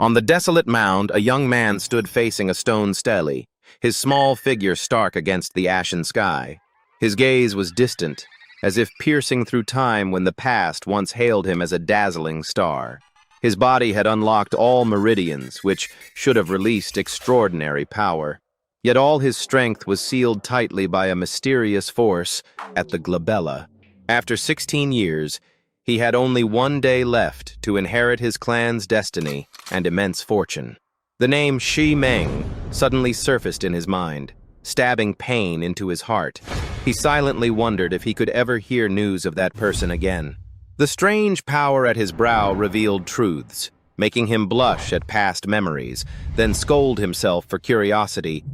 On the desolate mound, a young man stood facing a stone stele, his small figure stark against the ashen sky. His gaze was distant, as if piercing through time when the past once hailed him as a dazzling star. His body had unlocked all meridians, which should have released extraordinary power. Yet all his strength was sealed tightly by a mysterious force at the glabella. After 16 years, he had only one day left to inherit his clan's destiny and immense fortune. The name Shi Meng suddenly surfaced in his mind, stabbing pain into his heart. He silently wondered if he could ever hear news of that person again. The strange power at his brow revealed truths, making him blush at past memories, then scold himself for curiosity,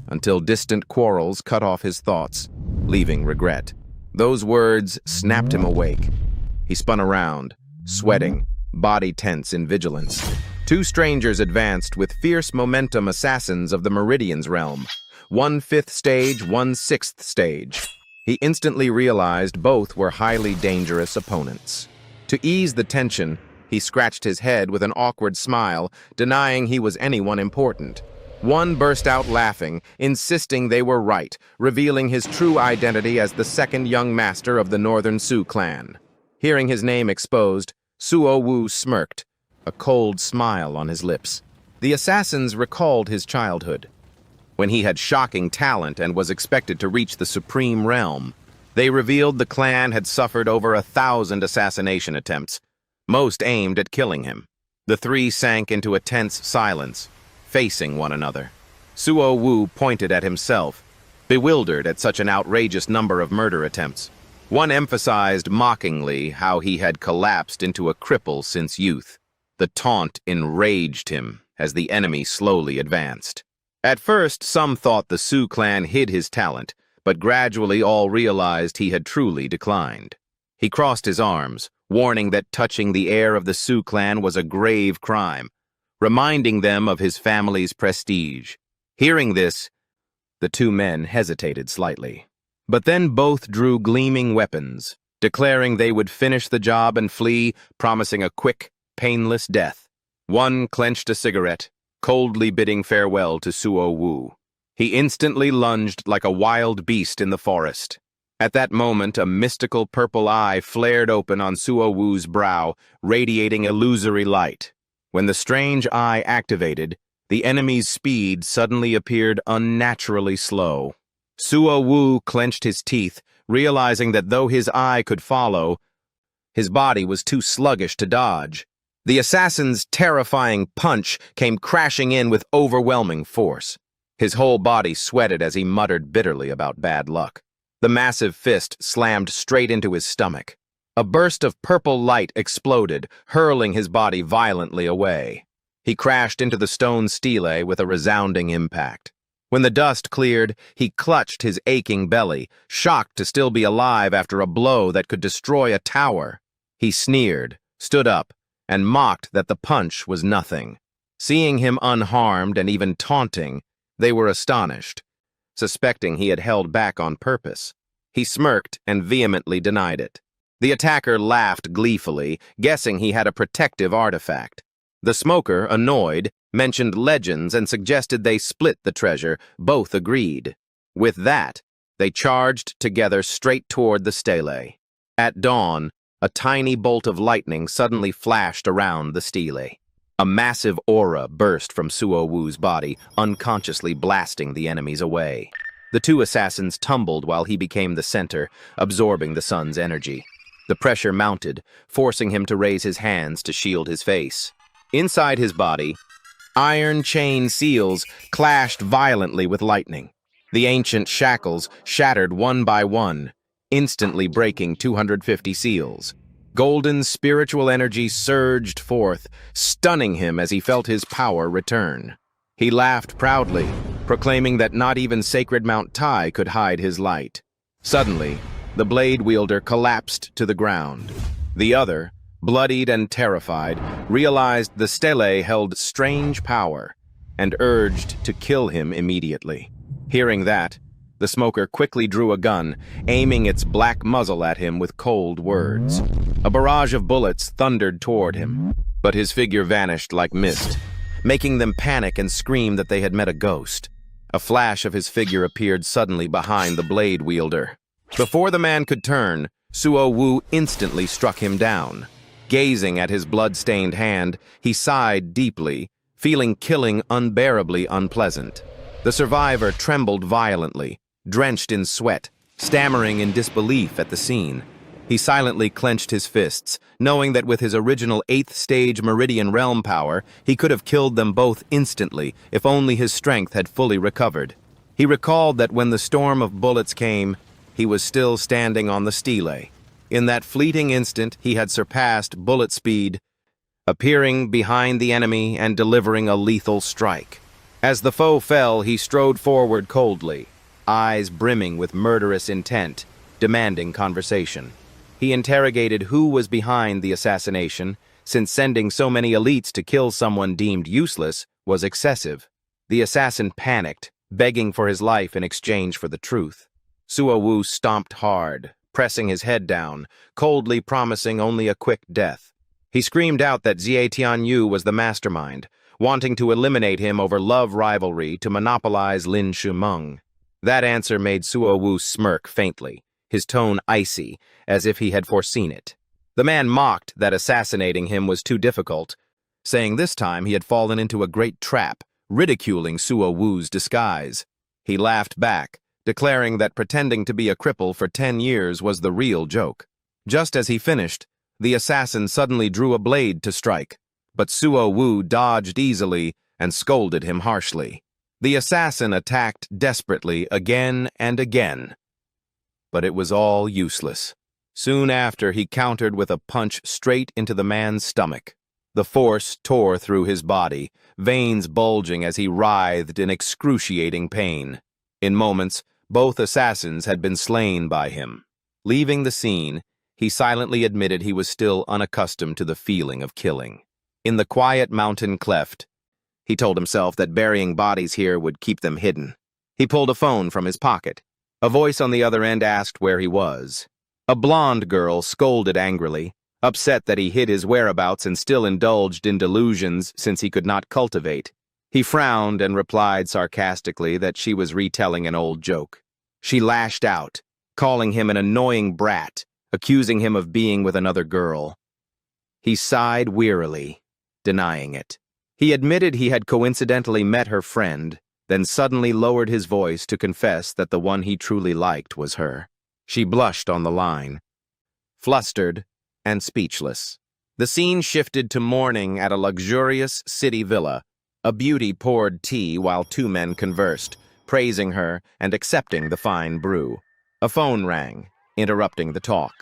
until distant quarrels cut off his thoughts, leaving regret. Those words snapped him awake. He spun around, sweating, body tense in vigilance. Two strangers advanced with fierce momentum, assassins of the Meridian's realm. One 5th stage, one 6th stage. He instantly realized both were highly dangerous opponents. To ease the tension, he scratched his head with an awkward smile, denying he was anyone important. One burst out laughing, insisting they were right, revealing his true identity as the second young master of the Northern Sioux clan. Hearing his name exposed, Suo Wu smirked, a cold smile on his lips. The assassins recalled his childhood, when he had shocking talent and was expected to reach the supreme realm. They revealed the clan had suffered over 1,000 assassination attempts, most aimed at killing him. The three sank into a tense silence, facing one another. Suo Wu pointed at himself, bewildered at such an outrageous number of murder attempts. One emphasized mockingly how he had collapsed into a cripple since youth. The taunt enraged him as the enemy slowly advanced. At first, some thought the Sioux clan hid his talent, but gradually all realized he had truly declined. He crossed his arms, warning that touching the heir of the Sioux clan was a grave crime, reminding them of his family's prestige. Hearing this, the two men hesitated slightly. But then both drew gleaming weapons, declaring they would finish the job and flee, promising a quick, painless death. One clenched a cigarette, coldly bidding farewell to Suo Wu. He instantly lunged like a wild beast in the forest. At that moment, a mystical purple eye flared open on Suo Wu's brow, radiating illusory light. When the strange eye activated, the enemy's speed suddenly appeared unnaturally slow. Suo Wu clenched his teeth, realizing that though his eye could follow, his body was too sluggish to dodge. The assassin's terrifying punch came crashing in with overwhelming force. His whole body sweated as he muttered bitterly about bad luck. The massive fist slammed straight into his stomach. A burst of purple light exploded, hurling his body violently away. He crashed into the stone stele with a resounding impact. When the dust cleared, he clutched his aching belly, shocked to still be alive after a blow that could destroy a tower. He sneered, stood up, and mocked that the punch was nothing. Seeing him unharmed and even taunting, they were astonished, suspecting he had held back on purpose. He smirked and vehemently denied it. The attacker laughed gleefully, guessing he had a protective artifact. The smoker, annoyed, mentioned legends and suggested they split the treasure. Both agreed. With that, they charged together straight toward the stele. At dawn, a tiny bolt of lightning suddenly flashed around the stele. A massive aura burst from Suo Wu's body, unconsciously blasting the enemies away. The two assassins tumbled while he became the center, absorbing the sun's energy. The pressure mounted, forcing him to raise his hands to shield his face. Inside his body, iron chain seals clashed violently with lightning. The ancient shackles shattered one by one, instantly breaking 250 seals. Golden spiritual energy surged forth, stunning him as he felt his power return. He laughed proudly, proclaiming that not even sacred Mount Tai could hide his light. Suddenly, the blade wielder collapsed to the ground. The other, bloodied and terrified, realized the stele held strange power and urged to kill him immediately. Hearing that, the smoker quickly drew a gun, aiming its black muzzle at him with cold words. A barrage of bullets thundered toward him, but his figure vanished like mist, making them panic and scream that they had met a ghost. A flash of his figure appeared suddenly behind the blade wielder. Before the man could turn, Suo Wu instantly struck him down. Gazing at his blood-stained hand, he sighed deeply, feeling killing unbearably unpleasant. The survivor trembled violently, drenched in sweat, stammering in disbelief at the scene. He silently clenched his fists, knowing that with his original 8th stage Meridian Realm power, he could have killed them both instantly if only his strength had fully recovered. He recalled that when the storm of bullets came, he was still standing on the stele. In that fleeting instant, he had surpassed bullet speed, appearing behind the enemy and delivering a lethal strike. As the foe fell, he strode forward coldly, eyes brimming with murderous intent, demanding conversation. He interrogated who was behind the assassination, since sending so many elites to kill someone deemed useless was excessive. The assassin panicked, begging for his life in exchange for the truth. Suo Wu stomped hard, pressing his head down, coldly promising only a quick death. He screamed out that Xie Tianyu was the mastermind, wanting to eliminate him over love rivalry to monopolize Lin Shumeng. That answer made Suo Wu smirk faintly, his tone icy, as if he had foreseen it. The man mocked that assassinating him was too difficult, saying this time he had fallen into a great trap, ridiculing Suo Wu's disguise. He laughed back, declaring that pretending to be a cripple for 10 years was the real joke. Just as he finished, the assassin suddenly drew a blade to strike, but Suo Wu dodged easily and scolded him harshly. The assassin attacked desperately again and again, but it was all useless. Soon after, he countered with a punch straight into the man's stomach. The force tore through his body, veins bulging as he writhed in excruciating pain. In moments, both assassins had been slain by him. Leaving the scene, he silently admitted he was still unaccustomed to the feeling of killing. In the quiet mountain cleft, he told himself that burying bodies here would keep them hidden. He pulled a phone from his pocket. A voice on the other end asked where he was. A blonde girl scolded angrily, upset that he hid his whereabouts and still indulged in delusions since he could not cultivate. He frowned and replied sarcastically that she was retelling an old joke. She lashed out, calling him an annoying brat, accusing him of being with another girl. He sighed wearily, denying it. He admitted he had coincidentally met her friend, then suddenly lowered his voice to confess that the one he truly liked was her. She blushed on the line, flustered and speechless. The scene shifted to morning at a luxurious city villa. A beauty poured tea while two men conversed, praising her and accepting the fine brew. A phone rang, interrupting the talk.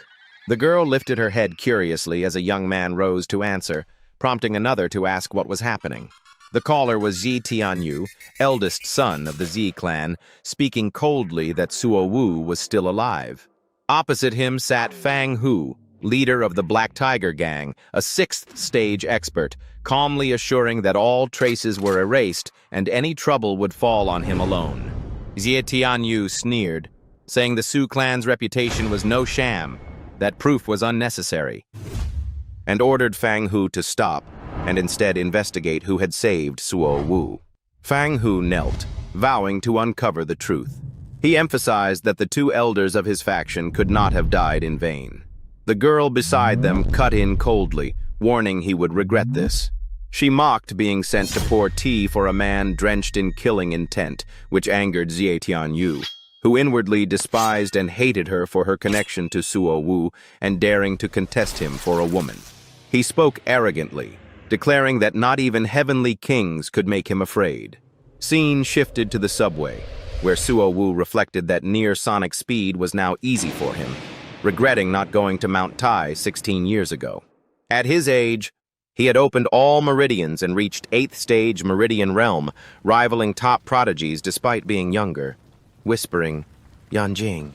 The girl lifted her head curiously as a young man rose to answer, prompting another to ask what was happening. The caller was Xie Tianyu, eldest son of the Xi clan, speaking coldly that Suo Wu was still alive. Opposite him sat Fang Hu, leader of the Black Tiger Gang, a 6th stage expert, calmly assuring that all traces were erased and any trouble would fall on him alone. Xie Tianyu sneered, saying the Su clan's reputation was no sham, that proof was unnecessary, and ordered Fang Hu to stop and instead investigate who had saved Suo Wu. Fang Hu knelt, vowing to uncover the truth. He emphasized that the two elders of his faction could not have died in vain. The girl beside them cut in coldly, warning he would regret this. She mocked being sent to pour tea for a man drenched in killing intent, which angered Xie Tianyu, who inwardly despised and hated her for her connection to Suo Wu and daring to contest him for a woman. He spoke arrogantly, declaring that not even heavenly kings could make him afraid. Scene shifted to the subway, where Suo Wu reflected that near-sonic speed was now easy for him, regretting not going to Mount Tai 16 years ago. At his age, he had opened all meridians and reached 8th stage Meridian Realm, rivaling top prodigies despite being younger, whispering, "Yanjing,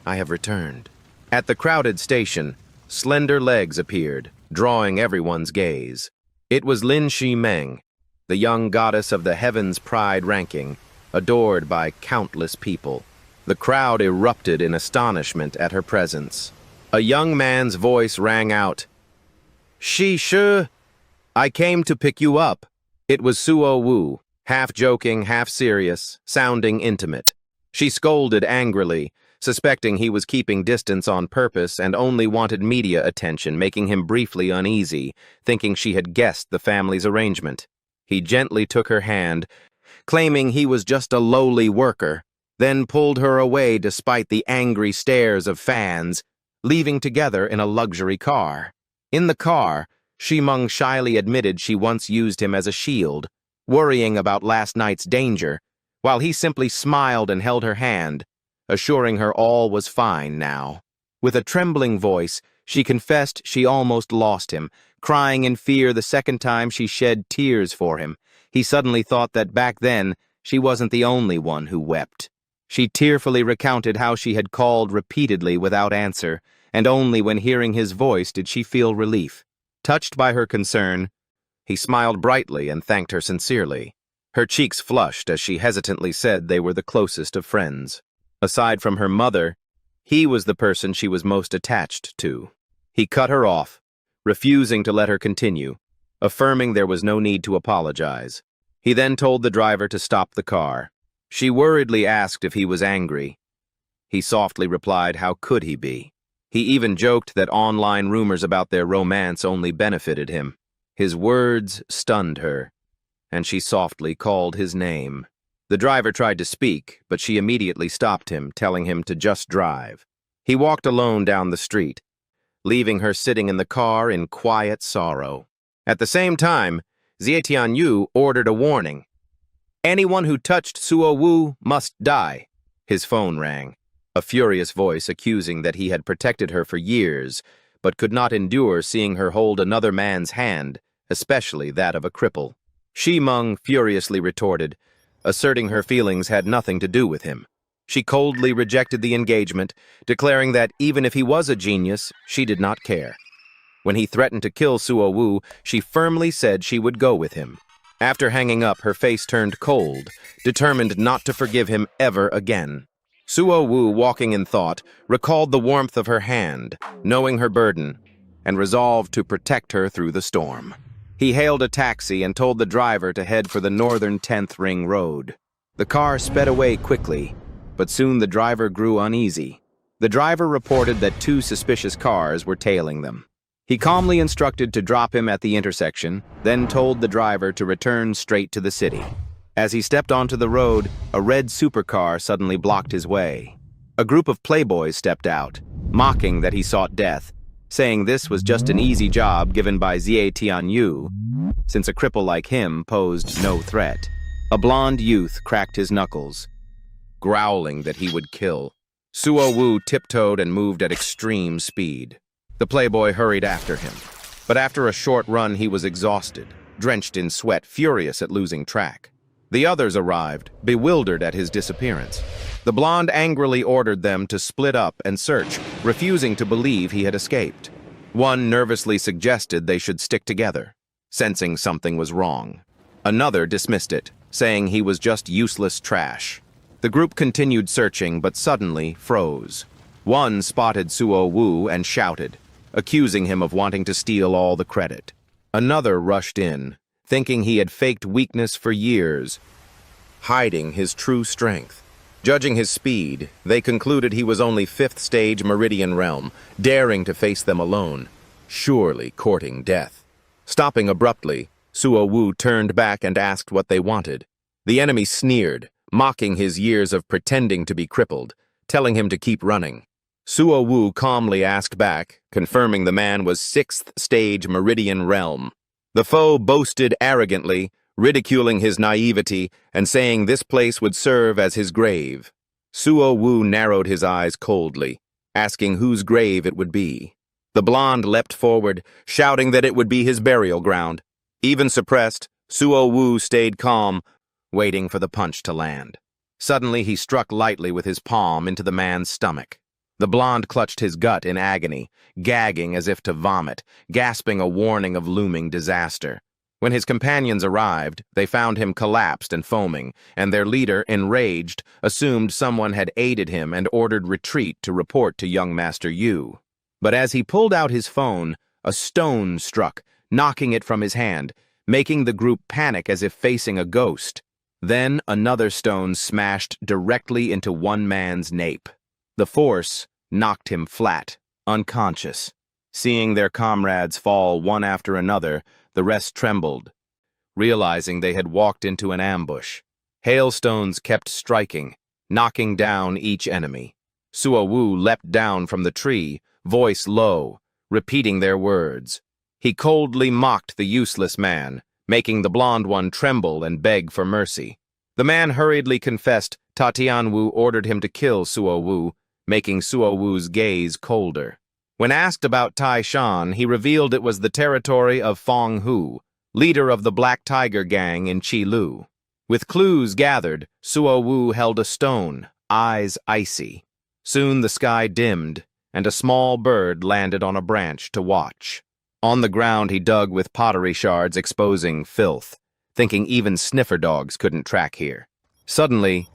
I have returned." At the crowded station, slender legs appeared, drawing everyone's gaze. It was Lin Shumeng, the young goddess of the Heavens Pride ranking, adored by countless people. The crowd erupted in astonishment at her presence. A young man's voice rang out, "Shi Shi, I came to pick you up." It was Suo Wu, half joking, half serious, sounding intimate. She scolded angrily, suspecting he was keeping distance on purpose and only wanted media attention, making him briefly uneasy, thinking she had guessed the family's arrangement. He gently took her hand, claiming he was just a lowly worker, then pulled her away despite the angry stares of fans, leaving together in a luxury car. In the car, Shimeng shyly admitted she once used him as a shield, worrying about last night's danger, while he simply smiled and held her hand, assuring her all was fine now. With a trembling voice, she confessed she almost lost him, crying in fear the second time she shed tears for him. He suddenly thought that back then she wasn't the only one who wept. She tearfully recounted how she had called repeatedly without answer, and only when hearing his voice did she feel relief. Touched by her concern, he smiled brightly and thanked her sincerely. Her cheeks flushed as she hesitantly said they were the closest of friends. Aside from her mother, he was the person she was most attached to. He cut her off, refusing to let her continue, affirming there was no need to apologize. He then told the driver to stop the car. She worriedly asked if he was angry. He softly replied, how could he be? He even joked that online rumors about their romance only benefited him. His words stunned her, and she softly called his name. The driver tried to speak, but she immediately stopped him, telling him to just drive. He walked alone down the street, leaving her sitting in the car in quiet sorrow. At the same time, Xie Tianyu ordered a warning. Anyone who touched Suo Wu must die. His phone rang, a furious voice accusing that he had protected her for years, but could not endure seeing her hold another man's hand, especially that of a cripple. Shimeng furiously retorted, asserting her feelings had nothing to do with him. She coldly rejected the engagement, declaring that even if he was a genius, she did not care. When he threatened to kill Suo Wu, she firmly said she would go with him. After hanging up, her face turned cold, determined not to forgive him ever again. Suo Wu, walking in thought, recalled the warmth of her hand, knowing her burden, and resolved to protect her through the storm. He hailed a taxi and told the driver to head for the northern 10th Ring Road. The car sped away quickly, but soon the driver grew uneasy. The driver reported that 2 suspicious cars were tailing them. He calmly instructed to drop him at the intersection, then told the driver to return straight to the city. As he stepped onto the road, a red supercar suddenly blocked his way. A group of playboys stepped out, mocking that he sought death, saying this was just an easy job given by Xie Tianyu, since a cripple like him posed no threat. A blonde youth cracked his knuckles, growling that he would kill. Suo Wu tiptoed and moved at extreme speed. The playboy hurried after him, but after a short run he was exhausted, drenched in sweat, furious at losing track. The others arrived, bewildered at his disappearance. The blonde angrily ordered them to split up and search, refusing to believe he had escaped. One nervously suggested they should stick together, sensing something was wrong. Another dismissed it, saying he was just useless trash. The group continued searching, but suddenly froze. One spotted Suo Wu and shouted, accusing him of wanting to steal all the credit. Another rushed in, thinking he had faked weakness for years, hiding his true strength. Judging his speed, they concluded he was only 5th stage Meridian Realm, daring to face them alone, surely courting death. Stopping abruptly, Suo Wu turned back and asked what they wanted. The enemy sneered, mocking his years of pretending to be crippled, telling him to keep running. Suo Wu calmly asked back, confirming the man was 6th stage Meridian Realm. The foe boasted arrogantly, ridiculing his naivety and saying this place would serve as his grave. Suo Wu narrowed his eyes coldly, asking whose grave it would be. The blonde leapt forward, shouting that it would be his burial ground. Even suppressed, Suo Wu stayed calm, waiting for the punch to land. Suddenly he struck lightly with his palm into the man's stomach. The blonde clutched his gut in agony, gagging as if to vomit, gasping a warning of looming disaster. When his companions arrived, they found him collapsed and foaming, and their leader, enraged, assumed someone had aided him and ordered retreat to report to young Master Yu. But as he pulled out his phone, a stone struck, knocking it from his hand, making the group panic as if facing a ghost. Then another stone smashed directly into one man's nape. The force knocked him flat, unconscious. Seeing their comrades fall one after another, the rest trembled, realizing they had walked into an ambush. Hailstones kept striking, knocking down each enemy. Suo-Wu leapt down from the tree, voice low, repeating their words. He coldly mocked the useless man, making the blonde one tremble and beg for mercy. The man hurriedly confessed Tianwu ordered him to kill Suo-Wu, making Suo-Wu's gaze colder. When asked about Tai Shan, he revealed it was the territory of Fong Hu, leader of the Black Tiger gang in Qilu. With clues gathered, Suo-Wu held a stone, eyes icy. Soon the sky dimmed, and a small bird landed on a branch to watch. On the ground he dug with pottery shards exposing filth, thinking even sniffer dogs couldn't track here. Suddenly,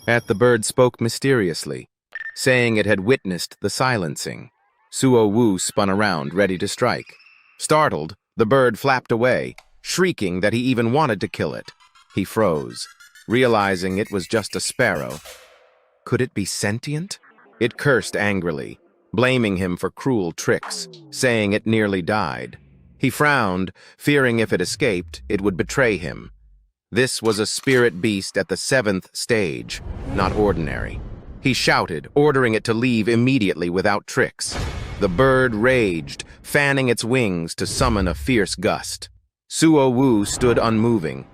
the bird spoke mysteriously, saying it had witnessed the silencing. Suo-Wu spun around, ready to strike. Startled, the bird flapped away, shrieking that he even wanted to kill it. He froze, realizing it was just a sparrow. Could it be sentient? It cursed angrily, blaming him for cruel tricks, saying it nearly died. He frowned, fearing if it escaped, it would betray him. This was a spirit beast at the 7th stage, not ordinary. He shouted, ordering it to leave immediately without tricks. The bird raged, fanning its wings to summon a fierce gust. Suo-Wu stood unmoving,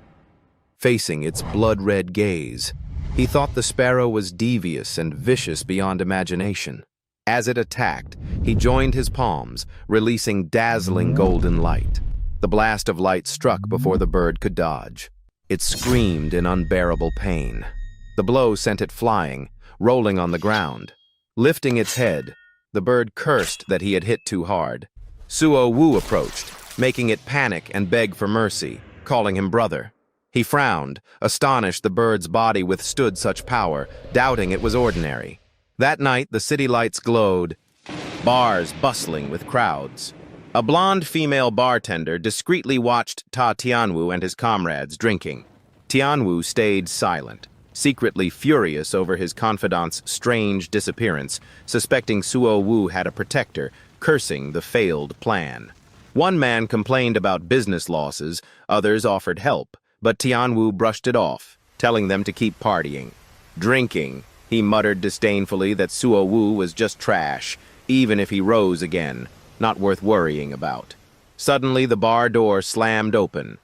facing its blood-red gaze. He thought the sparrow was devious and vicious beyond imagination. As it attacked, he joined his palms, releasing dazzling golden light. The blast of light struck before the bird could dodge. It screamed in unbearable pain. The blow sent it flying, rolling on the ground. Lifting its head, the bird cursed that he had hit too hard. Suo-Wu approached, making it panic and beg for mercy, calling him brother. He frowned, astonished the bird's body withstood such power, doubting it was ordinary. That night, the city lights glowed, bars bustling with crowds. A blonde female bartender discreetly watched Tianwu and his comrades drinking. Tianwu stayed silent, secretly furious over his confidant's strange disappearance, suspecting Suo-Wu had a protector, cursing the failed plan. One man complained about business losses, others offered help, but Tianwu brushed it off, telling them to keep partying. Drinking, he muttered disdainfully that Suo-Wu was just trash, even if he rose again, not worth worrying about. Suddenly, the bar door slammed open.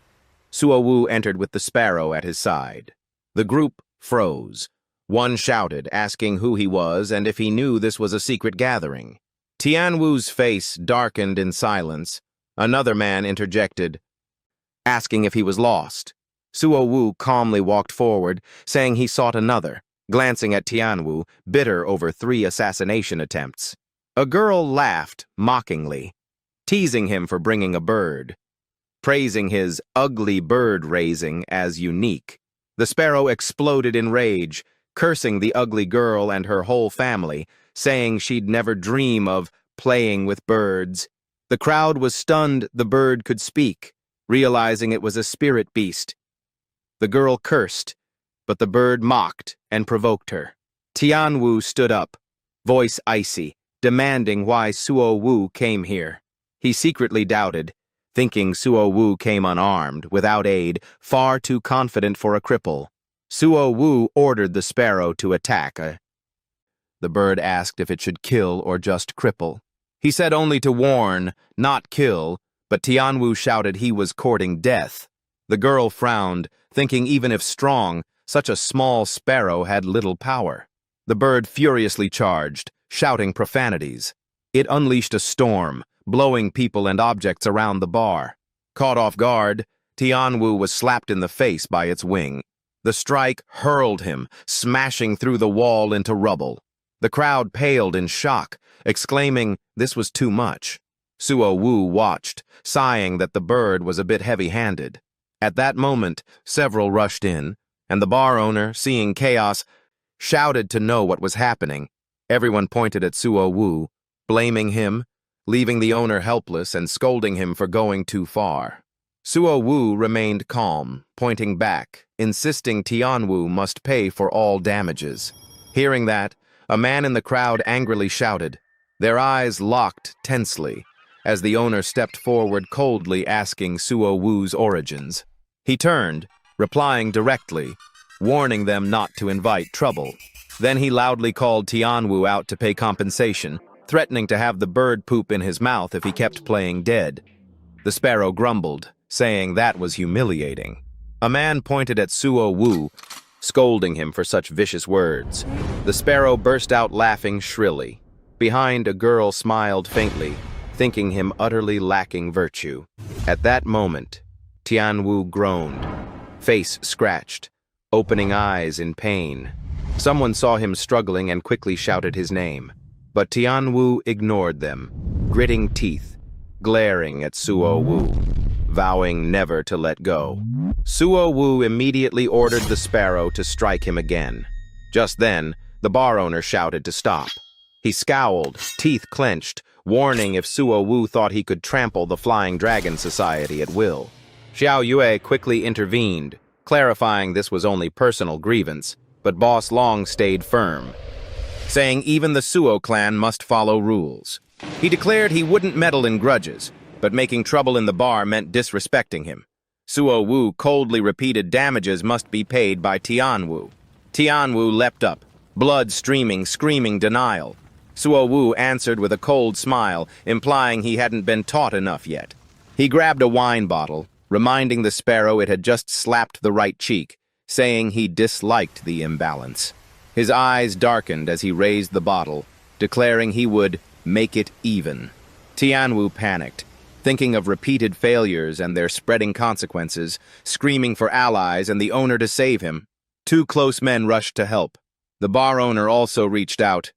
Suo-Wu entered with the sparrow at his side. The group froze. One shouted, asking who he was and if he knew this was a secret gathering. Tianwu's face darkened in silence. Another man interjected, asking if he was lost. Suo-Wu calmly walked forward, saying he sought another, glancing at Tianwu, bitter over 3 assassination attempts. A girl laughed mockingly, teasing him for bringing a bird, praising his ugly bird raising as unique. The sparrow exploded in rage, cursing the ugly girl and her whole family, saying she'd never dream of playing with birds. The crowd was stunned the bird could speak, realizing it was a spirit beast. The girl cursed, but the bird mocked and provoked her. Tianwu stood up, voice icy, demanding why Suo-Wu came here. He secretly doubted, thinking Suo-Wu came unarmed, without aid, far too confident for a cripple. Suo-Wu ordered the sparrow to attack. The bird asked if it should kill or just cripple. He said only to warn, not kill, but Tianwu shouted he was courting death. The girl frowned, thinking even if strong, such a small sparrow had little power. The bird furiously charged, shouting profanities. It unleashed a storm, blowing people and objects around the bar. Caught off guard, Tianwu was slapped in the face by its wing. The strike hurled him, smashing through the wall into rubble. The crowd paled in shock, exclaiming this was too much. Suo-Wu watched, sighing that the bird was a bit heavy-handed. At that moment, several rushed in, and the bar owner, seeing chaos, shouted to know what was happening. Everyone pointed at Suo-Wu, blaming him, leaving the owner helpless and scolding him for going too far. Suo Wu remained calm, pointing back, insisting Tianwu must pay for all damages. Hearing that, a man in the crowd angrily shouted, their eyes locked tensely, as the owner stepped forward coldly asking Suo Wu's origins. He turned, replying directly, warning them not to invite trouble. Then he loudly called Tianwu out to pay compensation, threatening to have the bird poop in his mouth if he kept playing dead. The sparrow grumbled, saying that was humiliating. A man pointed at Suo Wu, scolding him for such vicious words. The sparrow burst out laughing shrilly. Behind, a girl smiled faintly, thinking him utterly lacking virtue. At that moment, Tianwu groaned, face scratched, opening eyes in pain. Someone saw him struggling and quickly shouted his name. But Tianwu ignored them, gritting teeth, glaring at Suo Wu, vowing never to let go. Suo Wu immediately ordered the sparrow to strike him again. Just then, the bar owner shouted to stop. He scowled, teeth clenched, warning if Suo Wu thought he could trample the Flying Dragon Society at will. Xiao Yue quickly intervened, clarifying this was only personal grievance, but Boss Long stayed firm, saying even the Suo clan must follow rules. He declared he wouldn't meddle in grudges, but making trouble in the bar meant disrespecting him. Suo Wu coldly repeated damages must be paid by Tianwu. Tianwu leapt up, blood streaming, screaming denial. Suo Wu answered with a cold smile, implying he hadn't been taught enough yet. He grabbed a wine bottle, reminding the sparrow it had just slapped the right cheek, saying he disliked the imbalance. His eyes darkened as he raised the bottle, declaring he would make it even. Tianwu panicked, thinking of repeated failures and their spreading consequences, screaming for allies and the owner to save him. Two close men rushed to help. The bar owner also reached out,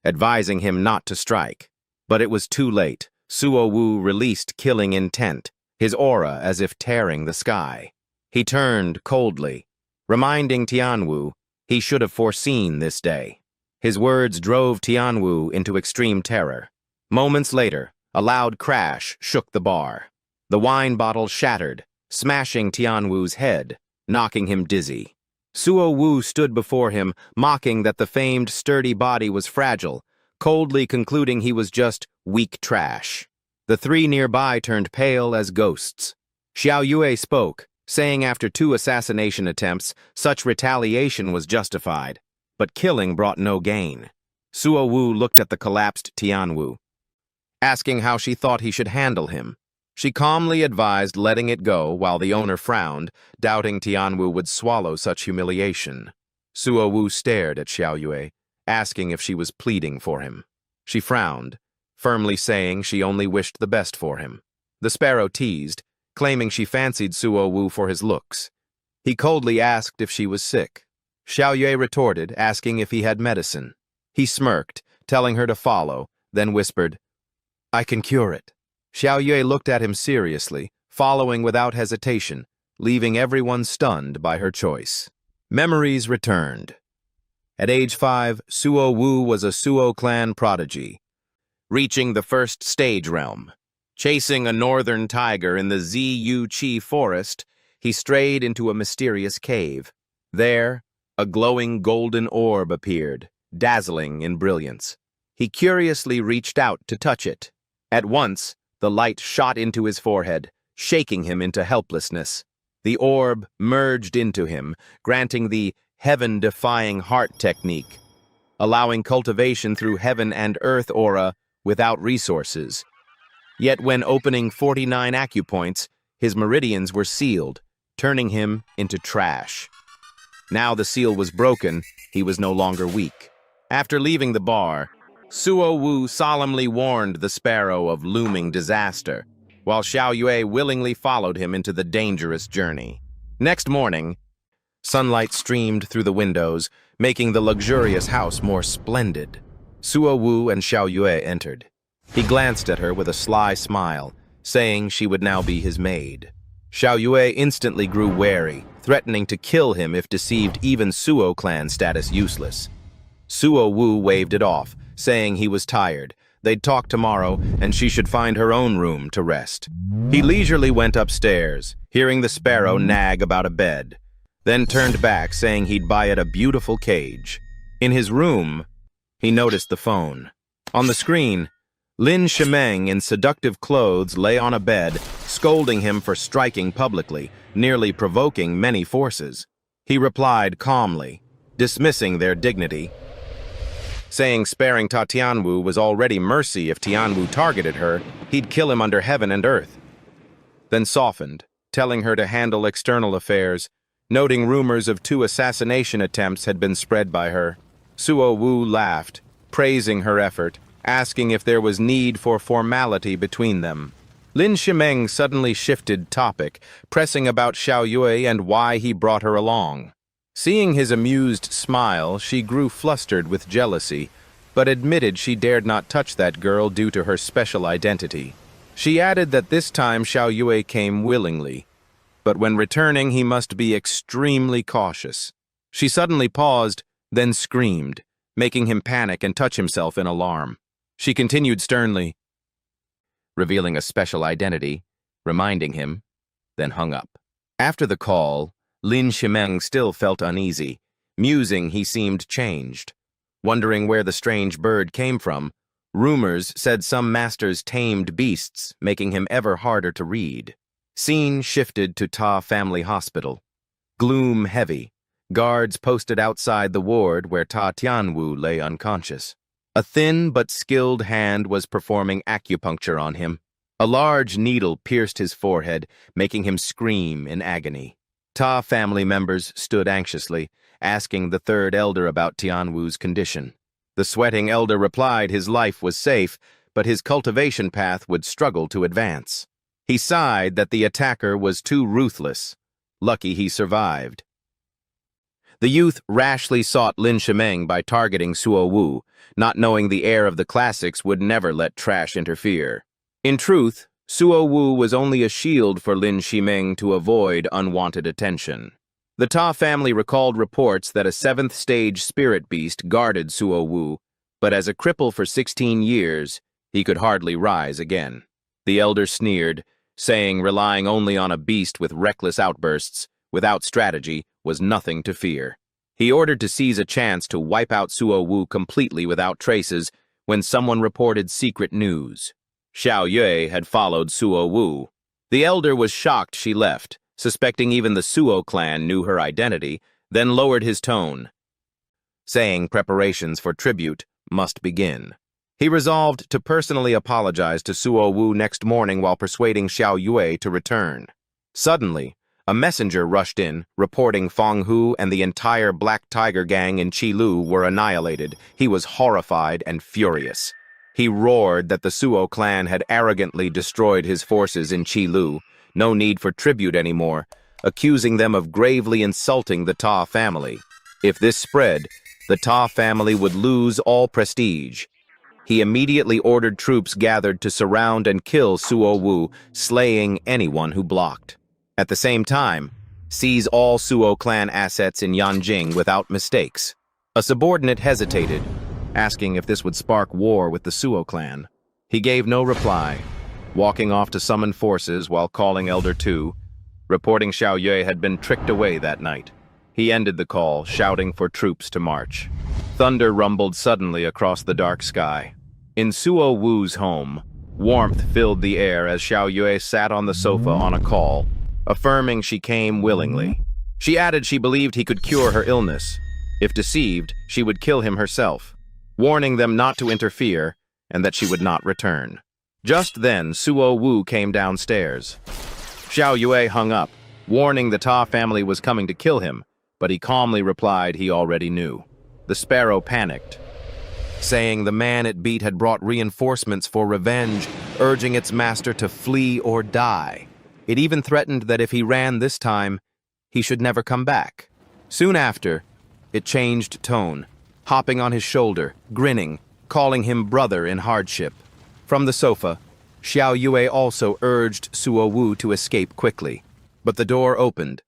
advising him not to strike. But it was too late. Suo Wu released killing intent, his aura as if tearing the sky. He turned coldly, reminding Tianwu he should have foreseen this day. His words drove Tianwu into extreme terror. Moments later, a loud crash shook the bar. The wine bottle shattered, smashing Tianwu's head, knocking him dizzy. Suo Wu stood before him, mocking that the famed sturdy body was fragile, coldly concluding he was just weak trash. The three nearby turned pale as ghosts. Xiao Yue spoke, saying after 2 assassination attempts, such retaliation was justified, but killing brought no gain. Suo Wu looked at the collapsed Tianwu, asking how she thought he should handle him. She calmly advised letting it go while the owner frowned, doubting Tianwu would swallow such humiliation. Suo Wu stared at Xiao Yue, asking if she was pleading for him. She frowned, firmly saying she only wished the best for him. The sparrow teased, claiming she fancied Suo Wu for his looks. He coldly asked if she was sick. Xiao Yue retorted, asking if he had medicine. He smirked, telling her to follow, then whispered, "I can cure it." Xiao Yue looked at him seriously, following without hesitation, leaving everyone stunned by her choice. Memories returned. At age 5, Suo Wu was a Suo clan prodigy, reaching the first stage realm. Chasing a northern tiger in the Ziyu Chi forest, he strayed into a mysterious cave. There, a glowing golden orb appeared, dazzling in brilliance. He curiously reached out to touch it. At once, the light shot into his forehead, shaking him into helplessness. The orb merged into him, granting the heaven-defying heart technique, allowing cultivation through heaven and earth aura without resources. Yet when opening 49 acupoints, his meridians were sealed, turning him into trash. Now the seal was broken, he was no longer weak. After leaving the bar, Suo Wu solemnly warned the sparrow of looming disaster, while Xiao Yue willingly followed him into the dangerous journey. Next morning, sunlight streamed through the windows, making the luxurious house more splendid. Suo Wu and Xiao Yue entered. He glanced at her with a sly smile, saying she would now be his maid. Xiao Yue instantly grew wary, threatening to kill him if deceived, even Suo clan status useless. Suo Wu waved it off, saying he was tired, They'd talk tomorrow, and she should find her own room to rest. He leisurely went upstairs, hearing the sparrow nag about a bed, then turned back, saying he'd buy it a beautiful cage. In his room, he noticed the phone. On the screen, Lin Shimeng in seductive clothes lay on a bed, scolding him for striking publicly, nearly provoking many forces. He replied calmly, dismissing their dignity, saying sparing Ta Tianwu was already mercy. If Tianwu targeted her, he'd kill him under heaven and earth. Then softened, telling her to handle external affairs, noting rumors of 2 assassination attempts had been spread by her. Suo Wu laughed, praising her effort, asking if there was need for formality between them. Lin Shimeng suddenly shifted topic, pressing about Xiao Yue and why he brought her along. Seeing his amused smile, she grew flustered with jealousy, but admitted she dared not touch that girl due to her special identity. She added that this time Xiao Yue came willingly, but when returning he must be extremely cautious. She suddenly paused, then screamed, making him panic and touch himself in alarm. She continued sternly, revealing a special identity, reminding him, then hung up. After the call, Lin Shimeng still felt uneasy. Musing, he seemed changed. Wondering where the strange bird came from, rumors said some masters tamed beasts, making him ever harder to read. Scene shifted to Ta Family Hospital. Gloom heavy. Guards posted outside the ward where Ta Tianwu lay unconscious. A thin but skilled hand was performing acupuncture on him. A large needle pierced his forehead, making him scream in agony. Ta family members stood anxiously, asking the 3rd elder about Tianwu's condition. The sweating elder replied his life was safe, but his cultivation path would struggle to advance. He sighed that the attacker was too ruthless. Lucky he survived. The youth rashly sought Lin Shimeng by targeting Suo Wu, not knowing the heir of the classics would never let trash interfere. In truth, Suo Wu was only a shield for Lin Shimeng to avoid unwanted attention. The Ta family recalled reports that a 7th-stage spirit beast guarded Suo Wu, but as a cripple for 16 years, he could hardly rise again. The elder sneered, saying relying only on a beast with reckless outbursts, without strategy, was nothing to fear. He ordered to seize a chance to wipe out Suo Wu completely without traces when someone reported secret news. Xiao Yue had followed Suo Wu. The elder was shocked she left, suspecting even the Suo clan knew her identity, then lowered his tone, saying preparations for tribute must begin. He resolved to personally apologize to Suo Wu next morning while persuading Xiao Yue to return. Suddenly, a messenger rushed in, reporting Feng Hu and the entire Black Tiger gang in Qilu were annihilated. He was horrified and furious. He roared that the Suo clan had arrogantly destroyed his forces in Qilu, no need for tribute anymore, accusing them of gravely insulting the Ta family. If this spread, the Ta family would lose all prestige. He immediately ordered troops gathered to surround and kill Suo Wu, slaying anyone who blocked. At the same time, seize all Suo clan assets in Yanjing without mistakes. A subordinate hesitated, asking if this would spark war with the Suo clan. He gave no reply, walking off to summon forces while calling Elder Tu, reporting Xiao Yue had been tricked away that night. He ended the call, shouting for troops to march. Thunder rumbled suddenly across the dark sky. In Suo Wu's home, warmth filled the air as Xiao Yue sat on the sofa on a call, affirming she came willingly. She added she believed he could cure her illness. If deceived, she would kill him herself, warning them not to interfere and that she would not return. Just then, Suo Wu came downstairs. Xiao Yue hung up, warning the Ta family was coming to kill him, but he calmly replied he already knew. The sparrow panicked, saying the man it beat had brought reinforcements for revenge, urging its master to flee or die. It even threatened that if he ran this time, he should never come back. Soon after, it changed tone, hopping on his shoulder, grinning, calling him brother in hardship. From the sofa, Xiao Yue also urged Suo Wu to escape quickly, but the door opened.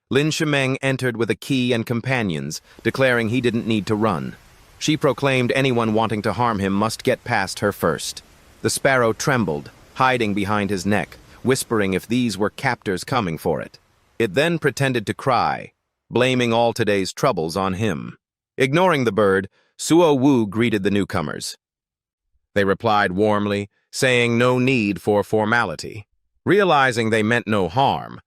Lin Shimeng entered with a key and companions, declaring he didn't need to run. She proclaimed anyone wanting to harm him must get past her first. The sparrow trembled, hiding behind his neck, whispering if these were captors coming for it. It then pretended to cry, blaming all today's troubles on him. Ignoring the bird, Suo Wu greeted the newcomers. They replied warmly, saying no need for formality. Realizing they meant no harm,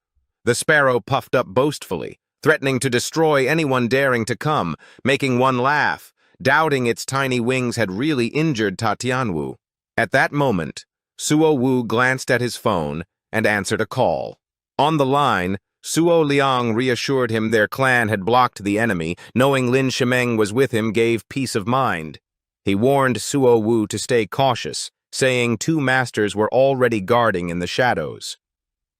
the sparrow puffed up boastfully, threatening to destroy anyone daring to come, making one laugh, doubting its tiny wings had really injured Tatianwu. At that moment, Suo Wu glanced at his phone and answered a call. On the line, Suo Liang reassured him their clan had blocked the enemy, knowing Lin Shimeng was with him gave peace of mind. He warned Suo Wu to stay cautious, saying two masters were already guarding in the shadows.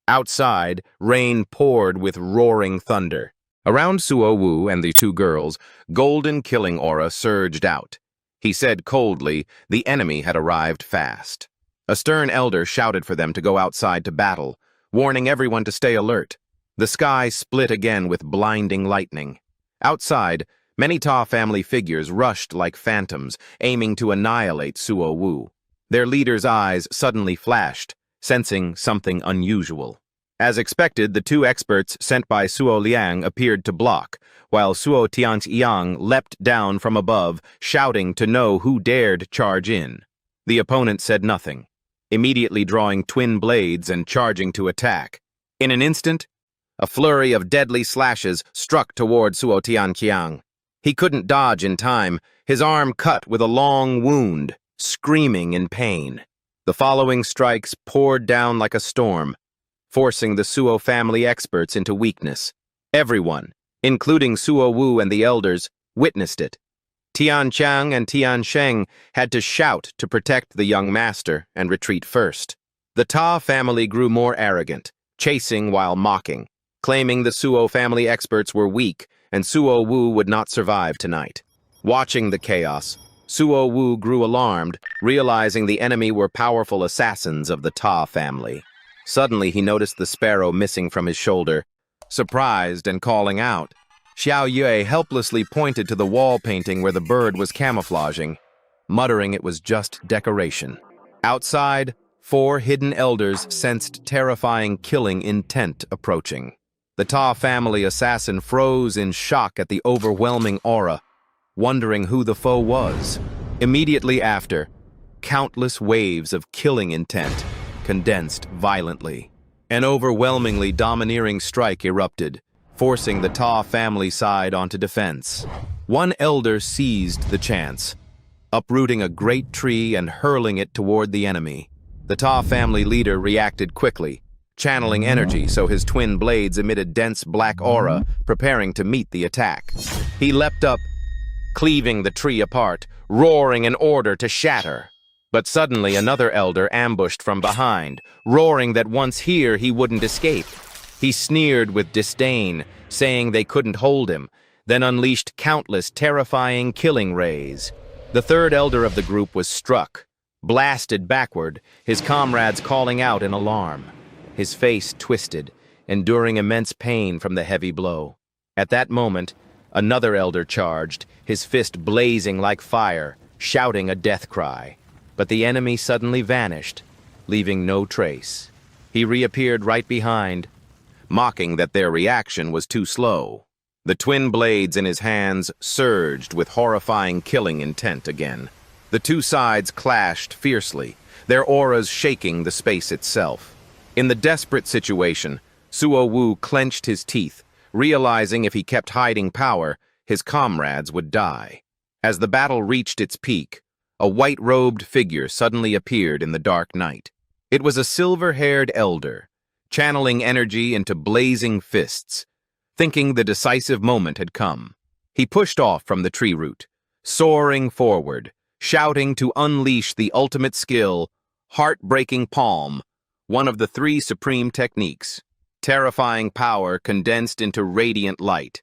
Outside, rain poured with roaring thunder. Around Suo Wu and the two girls, golden killing aura surged out. He said coldly the enemy had arrived fast. A stern elder shouted for them to go outside to battle, warning everyone to stay alert. The sky split again with blinding lightning. Outside, many Ta family figures rushed like phantoms, aiming to annihilate Suo Wu. Their leader's eyes suddenly flashed, sensing something unusual. As expected, the two experts sent by Suo Liang appeared to block, while Suo Tianxiang leapt down from above, shouting to know who dared charge in. The opponent said nothing, immediately drawing twin blades and charging to attack. In an instant, a flurry of deadly slashes struck toward Suo Tianxiang. He couldn't dodge in time, his arm cut with a long wound, screaming in pain. The following strikes poured down like a storm, forcing the Suo family experts into weakness. Everyone, including Suo Wu and the elders, witnessed it. Tian Chang and Tian Sheng had to shout to protect the young master and retreat first. The Ta family grew more arrogant, chasing while mocking, claiming the Suo family experts were weak and Suo Wu would not survive tonight. Watching the chaos, Suo Wu grew alarmed, realizing the enemy were powerful assassins of the Ta family. Suddenly he noticed the sparrow missing from his shoulder. Surprised and calling out, Xiao Yue helplessly pointed to the wall painting where the bird was camouflaging, muttering it was just decoration. Outside, 4 hidden elders sensed terrifying killing intent approaching. The Ta family assassin froze in shock at the overwhelming aura, wondering who the foe was. Immediately after, countless waves of killing intent condensed violently. An overwhelmingly domineering strike erupted, forcing the Ta family side onto defense. One elder seized the chance, uprooting a great tree and hurling it toward the enemy. The Ta family leader reacted quickly, channeling energy so his twin blades emitted dense black aura, preparing to meet the attack. He leapt up, cleaving the tree apart, roaring an order to shatter. But suddenly another elder ambushed from behind, roaring that once here he wouldn't escape. He sneered with disdain, saying they couldn't hold him, then unleashed countless terrifying killing rays. The third elder of the group was struck, blasted backward, his comrades calling out in alarm. His face twisted, enduring immense pain from the heavy blow. At that moment, another elder charged, his fist blazing like fire, shouting a death cry. But the enemy suddenly vanished, leaving no trace. He reappeared right behind, mocking that their reaction was too slow. The twin blades in his hands surged with horrifying killing intent again. The two sides clashed fiercely, their auras shaking the space itself. In the desperate situation, Suo Wu clenched his teeth, realizing if he kept hiding power, his comrades would die. As the battle reached its peak, a white-robed figure suddenly appeared in the dark night. It was a silver-haired elder, channeling energy into blazing fists, thinking the decisive moment had come. He pushed off from the tree root, soaring forward, shouting to unleash the ultimate skill, Heartbreaking Palm, one of the 3 supreme techniques. Terrifying power condensed into radiant light,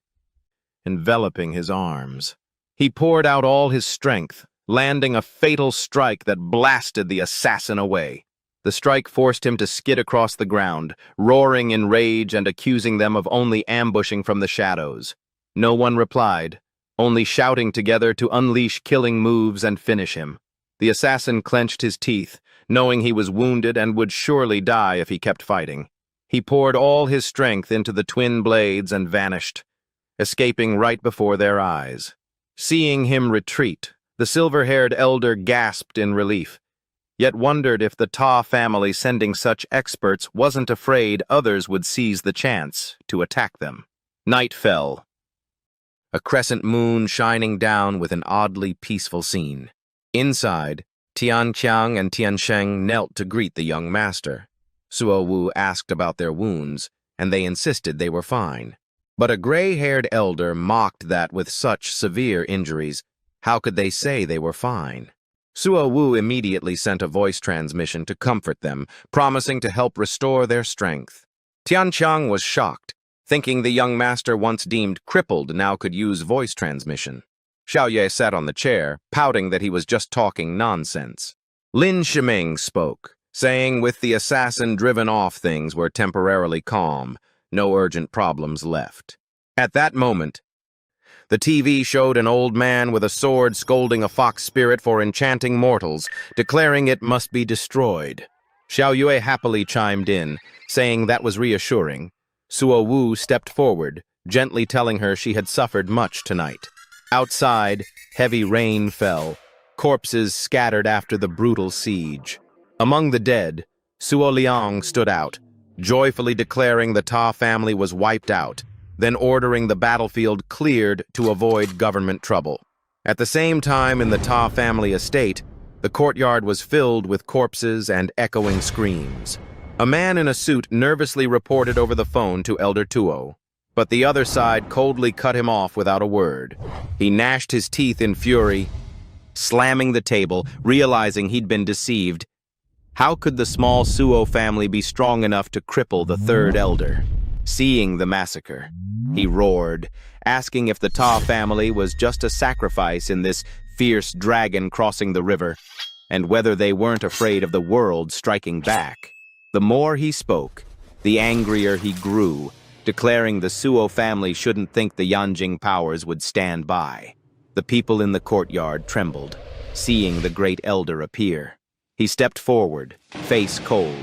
enveloping his arms. He poured out all his strength, landing a fatal strike that blasted the assassin away. The strike forced him to skid across the ground, roaring in rage and accusing them of only ambushing from the shadows. No one replied, only shouting together to unleash killing moves and finish him. The assassin clenched his teeth, knowing he was wounded and would surely die if he kept fighting. He poured all his strength into the twin blades and vanished, escaping right before their eyes. Seeing him retreat, the silver-haired elder gasped in relief, yet wondered if the Ta family sending such experts wasn't afraid others would seize the chance to attack them. Night fell, a crescent moon shining down with an oddly peaceful scene. Inside, Tianqiang and Tiansheng knelt to greet the young master. Suo Wu asked about their wounds, and they insisted they were fine. But a gray-haired elder mocked that with such severe injuries, how could they say they were fine? Suo Wu immediately sent a voice transmission to comfort them, promising to help restore their strength. Tianqiang was shocked, thinking the young master once deemed crippled now could use voice transmission. Xiaoye sat on the chair, pouting that he was just talking nonsense. Lin Shiming spoke, saying with the assassin driven off things were temporarily calm, no urgent problems left. At that moment, the TV showed an old man with a sword scolding a fox spirit for enchanting mortals, declaring it must be destroyed. Xiaoyue happily chimed in, saying that was reassuring. Suo Wu stepped forward, gently telling her she had suffered much tonight. Outside, heavy rain fell, corpses scattered after the brutal siege. Among the dead, Suo Liang stood out, joyfully declaring the Ta family was wiped out, then ordering the battlefield cleared to avoid government trouble. At the same time in the Ta family estate, the courtyard was filled with corpses and echoing screams. A man in a suit nervously reported over the phone to Elder Tuo, but the other side coldly cut him off without a word. He gnashed his teeth in fury, slamming the table, realizing he'd been deceived. How could the small Suo family be strong enough to cripple the third elder? Seeing the massacre, he roared, asking if the Ta family was just a sacrifice in this fierce dragon crossing the river, and whether they weren't afraid of the world striking back. The more he spoke, the angrier he grew, declaring the Suo family shouldn't think the Yanjing powers would stand by. The people in the courtyard trembled, seeing the great elder appear. He stepped forward, face cold,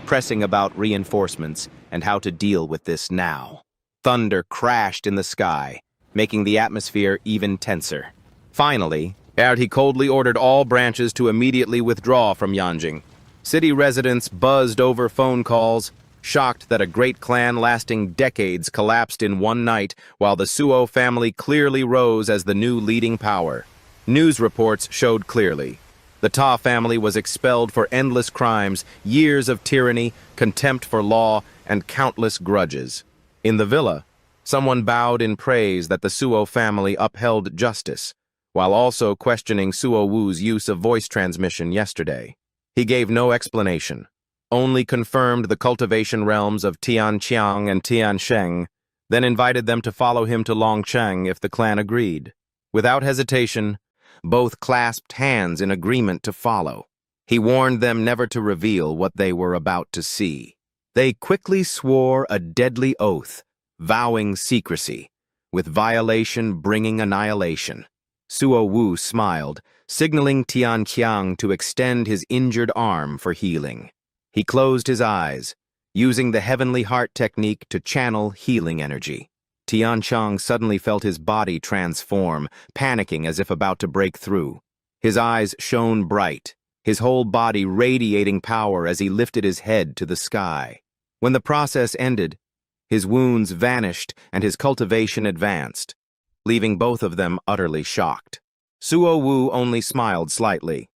pressing about reinforcements and how to deal with this now. Thunder crashed in the sky, making the atmosphere even tenser. Finally, he coldly ordered all branches to immediately withdraw from Yanjing. City residents buzzed over phone calls, shocked that a great clan lasting decades collapsed in one night while the Suo family clearly rose as the new leading power. News reports showed clearly. The Ta family was expelled for endless crimes, years of tyranny, contempt for law, and countless grudges. In the villa, someone bowed in praise that the Suo family upheld justice, while also questioning Suo Wu's use of voice transmission yesterday. He gave no explanation, only confirmed the cultivation realms of Tianqiang and Tiansheng, then invited them to follow him to Longcheng if the clan agreed. Without hesitation, both clasped hands in agreement to follow. He warned them never to reveal what they were about to see. They quickly swore a deadly oath, vowing secrecy, with violation bringing annihilation. Suo Wu smiled, signaling Tianqiang to extend his injured arm for healing. He closed his eyes, using the heavenly heart technique to channel healing energy. Tianqiang suddenly felt his body transform, panicking as if about to break through. His eyes shone bright, his whole body radiating power as he lifted his head to the sky. When the process ended, his wounds vanished and his cultivation advanced, leaving both of them utterly shocked. Suo Wu only smiled slightly,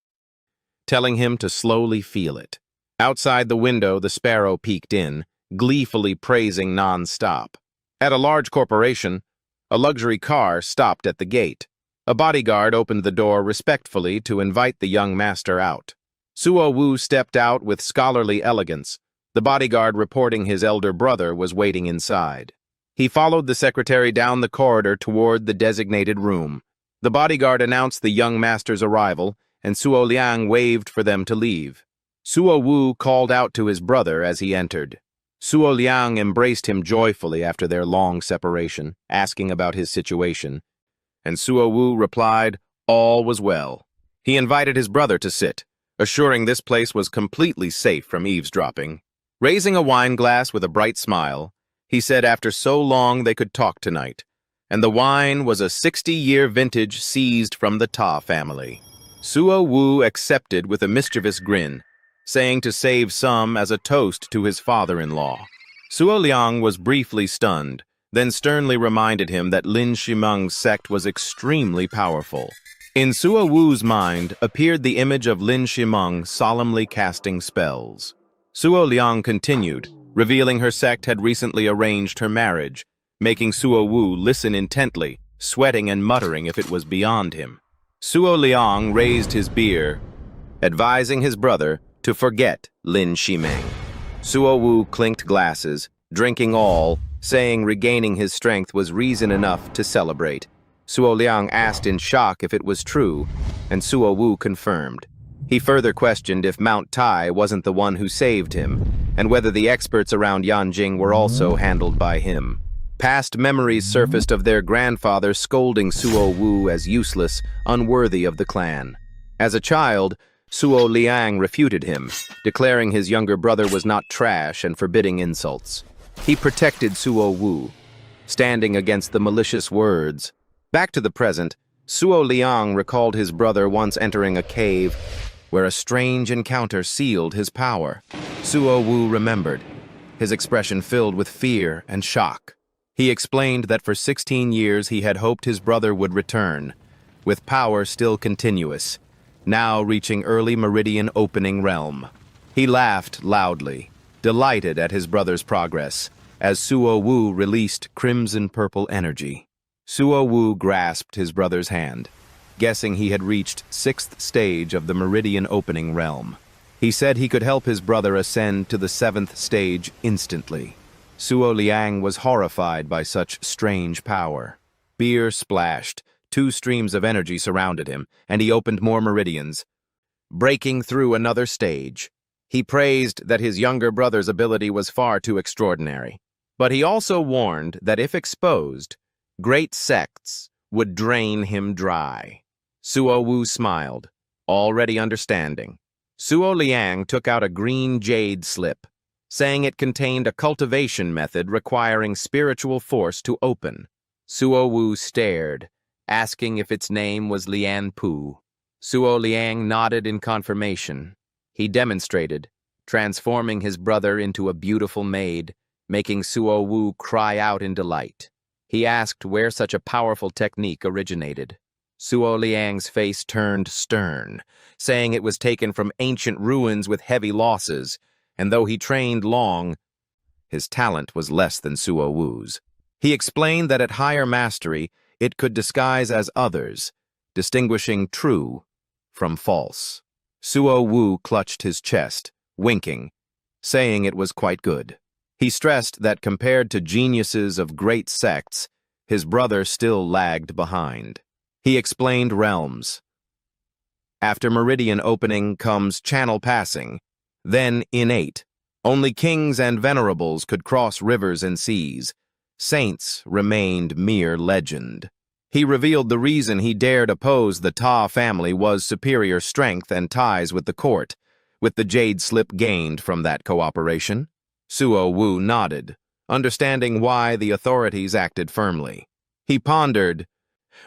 telling him to slowly feel it. Outside the window, the sparrow peeked in, gleefully praising non-stop. At a large corporation, a luxury car stopped at the gate. A bodyguard opened the door respectfully to invite the young master out. Suo Wu stepped out with scholarly elegance, the bodyguard reporting his elder brother was waiting inside. He followed the secretary down the corridor toward the designated room. The bodyguard announced the young master's arrival, and Suo Liang waved for them to leave. Suo Wu called out to his brother as he entered. Suo Liang embraced him joyfully after their long separation, asking about his situation, and Suo Wu replied all was well. He invited his brother to sit, assuring this place was completely safe from eavesdropping. Raising a wine glass with a bright smile, he said after so long they could talk tonight, and the wine was a 60-year vintage seized from the Ta family. Suo Wu accepted with a mischievous grin, saying to save some as a toast to his father-in-law. Suo Liang was briefly stunned, then sternly reminded him that Lin Shimeng's sect was extremely powerful. In Suo Wu's mind appeared the image of Lin Shimeng solemnly casting spells. Suo Liang continued, revealing her sect had recently arranged her marriage, making Suo Wu listen intently, sweating and muttering if it was beyond him. Suo Liang raised his beer, advising his brother to forget Lin Shimeng. Suo Wu clinked glasses, drinking all, saying regaining his strength was reason enough to celebrate. Suo Liang asked in shock if it was true, and Suo Wu confirmed. He further questioned if Mount Tai wasn't the one who saved him, and whether the experts around Yanjing were also handled by him. Past memories surfaced of their grandfather scolding Suo Wu as useless, unworthy of the clan. As a child, Suo Liang refuted him, declaring his younger brother was not trash and forbidding insults. He protected Suo Wu, standing against the malicious words. Back to the present, Suo Liang recalled his brother once entering a cave where a strange encounter sealed his power. Suo Wu remembered, his expression filled with fear and shock. He explained that for 16 years he had hoped his brother would return, with power still continuous, now reaching early meridian opening realm. He laughed loudly, delighted at his brother's progress, as Suo Wu released crimson-purple energy. Suo Wu grasped his brother's hand, guessing he had reached 6th stage of the meridian opening realm. He said he could help his brother ascend to the 7th stage instantly. Suo Liang was horrified by such strange power. Beer splashed, 2 streams of energy surrounded him, and he opened more meridians, breaking through another stage. He praised that his younger brother's ability was far too extraordinary, but he also warned that if exposed, great sects would drain him dry. Suo Wu smiled, already understanding. Suo Liang took out a green jade slip, saying it contained a cultivation method requiring spiritual force to open. Suo Wu stared, asking if its name was Lian Pu. Suo Liang nodded in confirmation. He demonstrated, transforming his brother into a beautiful maid, making Suo Wu cry out in delight. He asked where such a powerful technique originated. Suo Liang's face turned stern, saying it was taken from ancient ruins with heavy losses, and though he trained long, his talent was less than Suo Wu's. He explained that at higher mastery, it could disguise as others, distinguishing true from false. Suo Wu clutched his chest, winking, saying it was quite good. He stressed that compared to geniuses of great sects, his brother still lagged behind. He explained realms. After meridian opening comes channel passing, then innate. Only kings and venerables could cross rivers and seas. Saints remained mere legend. He revealed the reason he dared oppose the Ta family was superior strength and ties with the court, with the jade slip gained from that cooperation. Suo Wu nodded, understanding why the authorities acted firmly. He pondered,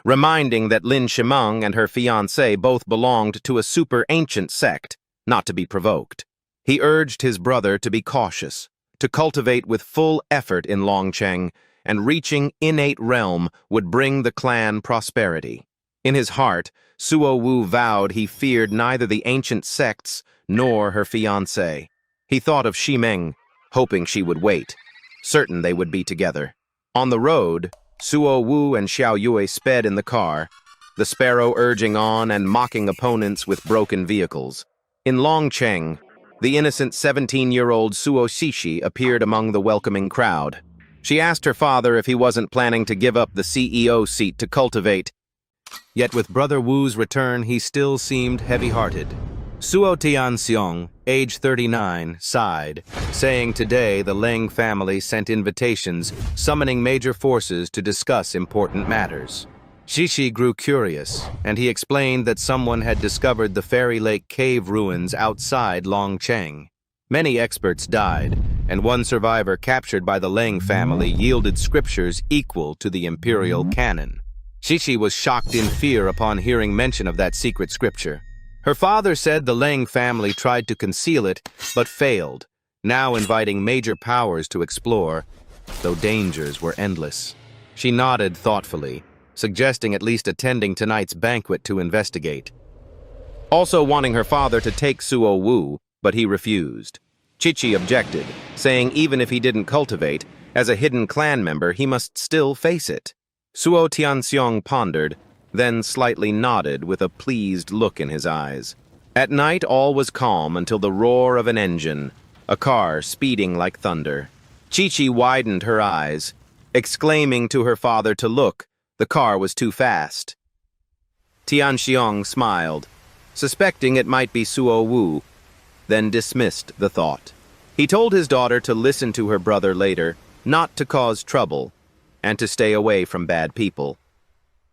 reminding that Lin Shimeng and her fiancé both belonged to a super-ancient sect, not to be provoked. He urged his brother to be cautious, to cultivate with full effort in Longcheng, and reaching innate realm would bring the clan prosperity. In his heart, Suo Wu vowed he feared neither the ancient sects nor her fiancé. He thought of Shimeng, hoping she would wait, certain they would be together. On the road, Suo Wu and Xiao Yue sped in the car, the sparrow urging on and mocking opponents with broken vehicles. In Longcheng, the innocent 17-year-old Suo Shishi appeared among the welcoming crowd. She asked her father if he wasn't planning to give up the CEO seat to cultivate. Yet with Brother Wu's return, he still seemed heavy-hearted. Suo Tianxiong, age 39, sighed, saying today the Leng family sent invitations, summoning major forces to discuss important matters. Shishi grew curious, and he explained that someone had discovered the Fairy Lake cave ruins outside Longcheng. Many experts died, and one survivor captured by the Leng family yielded scriptures equal to the imperial canon. Shishi was shocked in fear upon hearing mention of that secret scripture. Her father said the Leng family tried to conceal it, but failed, now inviting major powers to explore, though dangers were endless. She nodded thoughtfully, suggesting at least attending tonight's banquet to investigate. Also wanting her father to take Suo Wu, but he refused. Chichi objected, saying even if he didn't cultivate, as a hidden clan member, he must still face it. Suo Tianxiong pondered, then slightly nodded with a pleased look in his eyes. At night, all was calm until the roar of an engine, a car speeding like thunder. Chichi widened her eyes, exclaiming to her father to look. The car was too fast. Tianxiong smiled, suspecting it might be Suo Wu, then dismissed the thought. He told his daughter to listen to her brother later, not to cause trouble, and to stay away from bad people.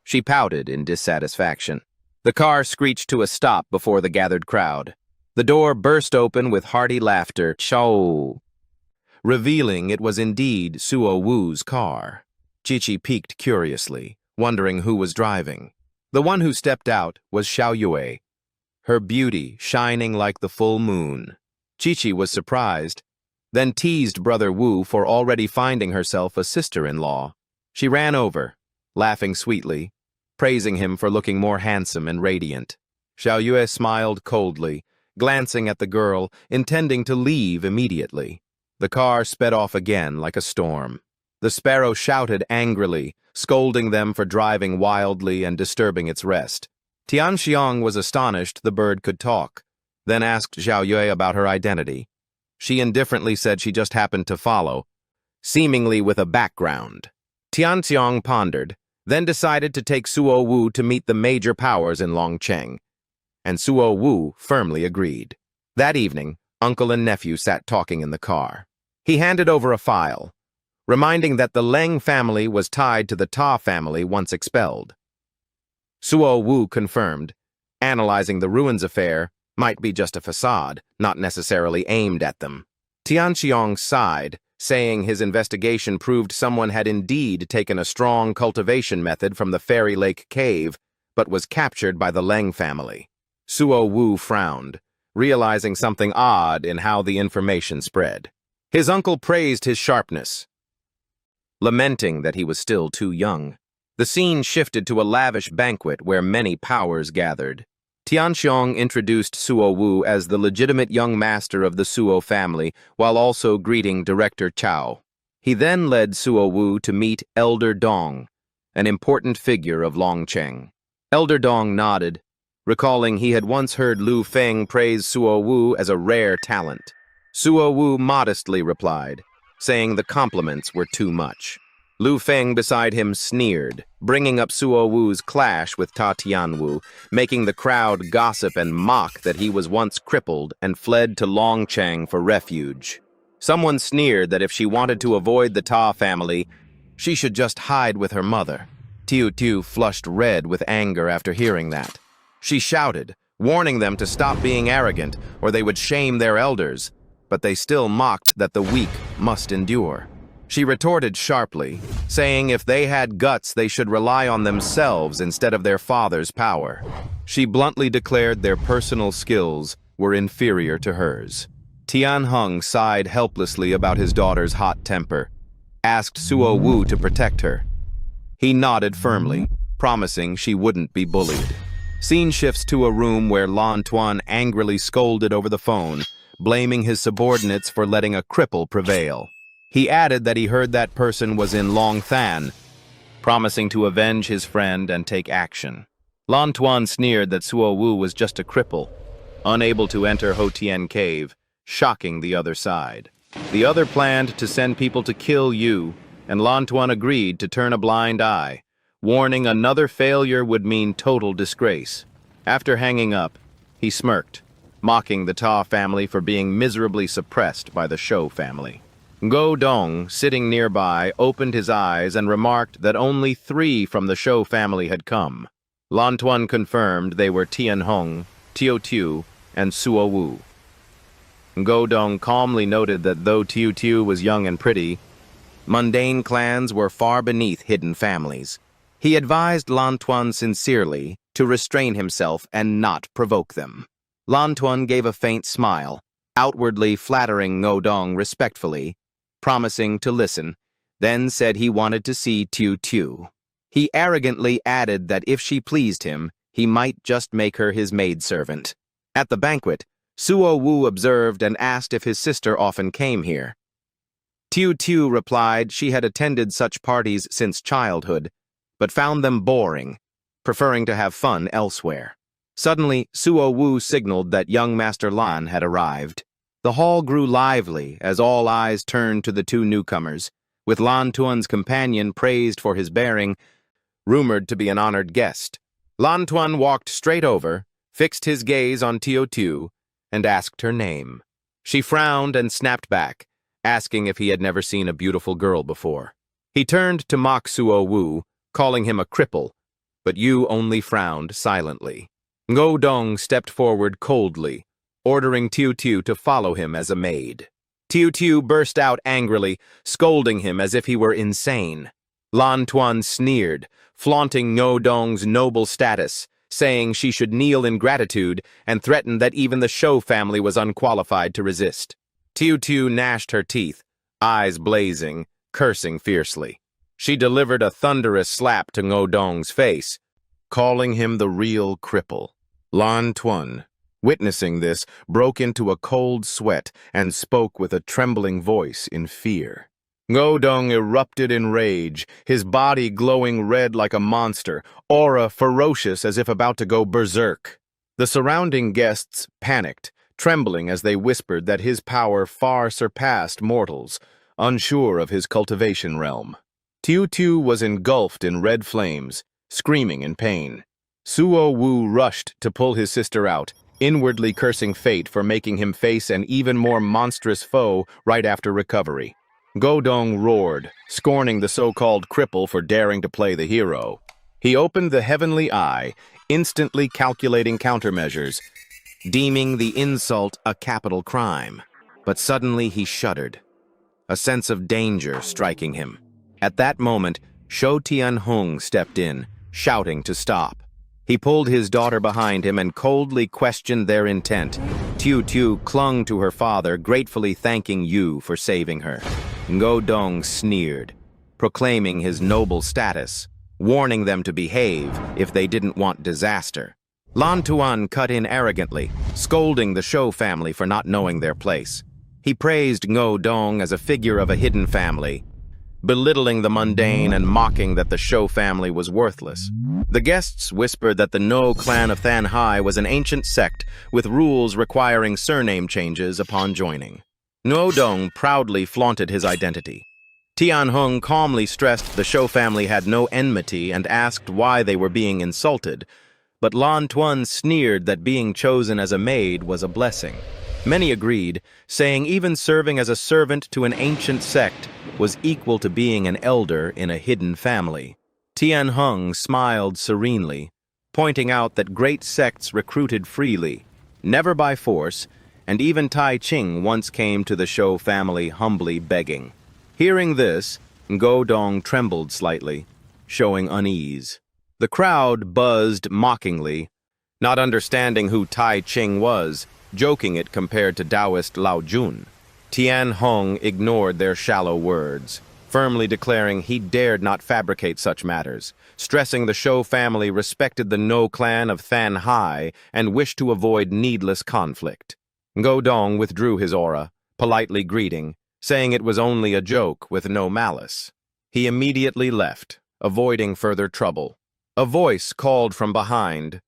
She pouted in dissatisfaction. The car screeched to a stop before the gathered crowd. The door burst open with hearty laughter, "Chao!" revealing it was indeed Suo Wu's car. Chichi peeked curiously, wondering who was driving. The one who stepped out was Xiao Yue, her beauty shining like the full moon. Chichi was surprised, then teased Brother Wu for already finding herself a sister-in-law. She ran over, laughing sweetly, praising him for looking more handsome and radiant. Xiao Yue smiled coldly, glancing at the girl, intending to leave immediately. The car sped off again like a storm. The sparrow shouted angrily, scolding them for driving wildly and disturbing its rest. Tianxiong was astonished the bird could talk, then asked Xiao Yue about her identity. She indifferently said she just happened to follow, seemingly with a background. Tianxiong pondered, then decided to take Suo Wu to meet the major powers in Longcheng, and Suo Wu firmly agreed. That evening, uncle and nephew sat talking in the car. He handed over a file, reminding that the Leng family was tied to the Ta family once expelled. Suo Wu confirmed, analyzing the ruins affair might be just a facade, not necessarily aimed at them. Tianxiong sighed, saying his investigation proved someone had indeed taken a strong cultivation method from the Fairy Lake cave, but was captured by the Leng family. Suo Wu frowned, realizing something odd in how the information spread. His uncle praised his sharpness, lamenting that he was still too young. The scene shifted to a lavish banquet where many powers gathered. Tianxiong introduced Suo Wu as the legitimate young master of the Suo family, while also greeting Director Chao. He then led Suo Wu to meet Elder Dong, an important figure of Longcheng. Elder Dong nodded, recalling he had once heard Lu Feng praise Suo Wu as a rare talent. Suo Wu modestly replied, saying the compliments were too much. Lu Feng beside him sneered, bringing up Suo Wu's clash with Ta Tianwu, making the crowd gossip and mock that he was once crippled and fled to Longcheng for refuge. Someone sneered that if she wanted to avoid the Ta family, she should just hide with her mother. Tiu Tiu flushed red with anger after hearing that. She shouted, warning them to stop being arrogant or they would shame their elders, but they still mocked that the weak must endure. She retorted sharply, saying if they had guts they should rely on themselves instead of their father's power. She bluntly declared their personal skills were inferior to hers. Tian Heng sighed helplessly about his daughter's hot temper, asked Suo Wu to protect her. He nodded firmly, promising she wouldn't be bullied. Scene shifts to a room where Lan Tuan angrily scolded over the phone, blaming his subordinates for letting a cripple prevail. He added that he heard that person was in Long Than, promising to avenge his friend and take action. Lan Tuan sneered that Suo Wu was just a cripple, unable to enter Ho Tien Cave, shocking the other side. The other planned to send people to kill Yu, and Lan Tuan agreed to turn a blind eye, warning another failure would mean total disgrace. After hanging up, he smirked, mocking the Ta family for being miserably suppressed by the Shou family. Go Dong, sitting nearby, opened his eyes and remarked that only 3 from the Shou family had come. Lan Tuan confirmed they were Tian Hong, Tio Tiu, and Suo Wu. Go Dong calmly noted that though Tiu Tiu was young and pretty, mundane clans were far beneath hidden families. He advised Lan Tuan sincerely to restrain himself and not provoke them. Lan Tuan gave a faint smile, outwardly flattering Ngo Dong respectfully, promising to listen, then said he wanted to see Tiu Tiu. He arrogantly added that if she pleased him, he might just make her his maidservant. At the banquet, Suo Wu observed and asked if his sister often came here. Tiu Tiu replied she had attended such parties since childhood, but found them boring, preferring to have fun elsewhere. Suddenly, Suo Wu signaled that young Master Lan had arrived. The hall grew lively as all eyes turned to the 2 newcomers, with Lan Tuan's companion praised for his bearing, rumored to be an honored guest. Lan Tuan walked straight over, fixed his gaze on Tio Tiu, and asked her name. She frowned and snapped back, asking if he had never seen a beautiful girl before. He turned to mock Suo Wu, calling him a cripple, but Yu only frowned silently. Ngo Dong stepped forward coldly, ordering Tiu Tiu to follow him as a maid. Tiu Tiu burst out angrily, scolding him as if he were insane. Lan Tuan sneered, flaunting Ngo Dong's noble status, saying she should kneel in gratitude, and threatened that even the Shou family was unqualified to resist. Tiu Tiu gnashed her teeth, eyes blazing, cursing fiercely. She delivered a thunderous slap to Ngo Dong's face, calling him the real cripple. Lan Tuan, witnessing this, broke into a cold sweat and spoke with a trembling voice in fear. Ngo Dong erupted in rage, his body glowing red like a monster, aura ferocious as if about to go berserk. The surrounding guests panicked, trembling as they whispered that his power far surpassed mortals, unsure of his cultivation realm. Tiu Tiu was engulfed in red flames, screaming in pain. Suo Wu rushed to pull his sister out, inwardly cursing fate for making him face an even more monstrous foe right after recovery. Ngo Dong roared, scorning the so-called cripple for daring to play the hero. He opened the heavenly eye, instantly calculating countermeasures, deeming the insult a capital crime. But suddenly he shuddered, a sense of danger striking him. At that moment, Shou Tianhong stepped in, shouting to stop. He pulled his daughter behind him and coldly questioned their intent. Tiu Tiu clung to her father, gratefully thanking Yu for saving her. Ngo Dong sneered, proclaiming his noble status, warning them to behave if they didn't want disaster. Lan Tuan cut in arrogantly, scolding the Shou family for not knowing their place. He praised Ngo Dong as a figure of a hidden family, belittling the mundane and mocking that the Shou family was worthless. The guests whispered that the No clan of Than Hai was an ancient sect with rules requiring surname changes upon joining. Ngo Dong proudly flaunted his identity. Tianhong calmly stressed the Shou family had no enmity and asked why they were being insulted, but Lan Tuan sneered that being chosen as a maid was a blessing. Many agreed, saying even serving as a servant to an ancient sect was equal to being an elder in a hidden family. Tianhong smiled serenely, pointing out that great sects recruited freely, never by force, and even Tai Ching once came to the Shou family humbly begging. Hearing this, Ngo Dong trembled slightly, showing unease. The crowd buzzed mockingly, not understanding who Tai Ching was, joking it compared to Taoist Lao Jun. Tian Hong ignored their shallow words, firmly declaring he dared not fabricate such matters, stressing the Shou family respected the No clan of Than Hai and wished to avoid needless conflict. Ngo Dong withdrew his aura, politely greeting, saying it was only a joke with no malice. He immediately left, avoiding further trouble. A voice called from behind,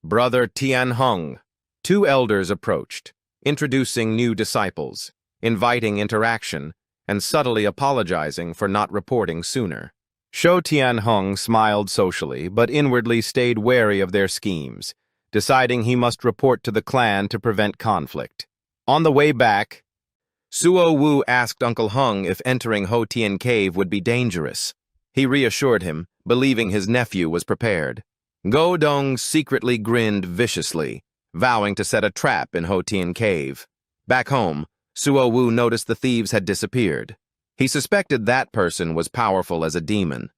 "Brother Tianhong." 2 elders approached, introducing new disciples, inviting interaction, and subtly apologizing for not reporting sooner. Shou Tianhong smiled socially, but inwardly stayed wary of their schemes, deciding he must report to the clan to prevent conflict. On the way back, Suo Wu asked Uncle Hung if entering Ho Tien Cave would be dangerous. He reassured him, believing his nephew was prepared. Go Dong secretly grinned viciously, vowing to set a trap in Ho Tien Cave. Back home, Suo Wu noticed the thieves had disappeared. He suspected that person was powerful as a demon,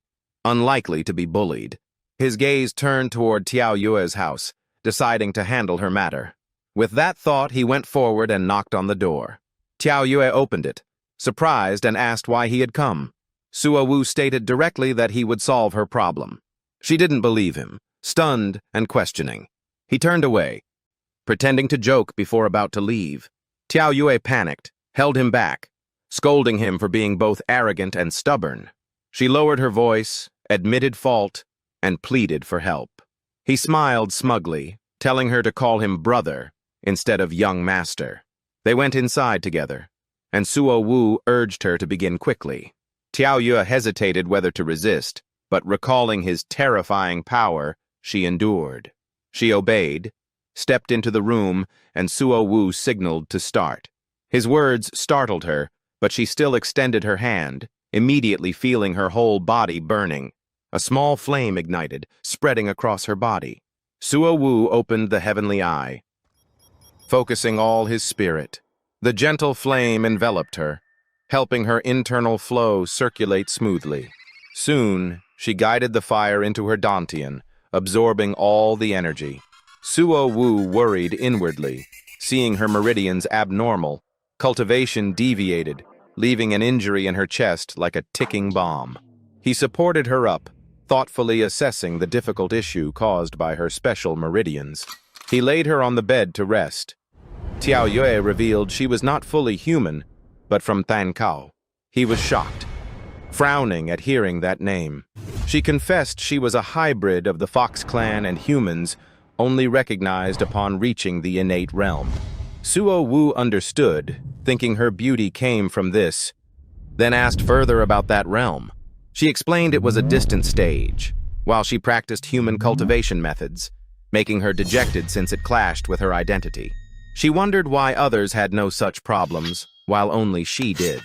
unlikely to be bullied. His gaze turned toward Tiao Yue's house, deciding to handle her matter. With that thought, he went forward and knocked on the door. Tiao Yue opened it, surprised, and asked why he had come. Suo Wu stated directly that he would solve her problem. She didn't believe him, stunned and questioning. He turned away, pretending to joke before about to leave. Tiao Yue panicked, held him back, scolding him for being both arrogant and stubborn. She lowered her voice, admitted fault, and pleaded for help. He smiled smugly, telling her to call him brother instead of young master. They went inside together, and Suo Wu urged her to begin quickly. Tiao Yue hesitated whether to resist, but recalling his terrifying power, she endured. She obeyed, stepped into the room, and Suo Wu signaled to start. His words startled her, but she still extended her hand, immediately feeling her whole body burning. A small flame ignited, spreading across her body. Suo Wu opened the heavenly eye, focusing all his spirit. The gentle flame enveloped her, helping her internal flow circulate smoothly. Soon, she guided the fire into her dantian, absorbing all the energy. Suo Wu worried inwardly, seeing her meridians abnormal. Cultivation deviated, leaving an injury in her chest like a ticking bomb. He supported her up, thoughtfully assessing the difficult issue caused by her special meridians. He laid her on the bed to rest. Tiao Yue revealed she was not fully human, but from Thankao. He was shocked, frowning at hearing that name. She confessed she was a hybrid of the Fox clan and humans, only recognized upon reaching the innate realm. Suo Wu understood, thinking her beauty came from this, then asked further about that realm. She explained it was a distant stage, while she practiced human cultivation methods, making her dejected since it clashed with her identity. She wondered why others had no such problems, while only she did.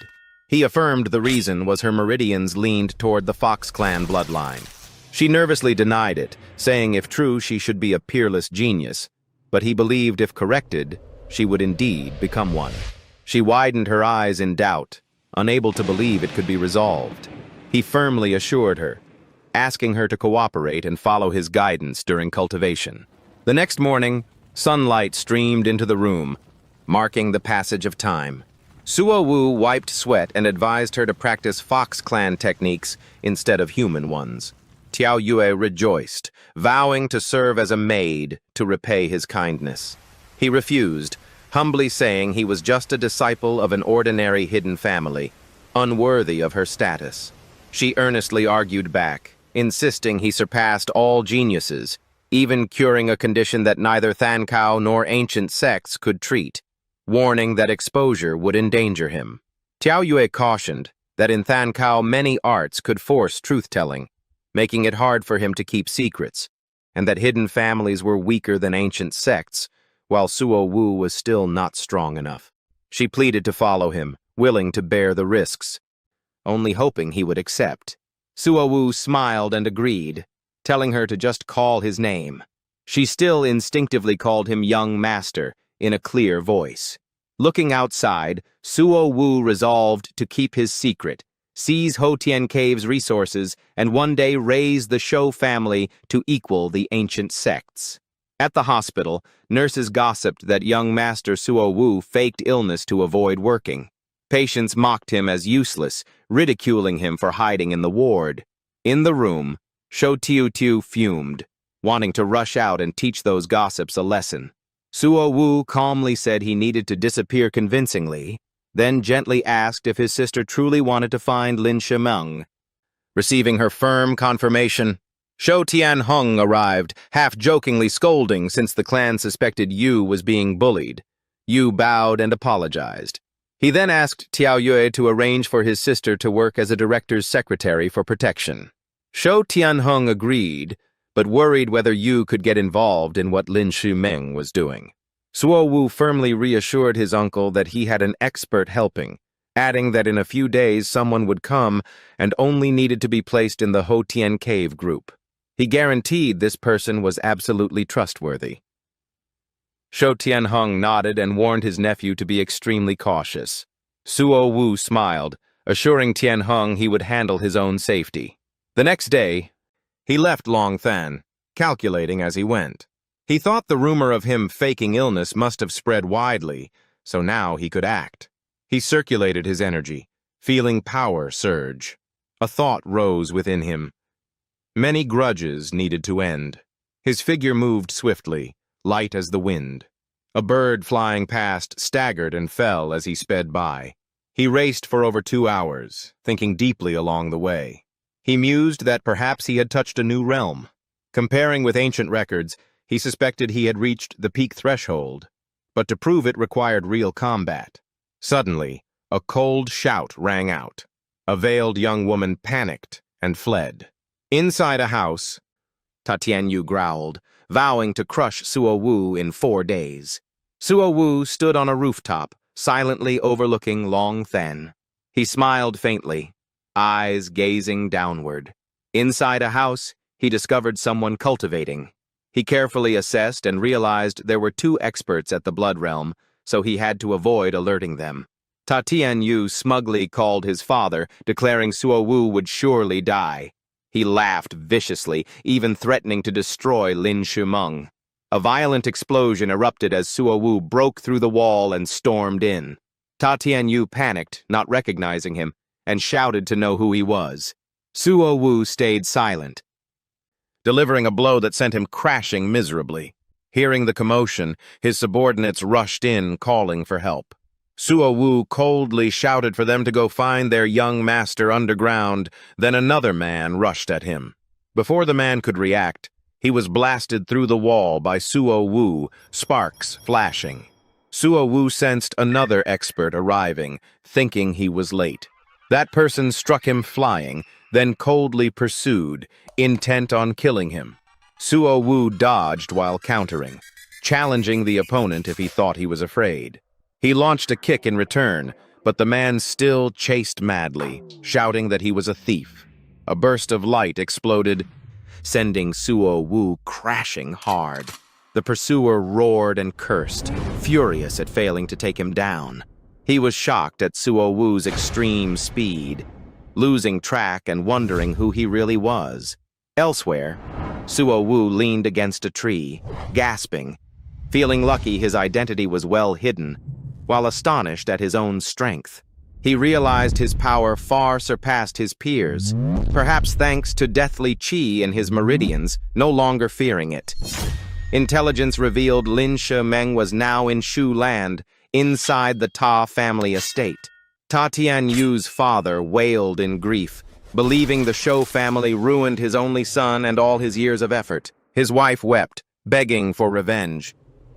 He affirmed the reason was her meridians leaned toward the Fox clan bloodline. She nervously denied it, saying if true she should be a peerless genius, but he believed if corrected, she would indeed become one. She widened her eyes in doubt, unable to believe it could be resolved. He firmly assured her, asking her to cooperate and follow his guidance during cultivation. The next morning, sunlight streamed into the room, marking the passage of time. Suo Wu wiped sweat and advised her to practice Fox clan techniques instead of human ones. Tiao Yue rejoiced, vowing to serve as a maid to repay his kindness. He refused, humbly saying he was just a disciple of an ordinary hidden family, unworthy of her status. She earnestly argued back, insisting he surpassed all geniuses, even curing a condition that neither Thankao nor ancient sects could treat, warning that exposure would endanger him. Tiao Yue cautioned that in Thankao many arts could force truth-telling, making it hard for him to keep secrets, and that hidden families were weaker than ancient sects, while Suo Wu was still not strong enough. She pleaded to follow him, willing to bear the risks, only hoping he would accept. Suo Wu smiled and agreed, telling her to just call his name. She still instinctively called him young master in a clear voice. Looking outside, Suo Wu resolved to keep his secret, seize Ho Tien Cave's resources, and one day raise the Shou family to equal the ancient sects. At the hospital, nurses gossiped that young master Suo Wu faked illness to avoid working. Patients mocked him as useless, ridiculing him for hiding in the ward. In the room, Shou Tiu fumed, wanting to rush out and teach those gossips a lesson. Suo Wu calmly said he needed to disappear convincingly, then gently asked if his sister truly wanted to find Lin Shimeng. Receiving her firm confirmation, Shou Tianheng arrived, half-jokingly scolding since the clan suspected Yu was being bullied. Yu bowed and apologized. He then asked Tiao Yue to arrange for his sister to work as a director's secretary for protection. Shou Tianheng agreed, but worried whether Yu could get involved in what Lin Shimeng was doing. Suo Wu firmly reassured his uncle that he had an expert helping, adding that in a few days someone would come and only needed to be placed in the Ho Tien Cave group. He guaranteed this person was absolutely trustworthy. Shou Tianheng nodded and warned his nephew to be extremely cautious. Suo Wu smiled, assuring Tianheng he would handle his own safety. The next day, he left Longthan, calculating as he went. He thought the rumor of him faking illness must have spread widely, so now he could act. He circulated his energy, feeling power surge. A thought rose within him. Many grudges needed to end. His figure moved swiftly, light as the wind. A bird flying past staggered and fell as he sped by. He raced for over 2 hours, thinking deeply along the way. He mused that perhaps he had touched a new realm. Comparing with ancient records, he suspected he had reached the peak threshold, but to prove it required real combat. Suddenly, a cold shout rang out. A veiled young woman panicked and fled. Inside a house, Ta Tianyu growled, vowing to crush Suo Wu in 4 days. Suo Wu stood on a rooftop, silently overlooking Longthan. He smiled faintly, eyes gazing downward. Inside a house, he discovered someone cultivating. He carefully assessed and realized there were 2 experts at the Blood Realm, so he had to avoid alerting them. Ta Tianyu smugly called his father, declaring Suo Wu would surely die. He laughed viciously, even threatening to destroy Lin Shumeng. A violent explosion erupted as Suo Wu broke through the wall and stormed in. Ta Tianyu panicked, not recognizing him, and shouted to know who he was. Suo Wu stayed silent, delivering a blow that sent him crashing miserably. Hearing the commotion, his subordinates rushed in, calling for help. Suo Wu coldly shouted for them to go find their young master underground, then another man rushed at him. Before the man could react, he was blasted through the wall by Suo Wu, sparks flashing. Suo Wu sensed another expert arriving, thinking he was late. That person struck him flying, then coldly pursued, intent on killing him. Suo Wu dodged while countering, challenging the opponent if he thought he was afraid. He launched a kick in return, but the man still chased madly, shouting that he was a thief. A burst of light exploded, sending Suo Wu crashing hard. The pursuer roared and cursed, furious at failing to take him down. He was shocked at Suo Wu's extreme speed, losing track and wondering who he really was. Elsewhere, Suo Wu leaned against a tree, gasping, feeling lucky his identity was well hidden, while astonished at his own strength. He realized his power far surpassed his peers, perhaps thanks to deathly chi in his meridians, no longer fearing it. Intelligence revealed Lin Shumeng was now in Shu land, inside the Ta family estate. Ta Tianyu's father wailed in grief, believing the Shou family ruined his only son and all his years of effort. His wife wept, begging for revenge.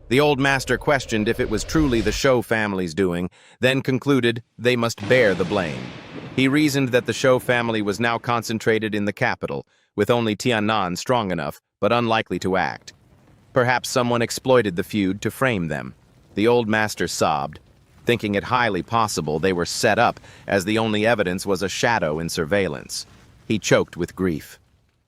The old master questioned if it was truly the Shou family's doing, then concluded they must bear the blame. He reasoned that the Shou family was now concentrated in the capital, with only Tiannan strong enough, but unlikely to act. Perhaps someone exploited the feud to frame them. The old master sobbed, thinking it highly possible they were set up, as the only evidence was a shadow in surveillance. He choked with grief,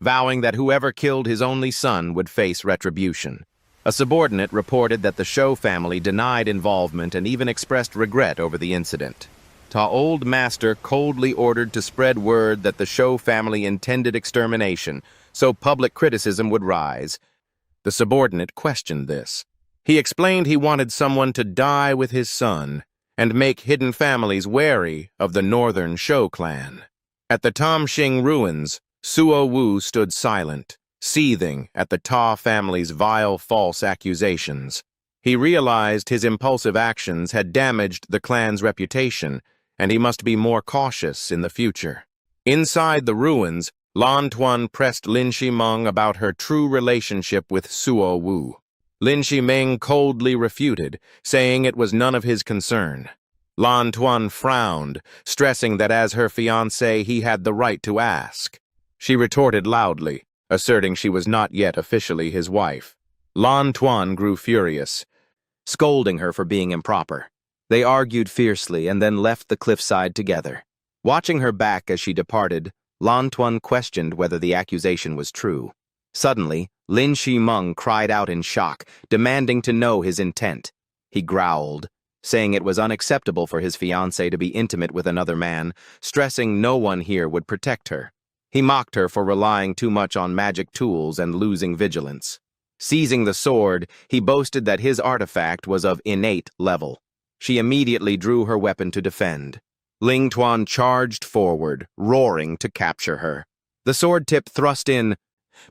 vowing that whoever killed his only son would face retribution. A subordinate reported that the Shou family denied involvement and even expressed regret over the incident. Ta old master coldly ordered to spread word that the Shou family intended extermination, so public criticism would rise. The subordinate questioned this. He explained he wanted someone to die with his son and make hidden families wary of the northern Shou clan. At the Tamxing ruins, Suo Wu stood silent, seething at the Ta family's vile false accusations. He realized his impulsive actions had damaged the clan's reputation, and he must be more cautious in the future. Inside the ruins, Lan Tuan pressed Lin Shimeng about her true relationship with Suo Wu. Lin Shimeng coldly refuted, saying it was none of his concern. Lan Tuan frowned, stressing that as her fiancé he had the right to ask. She retorted loudly, asserting she was not yet officially his wife. Lan Tuan grew furious. scolding her for being improper. They argued fiercely and then left the cliffside together. Watching her back as she departed, Lan Tuan questioned whether the accusation was true. Suddenly, Lin Shimeng cried out in shock, demanding to know his intent. He growled, saying it was unacceptable for his fiancée to be intimate with another man, stressing no one here would protect her. He mocked her for relying too much on magic tools and losing vigilance. Seizing the sword, he boasted that his artifact was of innate level. She immediately drew her weapon to defend. Ling Tuan charged forward, roaring to capture her. The sword tip thrust in,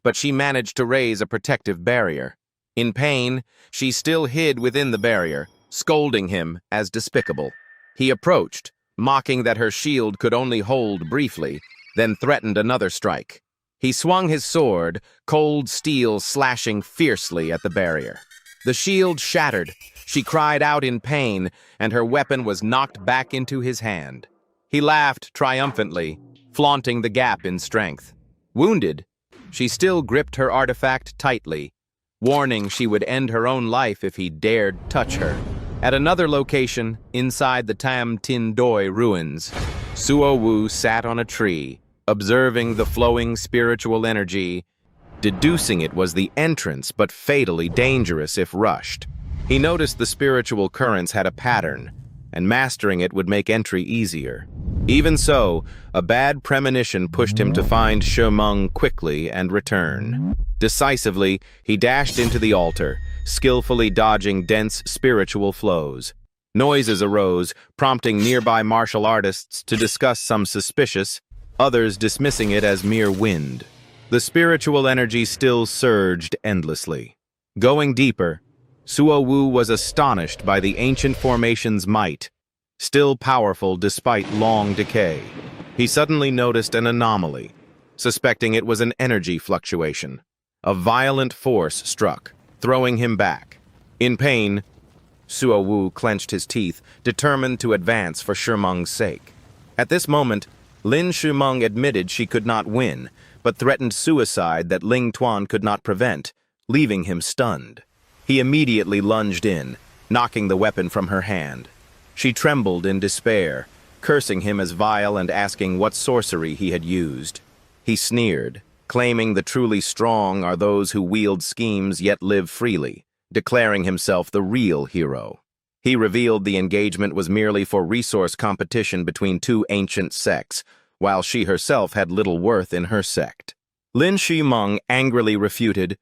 but she managed to raise a protective barrier. In pain, she still hid within the barrier, scolding him as despicable. He approached, mocking that her shield could only hold briefly, then threatened another strike. He swung his sword, cold steel slashing fiercely at the barrier. The shield shattered. She cried out in pain, and her weapon was knocked back into his hand. He laughed triumphantly, flaunting the gap in strength. Wounded, she still gripped her artifact tightly, warning she would end her own life if he dared touch her. At another location, inside the Tam Tin Doi ruins, Suo Wu sat on a tree, observing the flowing spiritual energy, deducing it was the entrance but fatally dangerous if rushed. He noticed the spiritual currents had a pattern, and mastering it would make entry easier. Even so, a bad premonition pushed him to find Shimeng quickly and return. Decisively, he dashed into the altar, skillfully dodging dense spiritual flows. Noises arose, prompting nearby martial artists to discuss some suspicious, others dismissing it as mere wind. The spiritual energy still surged endlessly. Going deeper, Suo Wu was astonished by the ancient formation's might, still powerful despite long decay. He suddenly noticed an anomaly, suspecting it was an energy fluctuation. A violent force struck, throwing him back. In pain, Suo Wu clenched his teeth, determined to advance for Shimeng's sake. At this moment, Lin Shimeng admitted she could not win, but threatened suicide that Ling Tuan could not prevent, leaving him stunned. He immediately lunged in, knocking the weapon from her hand. She trembled in despair, cursing him as vile and asking what sorcery he had used. He sneered, claiming the truly strong are those who wield schemes yet live freely, declaring himself the real hero. He revealed the engagement was merely for resource competition between two ancient sects, while she herself had little worth in her sect. Lin Shimeng angrily refuted,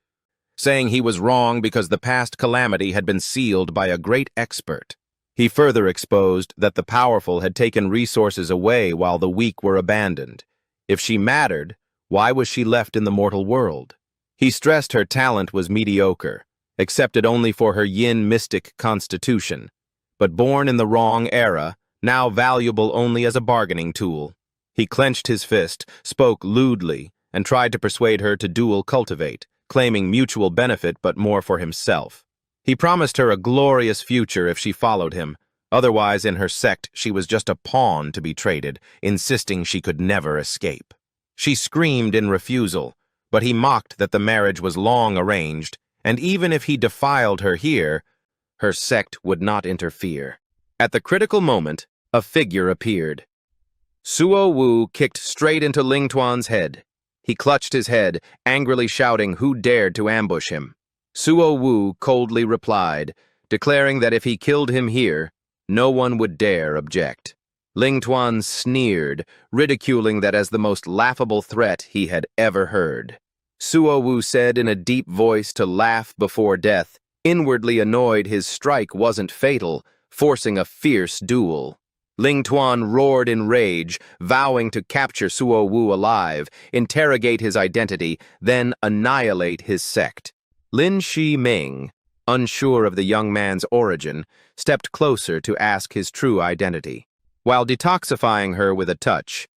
saying he was wrong because the past calamity had been sealed by a great expert. He further exposed that the powerful had taken resources away while the weak were abandoned. If she mattered, why was she left in the mortal world? He stressed her talent was mediocre, accepted only for her yin mystic constitution, but born in the wrong era, now valuable only as a bargaining tool. He clenched his fist, spoke lewdly, and tried to persuade her to dual cultivate, claiming mutual benefit but more for himself. He promised her a glorious future if she followed him. Otherwise, in her sect, she was just a pawn to be traded, insisting she could never escape. She screamed in refusal, but he mocked that the marriage was long arranged, and even if he defiled her here, her sect would not interfere. At the critical moment, a figure appeared. Suo Wu kicked straight into Ling Tuan's head. He clutched his head, angrily shouting who dared to ambush him. Suo Wu coldly replied, declaring that if he killed him here, no one would dare object. Ling Tuan sneered, ridiculing that as the most laughable threat he had ever heard. Suo Wu said in a deep voice to laugh before death, inwardly annoyed his strike wasn't fatal, forcing a fierce duel. Ling Tuan roared in rage, vowing to capture Suo Wu alive, interrogate his identity, then annihilate his sect. Lin Shimeng, unsure of the young man's origin, stepped closer to ask his true identity. While detoxifying her with a touch,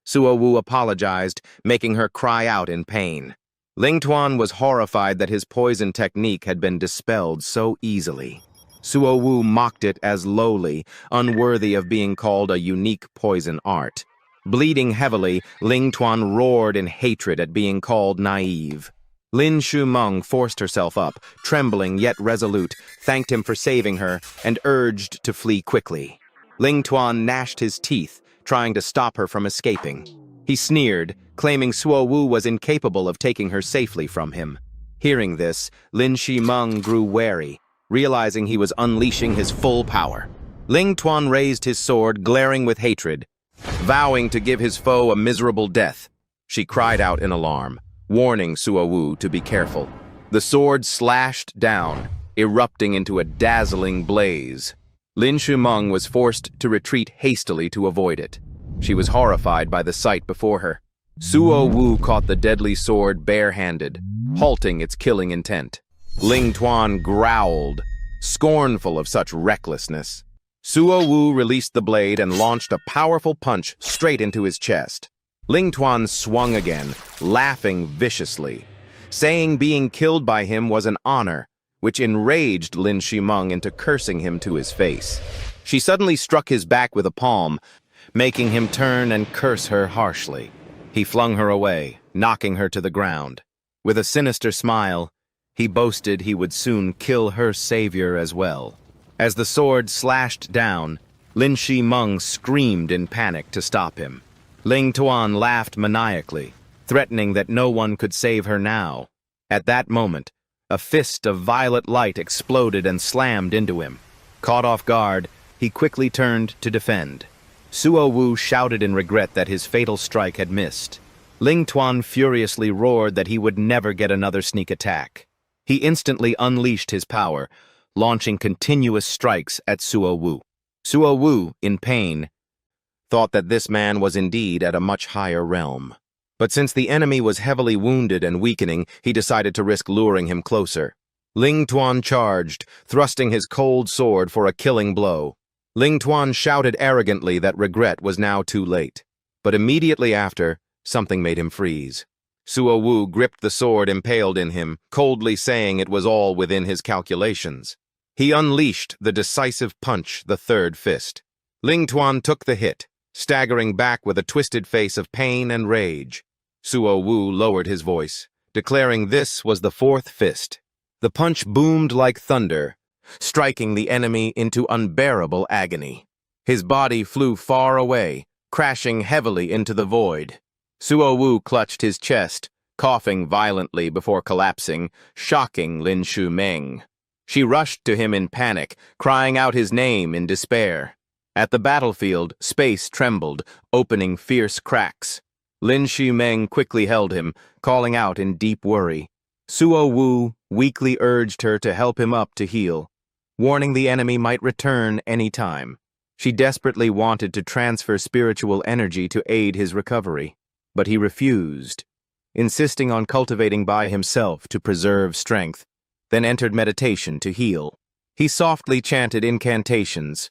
Suo Wu apologized, making her cry out in pain. Ling Tuan was horrified that his poison technique had been dispelled so easily. Suo Wu mocked it as lowly, unworthy of being called a unique poison art. Bleeding heavily, Ling Tuan roared in hatred at being called naive. Lin Shumeng forced herself up, trembling yet resolute, thanked him for saving her, and urged to flee quickly. Ling Tuan gnashed his teeth, trying to stop her from escaping. He sneered, claiming Suo Wu was incapable of taking her safely from him. Hearing this, Lin Shumeng grew wary, realizing he was unleashing his full power. Ling Tuan raised his sword, glaring with hatred, vowing to give his foe a miserable death. She cried out in alarm, warning Suo Wu to be careful. The sword slashed down, erupting into a dazzling blaze. Lin Shumeng was forced to retreat hastily to avoid it. She was horrified by the sight before her. Suo Wu caught the deadly sword barehanded, halting its killing intent. Ling Tuan growled, scornful of such recklessness. Suo Wu released the blade and launched a powerful punch straight into his chest. Ling Tuan swung again, laughing viciously, saying being killed by him was an honor, which enraged Lin Shumeng into cursing him to his face. She suddenly struck his back with a palm, making him turn and curse her harshly. He flung her away, knocking her to the ground. With a sinister smile, he boasted he would soon kill her savior as well. As the sword slashed down, Lin Shumeng screamed in panic to stop him. Ling Tuan laughed maniacally, threatening that no one could save her now. At that moment, a fist of violet light exploded and slammed into him. Caught off guard, he quickly turned to defend. Suo Wu shouted in regret that his fatal strike had missed. Ling Tuan furiously roared that he would never get another sneak attack. He instantly unleashed his power, launching continuous strikes at Suo Wu. Suo Wu, in pain, thought that this man was indeed at a much higher realm. But since the enemy was heavily wounded and weakening, he decided to risk luring him closer. Ling Tuan charged, thrusting his cold sword for a killing blow. Ling Tuan shouted arrogantly that regret was now too late. But immediately after, something made him freeze. Suo Wu gripped the sword impaled in him, coldly saying it was all within his calculations. He unleashed the decisive punch, the third fist. Ling Tuan took the hit, staggering back with a twisted face of pain and rage. Suo Wu lowered his voice, declaring this was the fourth fist. The punch boomed like thunder, striking the enemy into unbearable agony. His body flew far away, crashing heavily into the void. Suo Wu clutched his chest, coughing violently before collapsing, shocking Lin Shumeng. She rushed to him in panic, crying out his name in despair. At the battlefield, space trembled, opening fierce cracks. Lin Shumeng quickly held him, calling out in deep worry. Suo Wu weakly urged her to help him up to heal, warning the enemy might return any time. She desperately wanted to transfer spiritual energy to aid his recovery, but he refused, insisting on cultivating by himself to preserve strength, then entered meditation to heal. He softly chanted incantations,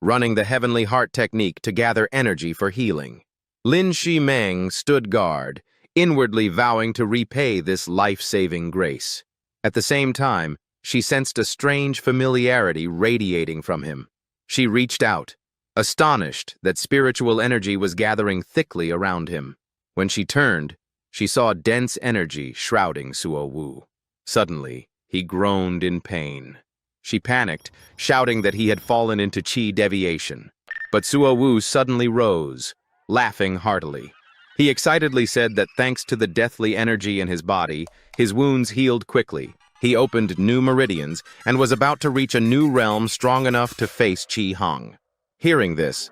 running the heavenly heart technique to gather energy for healing. Lin Shumeng stood guard, inwardly vowing to repay this life-saving grace. At the same time, she sensed a strange familiarity radiating from him. She reached out, astonished that spiritual energy was gathering thickly around him. When she turned, she saw dense energy shrouding Suo Wu. Suddenly, he groaned in pain. She panicked, shouting that he had fallen into qi deviation. But Suo Wu suddenly rose, laughing heartily. He excitedly said that thanks to the deathly energy in his body, his wounds healed quickly. He opened new meridians and was about to reach a new realm strong enough to face Qi Hong. Hearing this,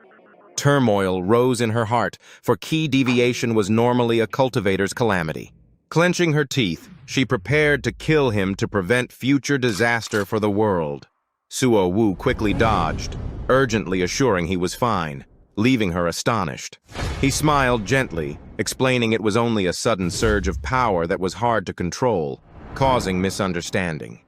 turmoil rose in her heart, for qi deviation was normally a cultivator's calamity. Clenching her teeth, she prepared to kill him to prevent future disaster for the world. Suo Wu quickly dodged, urgently assuring he was fine, leaving her astonished. He smiled gently, explaining it was only a sudden surge of power that was hard to control, causing misunderstanding.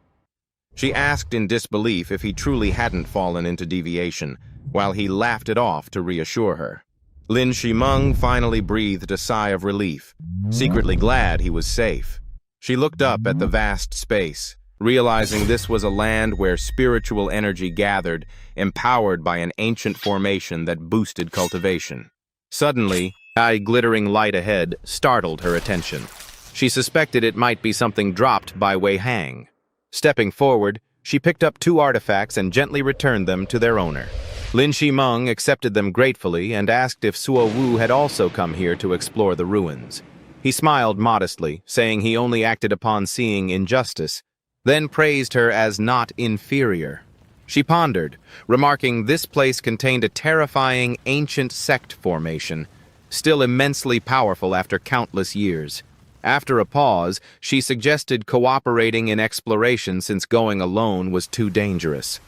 She asked in disbelief if he truly hadn't fallen into deviation, while he laughed it off to reassure her. Lin Shumeng finally breathed a sigh of relief, secretly glad he was safe. She looked up at the vast space, realizing this was a land where spiritual energy gathered, empowered by an ancient formation that boosted cultivation. Suddenly, a glittering light ahead startled her attention. She suspected it might be something dropped by Wei Hang. Stepping forward, she picked up 2 artifacts and gently returned them to their owner. Lin Shimeng accepted them gratefully and asked if Suo Wu had also come here to explore the ruins. He smiled modestly, saying he only acted upon seeing injustice, then praised her as not inferior. She pondered, remarking this place contained a terrifying ancient sect formation, still immensely powerful after countless years. After a pause, she suggested cooperating in exploration since going alone was too dangerous.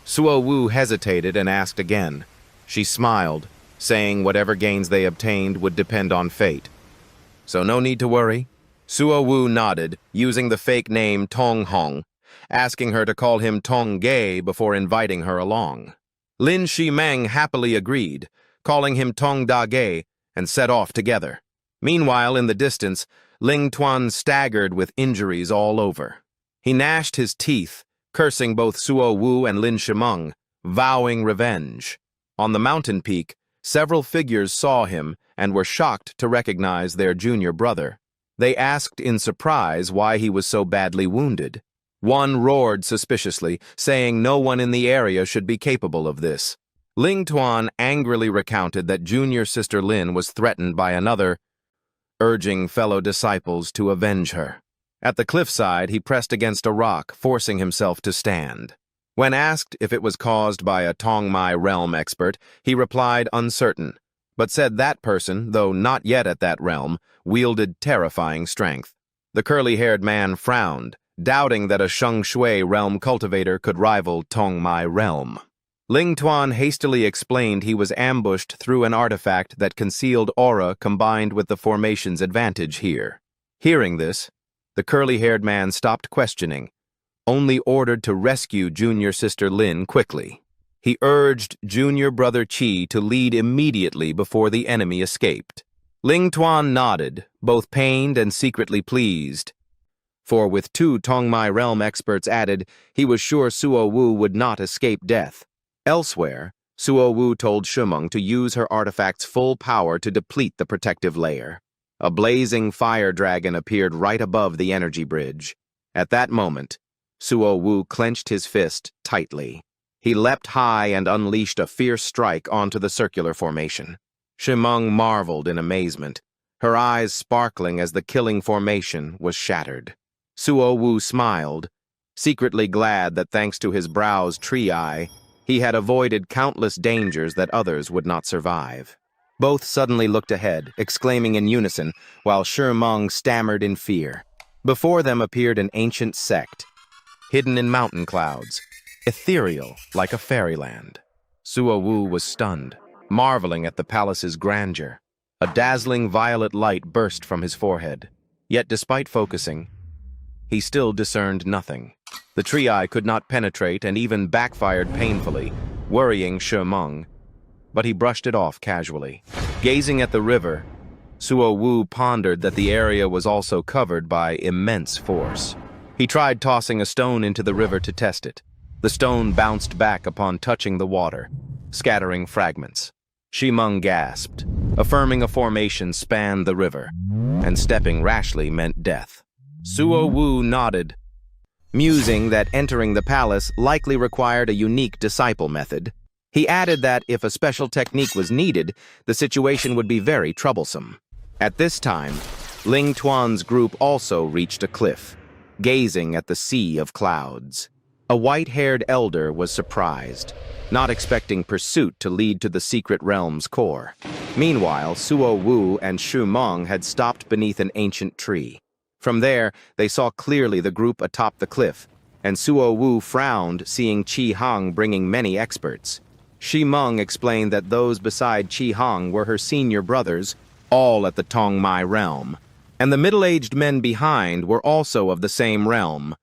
Suo Wu hesitated and asked again. She smiled, saying whatever gains they obtained would depend on fate. So no need to worry. Suo Wu nodded, using the fake name Tong Hong, asking her to call him Tong Ge before inviting her along. Lin Shimeng happily agreed, calling him Tong Da Ge, and set off together. Meanwhile, in the distance, Ling Tuan staggered with injuries all over. He gnashed his teeth, cursing both Suo Wu and Lin Shimeng, vowing revenge. On the mountain peak, several figures saw him and were shocked to recognize their junior brother. They asked in surprise why he was so badly wounded. One roared suspiciously, saying no one in the area should be capable of this. Ling Tuan angrily recounted that junior sister Lin was threatened by another, urging fellow disciples to avenge her. At the cliffside, he pressed against a rock, forcing himself to stand. When asked if it was caused by a Tongmai realm expert, he replied uncertain, but said that person, though not yet at that realm, wielded terrifying strength. The curly-haired man frowned, doubting that a Sheng Shui realm cultivator could rival Tongmai realm. Ling Tuan hastily explained he was ambushed through an artifact that concealed aura combined with the formation's advantage here. Hearing this, the curly-haired man stopped questioning, only ordered to rescue junior sister Lin quickly. He urged junior brother Qi to lead immediately before the enemy escaped. Ling Tuan nodded, both pained and secretly pleased. For with 2 Tongmai realm experts added, he was sure Suo Wu would not escape death. Elsewhere, Suo Wu told Shimeng to use her artifact's full power to deplete the protective layer. A blazing fire dragon appeared right above the energy bridge. At that moment, Suo Wu clenched his fist tightly. He leapt high and unleashed a fierce strike onto the circular formation. Shimeng marveled in amazement, her eyes sparkling as the killing formation was shattered. Suo Wu smiled, secretly glad that thanks to his brow's tree eye, he had avoided countless dangers that others would not survive. Both suddenly looked ahead, exclaiming in unison, while Shimeng stammered in fear. Before them appeared an ancient sect, hidden in mountain clouds, ethereal like a fairyland. Suo Wu was stunned, marveling at the palace's grandeur. A dazzling violet light burst from his forehead. Yet despite focusing, he still discerned nothing. The tree eye could not penetrate and even backfired painfully, worrying Shimeng, but he brushed it off casually. Gazing at the river, Suo Wu pondered that the area was also covered by immense force. He tried tossing a stone into the river to test it. The stone bounced back upon touching the water, scattering fragments. Shimeng gasped, affirming a formation spanned the river, and stepping rashly meant death. Suo Wu nodded, musing that entering the palace likely required a unique disciple method. He added that if a special technique was needed, the situation would be very troublesome. At this time, Ling Tuan's group also reached a cliff, gazing at the sea of clouds. A white-haired elder was surprised, not expecting pursuit to lead to the secret realm's core. Meanwhile, Suo Wu and Shimeng had stopped beneath an ancient tree. From there, they saw clearly the group atop the cliff, and Suo Wu frowned, seeing Qi Hang bringing many experts. Shimeng explained that those beside Qi Hang were her senior brothers, all at the Tongmai realm, and the middle-aged men behind were also of the same realm,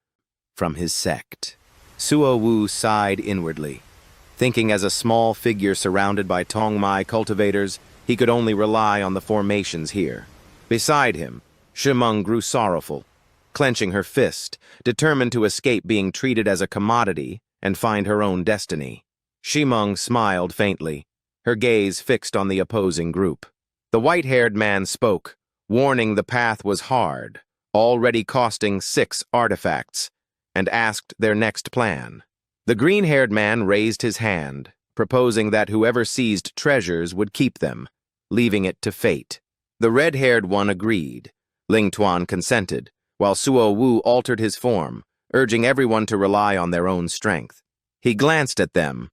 from his sect. Suo Wu sighed inwardly, thinking as a small figure surrounded by Tongmai cultivators, he could only rely on the formations here. Beside him, Shimeng grew sorrowful, clenching her fist, determined to escape being treated as a commodity and find her own destiny. Shimeng smiled faintly, her gaze fixed on the opposing group. The white-haired man spoke, warning the path was hard, already costing 6 artifacts, and asked their next plan. The green-haired man raised his hand, proposing that whoever seized treasures would keep them, leaving it to fate. The red-haired one agreed. Ling Tuan consented, while Suo Wu altered his form, urging everyone to rely on their own strength. He glanced at them,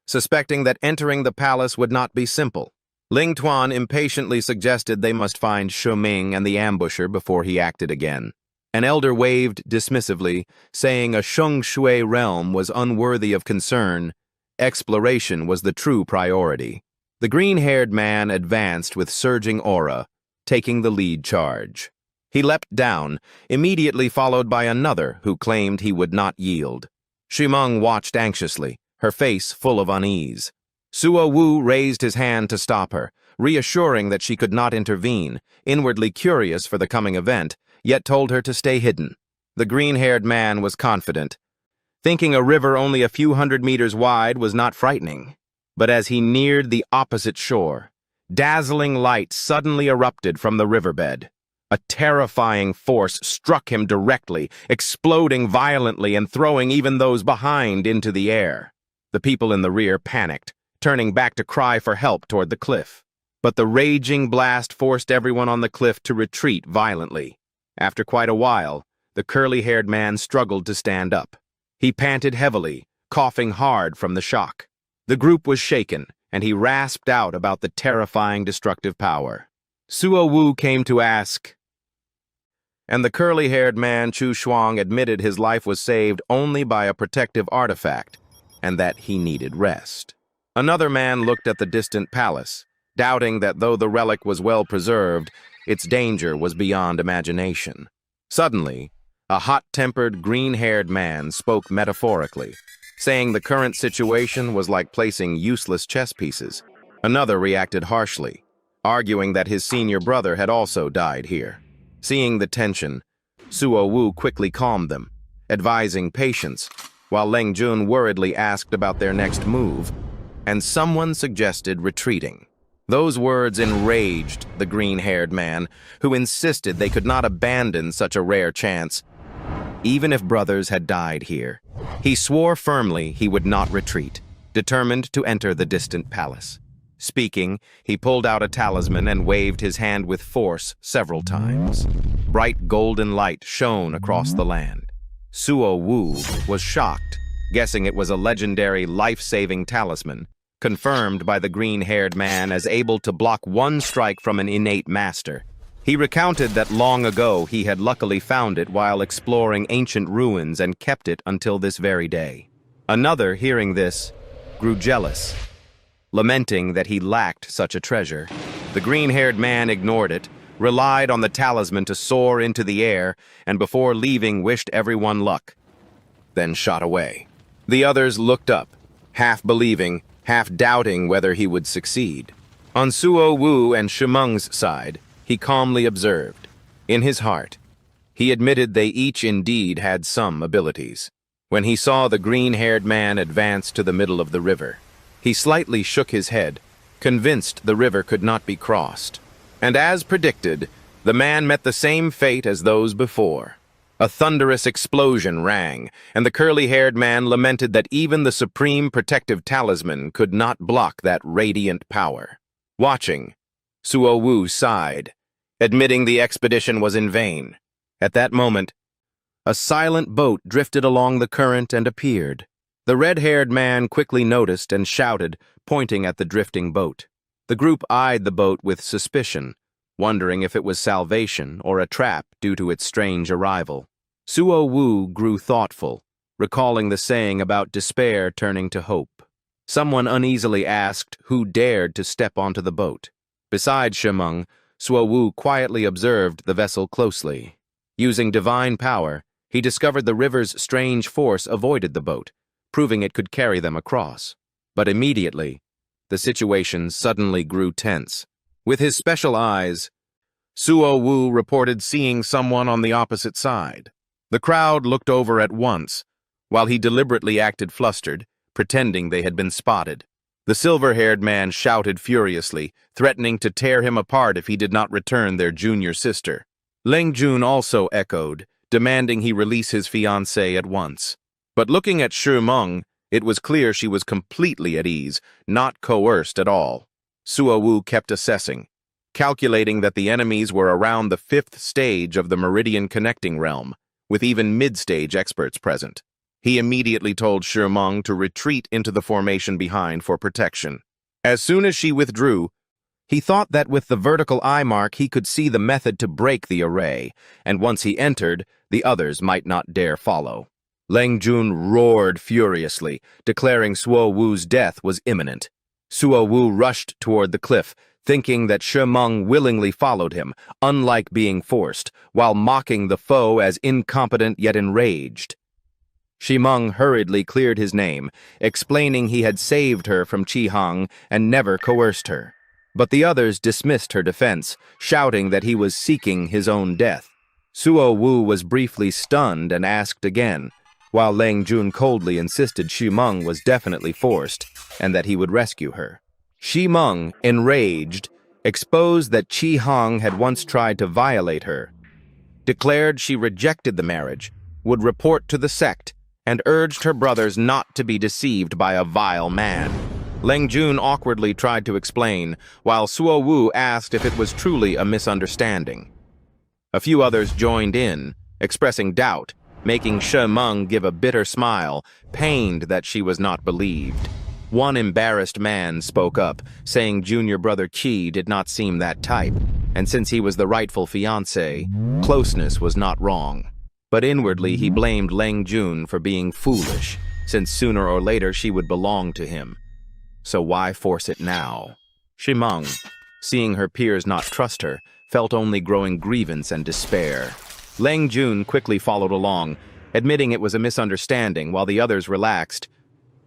suspecting that entering the palace would not be simple. Ling Tuan impatiently suggested they must find Shuming and the ambusher before he acted again. An elder waved dismissively, saying a Sheng Shui realm was unworthy of concern. Exploration was the true priority. The green-haired man advanced with surging aura, taking the lead charge. He leapt down, immediately followed by another who claimed he would not yield. Shimeng watched anxiously, her face full of unease. Suo Wu raised his hand to stop her, reassuring that she could not intervene, inwardly curious for the coming event, yet told her to stay hidden. The green-haired man was confident, thinking a river only a few hundred meters wide was not frightening. But as he neared the opposite shore, dazzling light suddenly erupted from the riverbed. A terrifying force struck him directly, exploding violently and throwing even those behind into the air. The people in the rear panicked, turning back to cry for help toward the cliff. But the raging blast forced everyone on the cliff to retreat violently. After quite a while, the curly-haired man struggled to stand up. He panted heavily, coughing hard from the shock. The group was shaken, and he rasped out about the terrifying destructive power. Suo Wu came to ask, and the curly-haired man Chu Shuang admitted his life was saved only by a protective artifact, and that he needed rest. Another man looked at the distant palace, doubting that though the relic was well preserved, its danger was beyond imagination. Suddenly, a hot-tempered, green-haired man spoke metaphorically, saying the current situation was like placing useless chess pieces. Another reacted harshly, arguing that his senior brother had also died here. Seeing the tension, Suo Wu quickly calmed them, advising patience, while Leng Jun worriedly asked about their next move, and someone suggested retreating. Those words enraged the green-haired man, who insisted they could not abandon such a rare chance, even if brothers had died here. He swore firmly he would not retreat, determined to enter the distant palace. Speaking, he pulled out a talisman and waved his hand with force several times. Bright golden light shone across the land. Suo Wu was shocked, guessing it was a legendary life-saving talisman, confirmed by the green-haired man as able to block one strike from an innate master. He recounted that long ago he had luckily found it while exploring ancient ruins and kept it until this very day. Another, hearing this, grew jealous, lamenting that he lacked such a treasure. The green-haired man ignored it, relied on the talisman to soar into the air, and before leaving wished everyone luck, then shot away. The others looked up, half believing, half doubting whether he would succeed. On Suo Wu and Shimeng's side, he calmly observed. In his heart, he admitted they each indeed had some abilities. When he saw the green-haired man advance to the middle of the river, he slightly shook his head, convinced the river could not be crossed. And as predicted, the man met the same fate as those before. A thunderous explosion rang, and the curly-haired man lamented that even the supreme protective talisman could not block that radiant power. Watching, Suo Wu sighed, admitting the expedition was in vain. At that moment, a silent boat drifted along the current and appeared. The red-haired man quickly noticed and shouted, pointing at the drifting boat. The group eyed the boat with suspicion, wondering if it was salvation or a trap due to its strange arrival. Suo Wu grew thoughtful, recalling the saying about despair turning to hope. Someone uneasily asked who dared to step onto the boat. Besides Shimeng, Suo Wu quietly observed the vessel closely. Using divine power, he discovered the river's strange force avoided the boat, proving it could carry them across. But immediately, the situation suddenly grew tense. With his special eyes, Suo Wu reported seeing someone on the opposite side. The crowd looked over at once, while he deliberately acted flustered, pretending they had been spotted. The silver-haired man shouted furiously, threatening to tear him apart if he did not return their junior sister. Leng Jun also echoed, demanding he release his fiancée at once. But looking at Shi Meng, it was clear she was completely at ease, not coerced at all. Suo Wu kept assessing, calculating that the enemies were around the 5th stage of the Meridian Connecting Realm, with even mid-stage experts present. He immediately told Shi Meng to retreat into the formation behind for protection. As soon as she withdrew, he thought that with the vertical eye mark he could see the method to break the array, and once he entered, the others might not dare follow. Leng Jun roared furiously, declaring Suo Wu's death was imminent. Suo Wu rushed toward the cliff, thinking that Shi Meng willingly followed him, unlike being forced, while mocking the foe as incompetent yet enraged. Shi Meng hurriedly cleared his name, explaining he had saved her from Qi Hang and never coerced her. But the others dismissed her defense, shouting that he was seeking his own death. Suo Wu was briefly stunned and asked again, while Leng Jun coldly insisted Shi Meng was definitely forced and that he would rescue her. Shi Meng, enraged, exposed that Qi Hang had once tried to violate her, declared she rejected the marriage, would report to the sect, and urged her brothers not to be deceived by a vile man. Leng Jun awkwardly tried to explain, while Suo Wu asked if it was truly a misunderstanding. A few others joined in, expressing doubt, making Shi Meng give a bitter smile, pained that she was not believed. One embarrassed man spoke up, saying junior brother Qi did not seem that type, and since he was the rightful fiancé, closeness was not wrong. But inwardly he blamed Leng Jun for being foolish, since sooner or later she would belong to him. So why force it now? Shi Meng, seeing her peers not trust her, felt only growing grievance and despair. Leng Jun quickly followed along, admitting it was a misunderstanding while the others relaxed,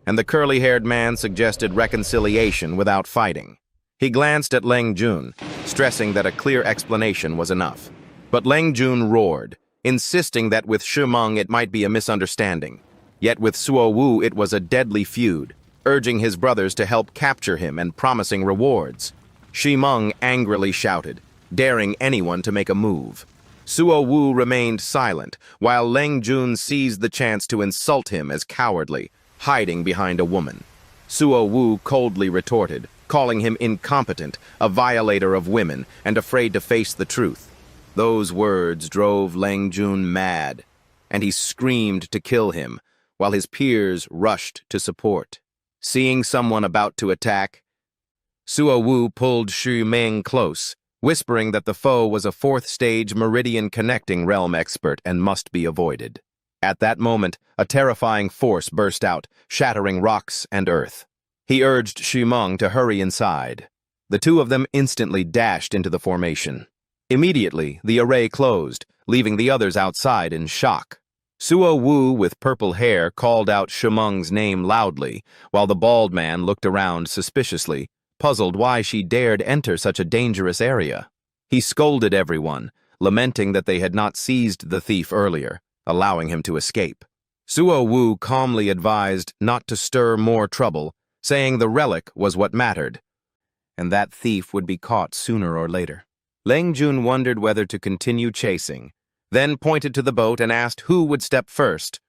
and the curly-haired man suggested reconciliation without fighting. He glanced at Leng Jun, stressing that a clear explanation was enough. But Leng Jun roared, insisting that with Shi Meng it might be a misunderstanding. Yet with Suo Wu it was a deadly feud, urging his brothers to help capture him and promising rewards. Shi Meng angrily shouted, daring anyone to make a move. Suo Wu remained silent, while Leng Jun seized the chance to insult him as cowardly, hiding behind a woman. Suo Wu coldly retorted, calling him incompetent, a violator of women, and afraid to face the truth. Those words drove Leng Jun mad, and he screamed to kill him, while his peers rushed to support. Seeing someone about to attack, Suo Wu pulled Shi Meng close, whispering that the foe was a 4th-stage Meridian Connecting Realm expert and must be avoided. At that moment, a terrifying force burst out, shattering rocks and earth. He urged Shi Meng to hurry inside. The two of them instantly dashed into the formation. Immediately, the array closed, leaving the others outside in shock. Suo Wu, with purple hair, called out Shi Meng's name loudly, while the bald man looked around suspiciously, puzzled why she dared enter such a dangerous area. He scolded everyone, lamenting that they had not seized the thief earlier, allowing him to escape. Suo Wu calmly advised not to stir more trouble, saying the relic was what mattered, and that thief would be caught sooner or later. Leng Jun wondered whether to continue chasing, then pointed to the boat and asked who would step first,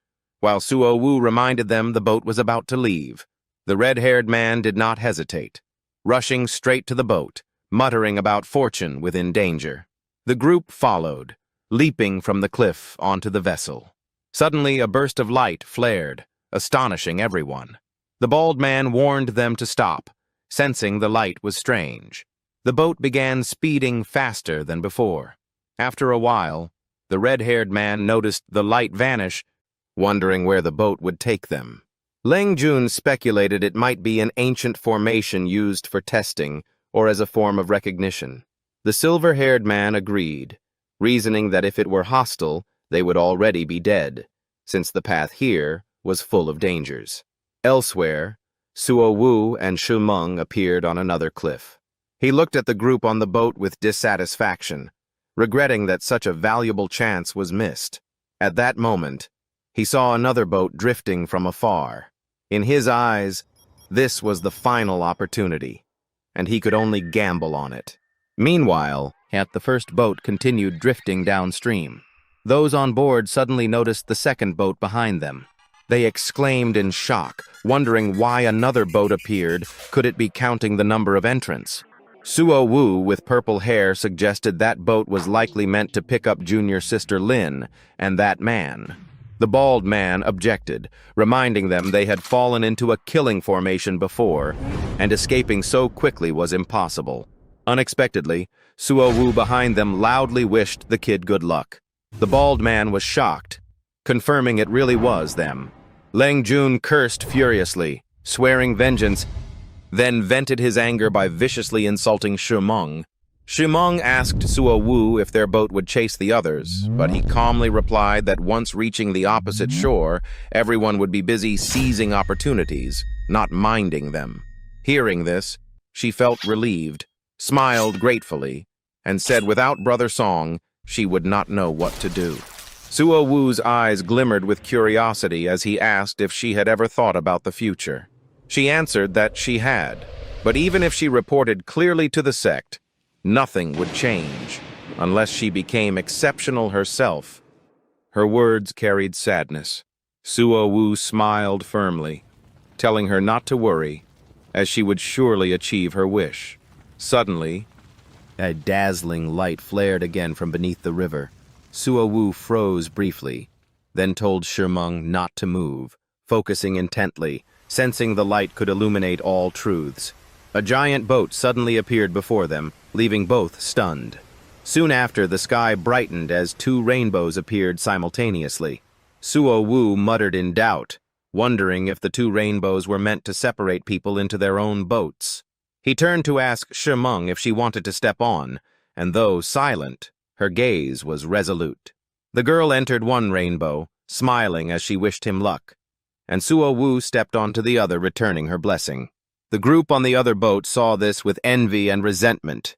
while Suo Wu reminded them the boat was about to leave. The red-haired man did not hesitate, rushing straight to the boat, muttering about fortune within danger. The group followed, leaping from the cliff onto the vessel. Suddenly, a burst of light flared, astonishing everyone. The bald man warned them to stop, sensing the light was strange. The boat began speeding faster than before. After a while, the red-haired man noticed the light vanish, wondering where the boat would take them. Leng Jun speculated it might be an ancient formation used for testing or as a form of recognition. The silver-haired man agreed, reasoning that if it were hostile, they would already be dead, since the path here was full of dangers. Elsewhere, Suo Wu and Shi Meng appeared on another cliff. He looked at the group on the boat with dissatisfaction, regretting that such a valuable chance was missed. At that moment, he saw another boat drifting from afar. In his eyes, This was the final opportunity, and he could only gamble on it. Meanwhile, the first boat continued drifting downstream. Those on board suddenly noticed the second boat behind them. They exclaimed in shock, wondering why another boat appeared. Could it be counting the number of entrants? Suo Wu, with purple hair, suggested that boat was likely meant to pick up junior sister Lin and that man. The bald man objected, reminding them they had fallen into a killing formation before, and escaping so quickly was impossible. Unexpectedly, Suo Wu behind them loudly wished the kid good luck. The bald man was shocked, confirming it really was them. Leng Jun cursed furiously, swearing vengeance, then vented his anger by viciously insulting Shimeng. Shimeng asked Suo Wu if their boat would chase the others, but he calmly replied that once reaching the opposite shore, everyone would be busy seizing opportunities, not minding them. Hearing this, she felt relieved, smiled gratefully, and said without Brother Song, she would not know what to do. Suo Wu's eyes glimmered with curiosity as he asked if she had ever thought about the future. She answered that she had, but even if she reported clearly to the sect, nothing would change unless she became exceptional herself. Her words carried sadness. Suo Wu smiled firmly, telling her not to worry, as she would surely achieve her wish. Suddenly, a dazzling light flared again from beneath the river. Suo Wu froze briefly, then told Shimeng not to move, focusing intently, sensing the light could illuminate all truths. A giant boat suddenly appeared before them, leaving both stunned. Soon after, the sky brightened as two rainbows appeared simultaneously. Suo Wu muttered in doubt, wondering if the two rainbows were meant to separate people into their own boats. He turned to ask Shimeng if she wanted to step on, and though silent, her gaze was resolute. The girl entered one rainbow, smiling as she wished him luck, and Suo Wu stepped onto the other, returning her blessing. The group on the other boat saw this with envy and resentment,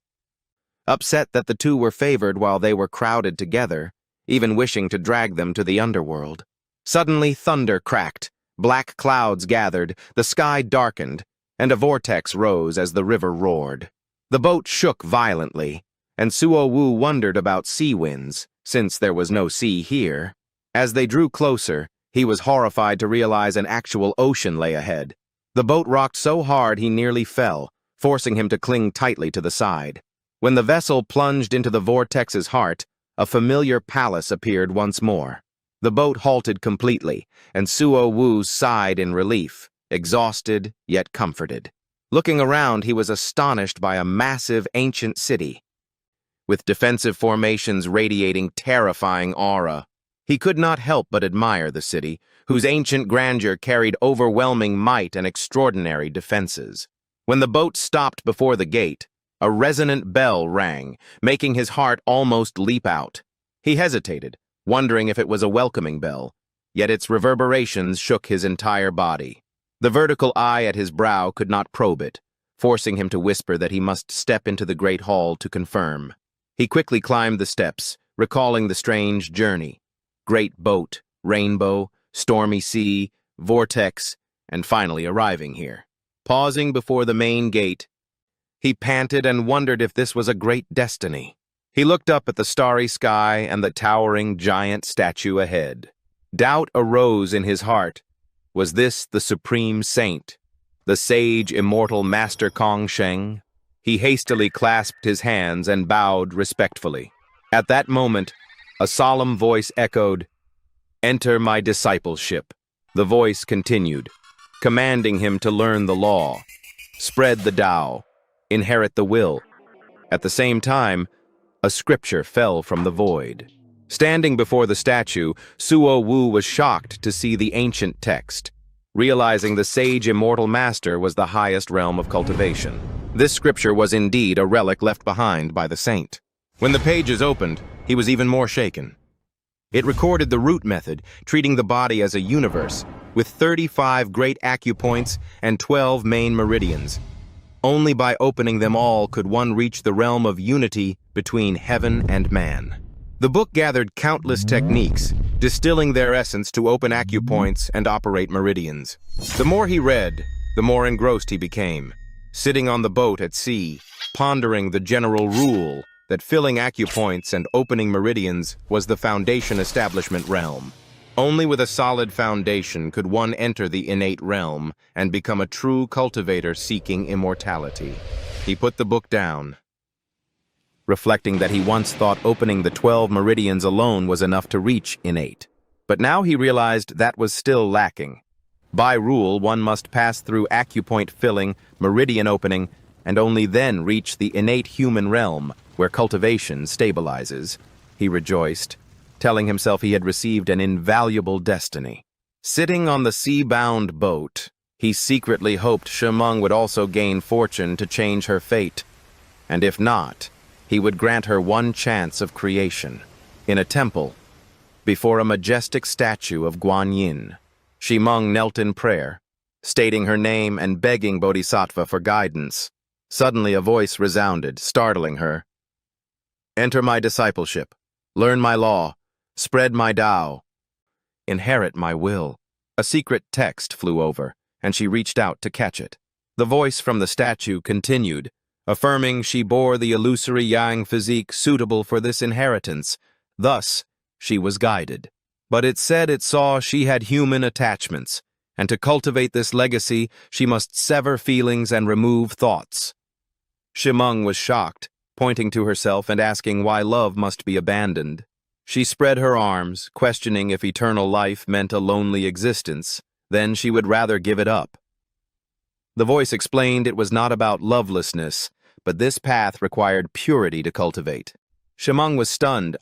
upset that the two were favored while they were crowded together, even wishing to drag them to the underworld. Suddenly, thunder cracked, black clouds gathered, the sky darkened, and a vortex rose as the river roared. The boat shook violently, and Suo Wu wondered about sea winds, since there was no sea here. As they drew closer, he was horrified to realize an actual ocean lay ahead. The boat rocked so hard he nearly fell, forcing him to cling tightly to the side. When the vessel plunged into the vortex's heart, a familiar palace appeared once more. The boat halted completely, and Suo Wu sighed in relief, exhausted yet comforted. Looking around, he was astonished by a massive ancient city, with defensive formations radiating terrifying aura. He could not help but admire the city, whose ancient grandeur carried overwhelming might and extraordinary defenses. When the boat stopped before the gate, a resonant bell rang, making his heart almost leap out. He hesitated, wondering if it was a welcoming bell, yet its reverberations shook his entire body. The vertical eye at his brow could not probe it, forcing him to whisper that he must step into the great hall to confirm. He quickly climbed the steps, recalling the strange journey. Great boat, rainbow, stormy sea, vortex, and finally arriving here. Pausing before the main gate, he panted and wondered if this was a great destiny. He looked up at the starry sky and the towering giant statue ahead. Doubt arose in his heart. Was this the supreme saint, the sage immortal Master Kong Sheng? He hastily clasped his hands and bowed respectfully. At that moment, a solemn voice echoed, "Enter my discipleship." The voice continued, commanding him to learn the law, spread the Tao, inherit the will. At the same time, a scripture fell from the void. Standing before the statue, Suo Wu was shocked to see the ancient text, realizing the sage immortal master was the highest realm of cultivation. This scripture was indeed a relic left behind by the saint. When the pages opened, he was even more shaken. It recorded the root method, treating the body as a universe, with 35 great acupoints and 12 main meridians. Only by opening them all could one reach the realm of unity between heaven and man. The book gathered countless techniques, distilling their essence to open acupoints and operate meridians. The more he read, the more engrossed he became, sitting on the boat at sea, pondering the general rule that filling acupoints and opening meridians was the foundation establishment realm. Only with a solid foundation could one enter the innate realm and become a true cultivator seeking immortality. He put the book down, reflecting that he once thought opening the 12 meridians alone was enough to reach innate. But now he realized that was still lacking. By rule, one must pass through acupoint filling, meridian opening, and only then reach the innate human realm, where cultivation stabilizes. He rejoiced, telling himself he had received an invaluable destiny. Sitting on the sea-bound boat, he secretly hoped Shimeng would also gain fortune to change her fate. And if not, he would grant her one chance of creation. In a temple, before a majestic statue of Guanyin, Shimeng knelt in prayer, stating her name and begging Bodhisattva for guidance. Suddenly a voice resounded, startling her. "Enter my discipleship, learn my law, spread my Tao, inherit my will." A secret text flew over, and she reached out to catch it. The voice from the statue continued, affirming she bore the illusory yang physique suitable for this inheritance. Thus, she was guided. But it said it saw she had human attachments, and to cultivate this legacy, she must sever feelings and remove thoughts. Shimeng was shocked, pointing to herself and asking why love must be abandoned. She spread her arms, questioning if eternal life meant a lonely existence. Then she would rather give it up. The voice explained it was not about lovelessness, but this path required purity to cultivate. Shimeng was stunned,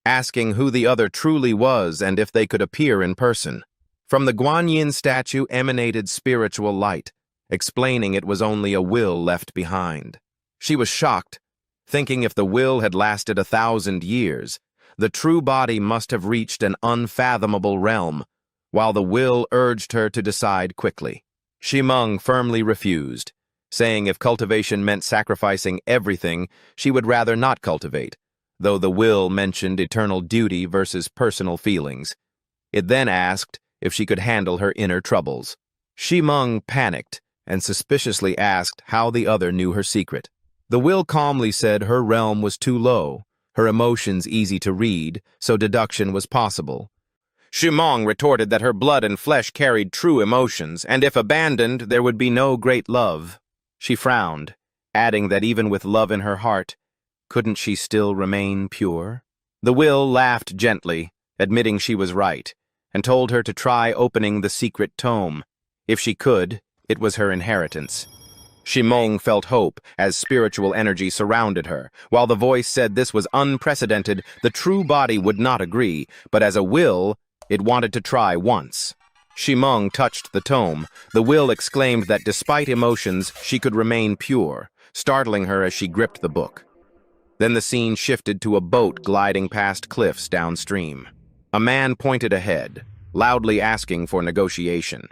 asking who the other truly was and if they could appear in person. From the Guanyin statue emanated spiritual light, explaining it was only a will left behind. She was shocked, thinking if the will had lasted 1,000 years, the true body must have reached an unfathomable realm, while the will urged her to decide quickly. Shimeng firmly refused, saying if cultivation meant sacrificing everything, she would rather not cultivate, though the will mentioned eternal duty versus personal feelings. It then asked if she could handle her inner troubles. Shimeng panicked and suspiciously asked how the other knew her secret. The will calmly said her realm was too low, her emotions easy to read, so deduction was possible. Shimeng retorted that her blood and flesh carried true emotions, and if abandoned, there would be no great love. She frowned, adding that even with love in her heart, couldn't she still remain pure? The will laughed gently, admitting she was right, and told her to try opening the secret tome. If she could, it was her inheritance. Shimeng felt hope as spiritual energy surrounded her. While the voice said this was unprecedented, the true body would not agree, but as a will, it wanted to try once. Shimeng touched the tome. The will exclaimed that despite emotions, she could remain pure, startling her as she gripped the book. Then the scene shifted to a boat gliding past cliffs downstream. A man pointed ahead, loudly asking for negotiation,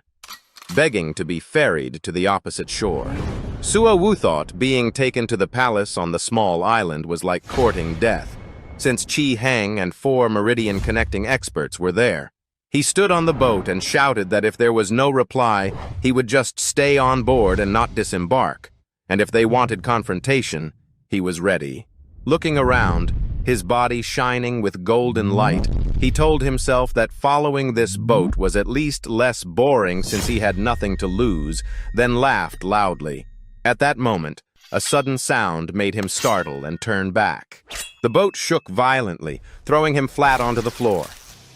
begging to be ferried to the opposite shore. Sua Wu thought being taken to the palace on the small island was like courting death, since Chi Heng and 4 meridian connecting experts were there. He stood on the boat and shouted that if there was no reply, he would just stay on board and not disembark, and if they wanted confrontation, he was ready. Looking around, his body shining with golden light, he told himself that following this boat was at least less boring since he had nothing to lose, then laughed loudly. At that moment, a sudden sound made him startle and turn back. The boat shook violently, throwing him flat onto the floor.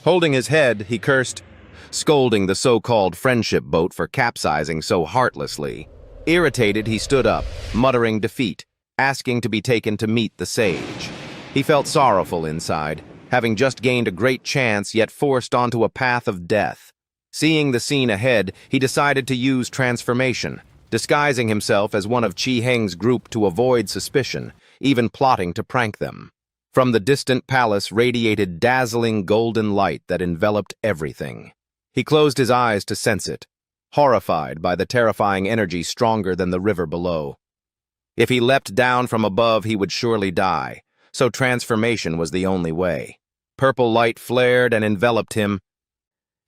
Holding his head, he cursed, scolding the so-called friendship boat for capsizing so heartlessly. Irritated, he stood up, muttering defeat, asking to be taken to meet the sage. He felt sorrowful inside, having just gained a great chance yet forced onto a path of death. Seeing the scene ahead, he decided to use transformation, disguising himself as one of Chi Heng's group to avoid suspicion, even plotting to prank them. From the distant palace radiated dazzling golden light that enveloped everything. He closed his eyes to sense it, horrified by the terrifying energy stronger than the river below. If he leapt down from above, he would surely die, so transformation was the only way. Purple light flared and enveloped him,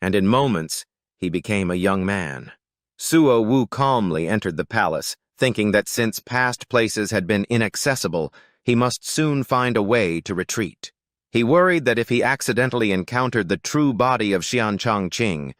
and in moments, he became a young man. Suo Wu calmly entered the palace, thinking that since past places had been inaccessible, he must soon find a way to retreat. He worried that if he accidentally encountered the true body of Xianchang Qing,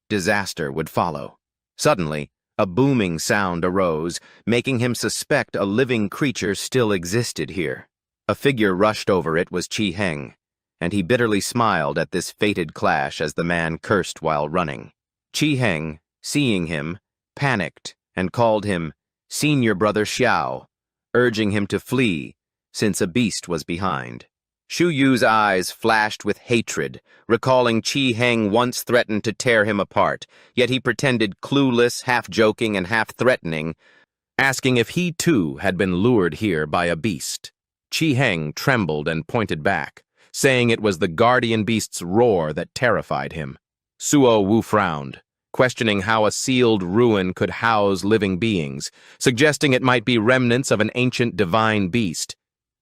disaster would follow. Suddenly, a booming sound arose, making him suspect a living creature still existed here. A figure rushed over it was Qi Heng, and he bitterly smiled at this fated clash as the man cursed while running. Qi Heng, seeing him, panicked and called him Senior Brother Xiao, urging him to flee, since a beast was behind. Shu Yu's eyes flashed with hatred, recalling Qi Heng once threatened to tear him apart, yet he pretended clueless, half-joking and half-threatening, asking if he too had been lured here by a beast. Qi Heng trembled and pointed back, saying it was the guardian beast's roar that terrified him. Suo Wu frowned, questioning how a sealed ruin could house living beings, suggesting it might be remnants of an ancient divine beast.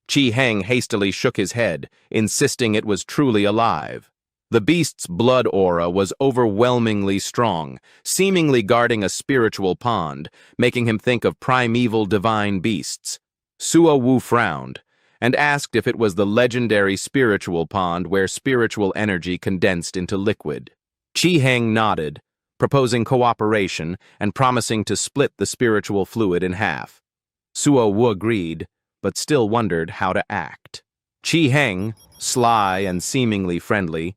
Qi Heng hastily shook his head, insisting it was truly alive. The beast's blood aura was overwhelmingly strong, seemingly guarding a spiritual pond, making him think of primeval divine beasts. Suo Wu frowned, and asked if it was the legendary spiritual pond where spiritual energy condensed into liquid. Qi Heng nodded, proposing cooperation and promising to split the spiritual fluid in half. Suo Wu agreed, but still wondered how to act. Qi Heng, sly and seemingly friendly,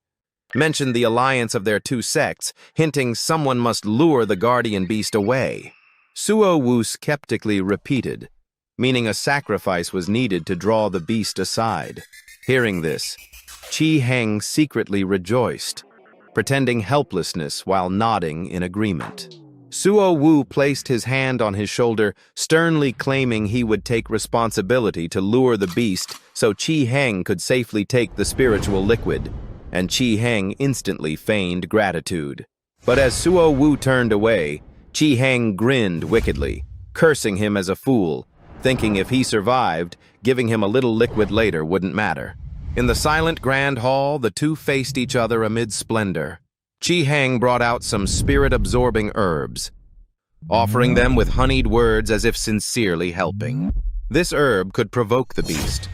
mentioned the alliance of their two sects, hinting someone must lure the guardian beast away. Suo Wu skeptically repeated, meaning a sacrifice was needed to draw the beast aside. Hearing this, Qi Heng secretly rejoiced, pretending helplessness while nodding in agreement. Suo Wu placed his hand on his shoulder, sternly claiming he would take responsibility to lure the beast so Qi Heng could safely take the spiritual liquid, and Qi Heng instantly feigned gratitude. But as Suo Wu turned away, Qi Heng grinned wickedly, cursing him as a fool, thinking if he survived, giving him a little liquid later wouldn't matter. In the silent grand hall, the two faced each other amid splendor. Qi Heng brought out some spirit-absorbing herbs, offering them with honeyed words as if sincerely helping. This herb could provoke the beast.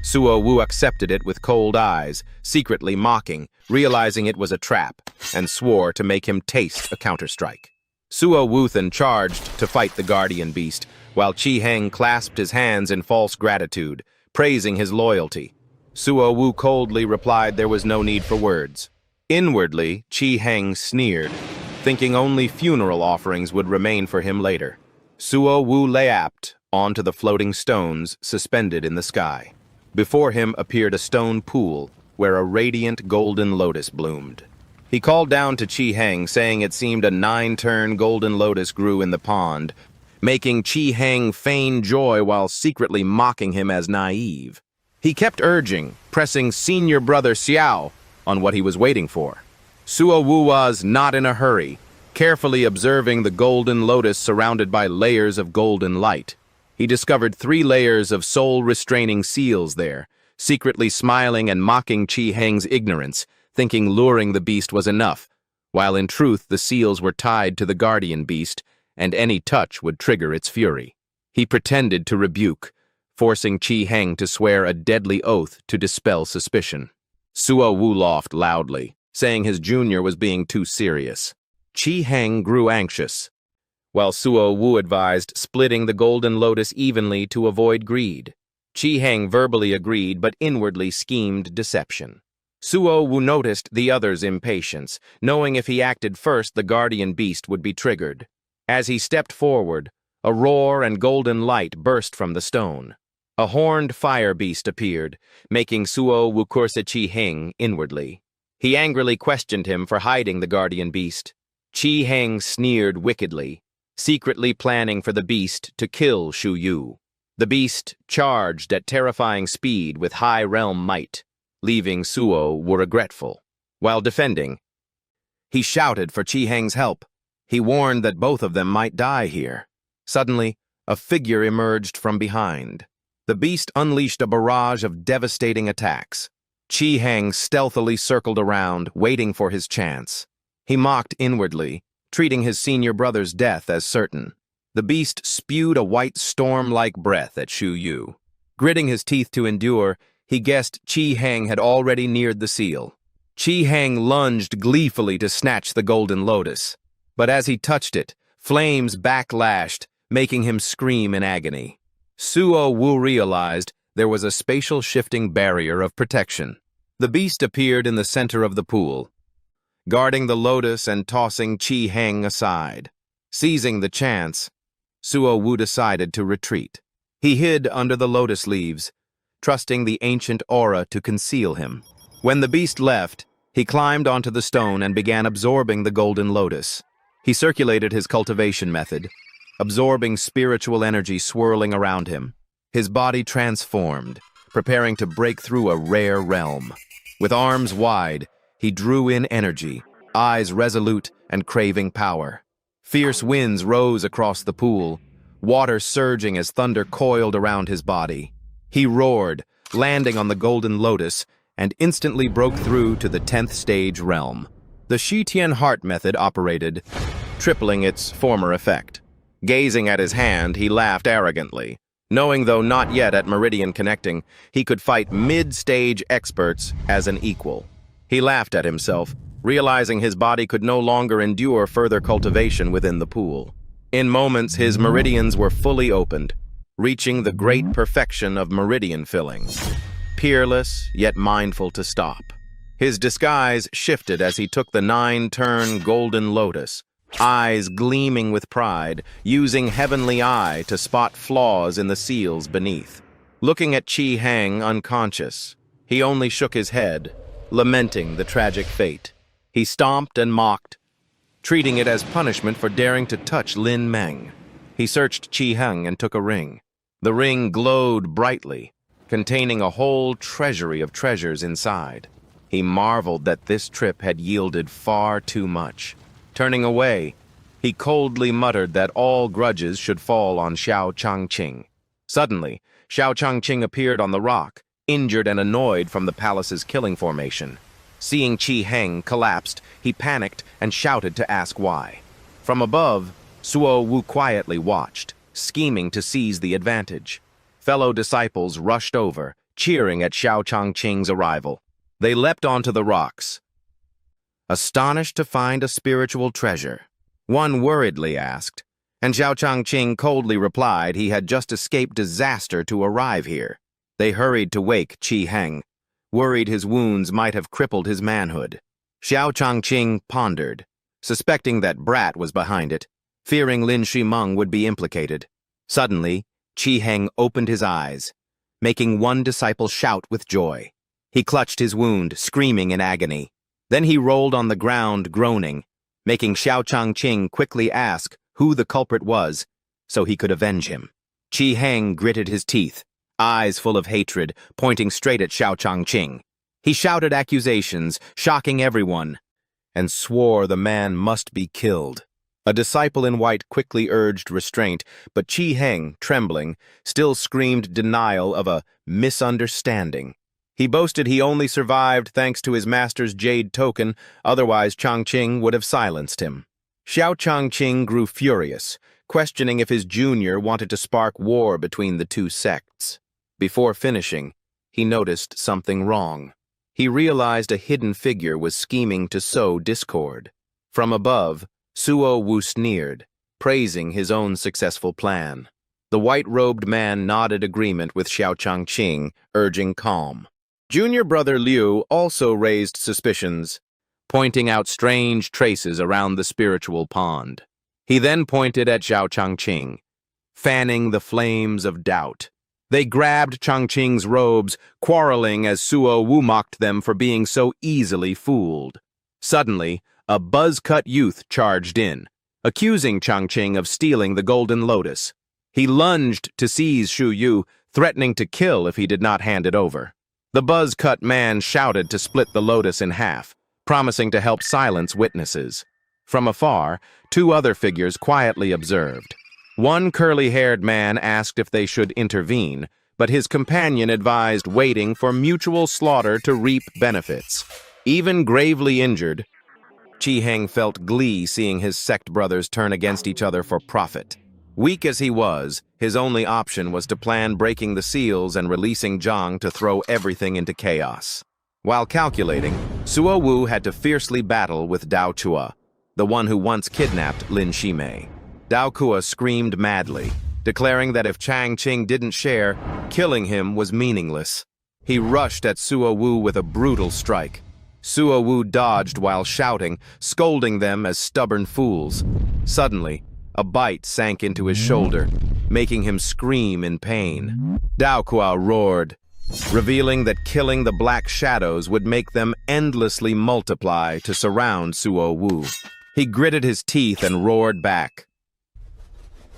Suo Wu accepted it with cold eyes, secretly mocking, realizing it was a trap, and swore to make him taste a counterstrike. Suo Wu then charged to fight the guardian beast, while Qi Heng clasped his hands in false gratitude, praising his loyalty. Suo Wu coldly replied there was no need for words. Inwardly, Qi Heng sneered, thinking only funeral offerings would remain for him later. Suo Wu lay apt onto the floating stones suspended in the sky. Before him appeared a stone pool where a radiant golden lotus bloomed. He called down to Qi Heng, saying it seemed a 9-turn golden lotus grew in the pond, making Qi Heng feign joy while secretly mocking him as naive. He kept urging, pressing Senior Brother Xiao on what he was waiting for. Suo Wu was not in a hurry, carefully observing the golden lotus surrounded by layers of golden light. He discovered 3 layers of soul-restraining seals there, secretly smiling and mocking Qi Heng's ignorance, thinking luring the beast was enough, while in truth the seals were tied to the guardian beast, and any touch would trigger its fury. He pretended to rebuke, forcing Qi Heng to swear a deadly oath to dispel suspicion. Suo Wu laughed loudly, saying his junior was being too serious. Qi Heng grew anxious, while Suo Wu advised splitting the golden lotus evenly to avoid greed. Qi Heng verbally agreed but inwardly schemed deception. Suo Wu noticed the other's impatience, knowing if he acted first the guardian beast would be triggered. As he stepped forward, a roar and golden light burst from the stone. A horned fire beast appeared, making Suo Wu curse Qi Heng inwardly. He angrily questioned him for hiding the guardian beast. Qi Heng sneered wickedly, secretly planning for the beast to kill Shu Yu. The beast charged at terrifying speed with high realm might, leaving Suo Wu regretful. While defending, he shouted for Qi Heng's help. He warned that both of them might die here. Suddenly, a figure emerged from behind. The beast unleashed a barrage of devastating attacks. Qi Heng stealthily circled around, waiting for his chance. He mocked inwardly, treating his senior brother's death as certain. The beast spewed a white storm-like breath at Shu Yu. Gritting his teeth to endure, he guessed Chi Heng had already neared the seal. Chi Heng lunged gleefully to snatch the golden lotus. But as he touched it, flames backlashed, making him scream in agony. Suo Wu realized there was a spatial shifting barrier of protection. The beast appeared in the center of the pool, guarding the lotus and tossing Chi Heng aside. Seizing the chance, Suo Wu decided to retreat. He hid under the lotus leaves, trusting the ancient aura to conceal him. When the beast left, he climbed onto the stone and began absorbing the golden lotus. He circulated his cultivation method, absorbing spiritual energy swirling around him. His body transformed, preparing to break through a rare realm. With arms wide, he drew in energy, eyes resolute and craving power. Fierce winds rose across the pool, water surging as thunder coiled around his body. He roared, landing on the golden lotus, and instantly broke through to the 10th stage realm. The Shitian heart method operated, tripling its former effect. Gazing at his hand, he laughed arrogantly. Knowing, though not yet at meridian connecting, he could fight mid-stage experts as an equal. He laughed at himself, realizing his body could no longer endure further cultivation within the pool. In moments, his meridians were fully opened, reaching the great perfection of meridian filling. Peerless, yet mindful to stop. His disguise shifted as he took the 9-turn golden lotus, eyes gleaming with pride, using heavenly eye to spot flaws in the seals beneath. Looking at Chi Heng unconscious, he only shook his head, lamenting the tragic fate. He stomped and mocked, treating it as punishment for daring to touch Lin Meng. He searched Chi Heng and took a ring. The ring glowed brightly, containing a whole treasury of treasures inside. He marveled that this trip had yielded far too much. Turning away, he coldly muttered that all grudges should fall on Xiao Changqing. Suddenly, Xiao Changqing appeared on the rock, injured and annoyed from the palace's killing formation. Seeing Chi Heng collapsed, he panicked and shouted to ask why. From above, Suo Wu quietly watched, scheming to seize the advantage. Fellow disciples rushed over, cheering at Xiao Changqing's arrival. They leapt onto the rocks, astonished to find a spiritual treasure. One worriedly asked, and Xiao Changqing coldly replied he had just escaped disaster to arrive here. They hurried to wake Chi Heng, worried his wounds might have crippled his manhood. Xiao Changqing pondered, suspecting that Brat was behind it, fearing Lin Shimeng would be implicated. Suddenly, Chi Heng opened his eyes, making one disciple shout with joy. He clutched his wound, screaming in agony. Then he rolled on the ground, groaning, making Xiao Changqing quickly ask who the culprit was so he could avenge him. Chi Heng gritted his teeth, eyes full of hatred, pointing straight at Xiao Changqing. He shouted accusations, shocking everyone, and swore the man must be killed. A disciple in white quickly urged restraint, but Chi Heng, trembling, still screamed denial of a misunderstanding. He boasted he only survived thanks to his master's jade token, otherwise Changqing would have silenced him. Xiao Changqing grew furious, questioning if his junior wanted to spark war between the two sects. Before finishing, he noticed something wrong. He realized a hidden figure was scheming to sow discord. From above, Suo Wu sneered, praising his own successful plan. The white-robed man nodded agreement with Xiao Changqing, urging calm. Junior brother Liu also raised suspicions, pointing out strange traces around the spiritual pond. He then pointed at Xiao Changqing, fanning the flames of doubt. They grabbed Changqing's robes, quarreling as Suo Wu mocked them for being so easily fooled. Suddenly, a buzz-cut youth charged in, accusing Changqing of stealing the golden lotus. He lunged to seize Shu Yu, threatening to kill if he did not hand it over. The buzz-cut man shouted to split the lotus in half, promising to help silence witnesses. From afar, two other figures quietly observed. One curly-haired man asked if they should intervene, but his companion advised waiting for mutual slaughter to reap benefits. Even gravely injured, Chi Heng felt glee seeing his sect brothers turn against each other for profit. Weak as he was, his only option was to plan breaking the seals and releasing Zhang to throw everything into chaos. While calculating, Suo Wu had to fiercely battle with Dao Chua, the one who once kidnapped Lin Shimei. Dao Kua screamed madly, declaring that if Chang Qing didn't share, killing him was meaningless. He rushed at Suo Wu with a brutal strike. Suo Wu dodged while shouting, scolding them as stubborn fools. Suddenly, a bite sank into his shoulder, making him scream in pain. Dao Kua roared, revealing that killing the black shadows would make them endlessly multiply to surround Suo Wu. He gritted his teeth and roared back,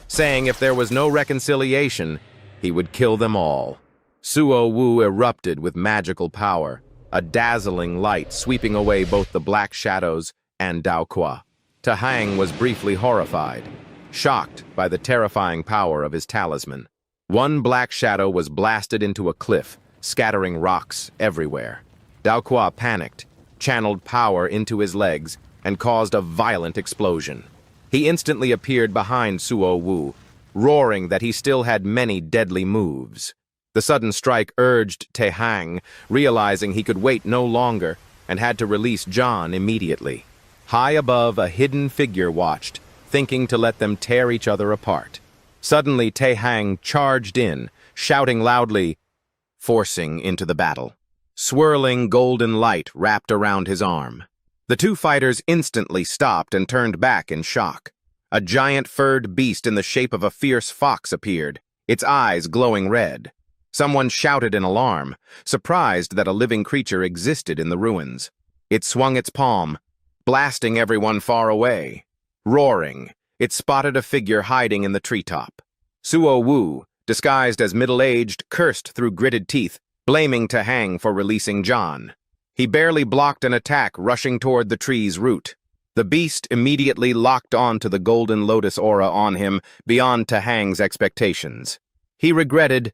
saying if there was no reconciliation, he would kill them all. Suo Wu erupted with magical power, a dazzling light sweeping away both the black shadows and Dao Kua. Tahang was briefly horrified, shocked by the terrifying power of his talisman. One black shadow was blasted into a cliff, scattering rocks everywhere. Dao Kua panicked, channeled power into his legs, and caused a violent explosion. He instantly appeared behind Suo Wu, roaring that he still had many deadly moves. The sudden strike urged Tahang, realizing he could wait no longer, and had to release John immediately. High above, a hidden figure watched, thinking to let them tear each other apart. Suddenly, Tahang charged in, shouting loudly, forcing into the battle. Swirling golden light wrapped around his arm. The two fighters instantly stopped and turned back in shock. A giant furred beast in the shape of a fierce fox appeared, its eyes glowing red. Someone shouted in alarm, surprised that a living creature existed in the ruins. It swung its palm, blasting everyone far away. Roaring, it spotted a figure hiding in the treetop. Suo Wu, disguised as middle-aged, cursed through gritted teeth, blaming Tahang for releasing John. He barely blocked an attack rushing toward the tree's root. The beast immediately locked onto the golden lotus aura on him beyond Tahang's expectations. He regretted,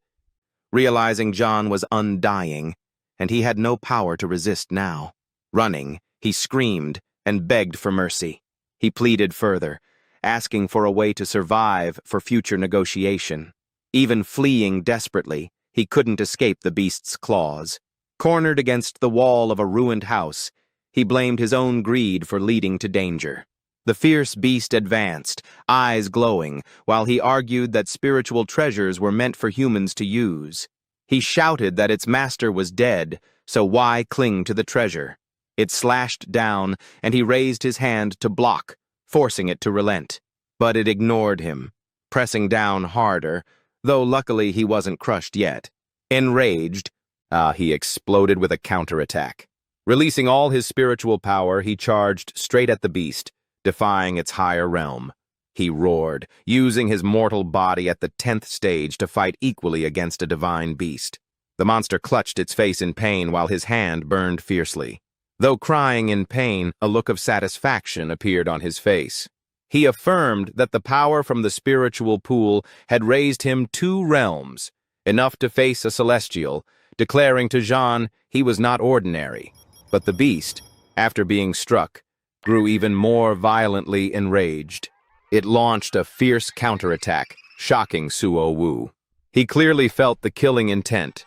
realizing John was undying, and he had no power to resist now. Running, he screamed and begged for mercy. He pleaded further, asking for a way to survive for future negotiation. Even fleeing desperately, he couldn't escape the beast's claws. Cornered against the wall of a ruined house, he blamed his own greed for leading to danger. The fierce beast advanced, eyes glowing, while he argued that spiritual treasures were meant for humans to use. He shouted that its master was dead, so why cling to the treasure? It slashed down, and he raised his hand to block, forcing it to relent. But it ignored him, pressing down harder, though luckily he wasn't crushed yet. Enraged, he exploded with a counterattack. Releasing all his spiritual power, he charged straight at the beast, defying its higher realm. He roared, using his mortal body at the 10th stage to fight equally against a divine beast. The monster clutched its face in pain while his hand burned fiercely. Though crying in pain, a look of satisfaction appeared on his face. He affirmed that the power from the spiritual pool had raised him 2 realms, enough to face a celestial, declaring to Jean he was not ordinary. But the beast, after being struck, grew even more violently enraged. It launched a fierce counterattack, shocking Suo Wu. He clearly felt the killing intent.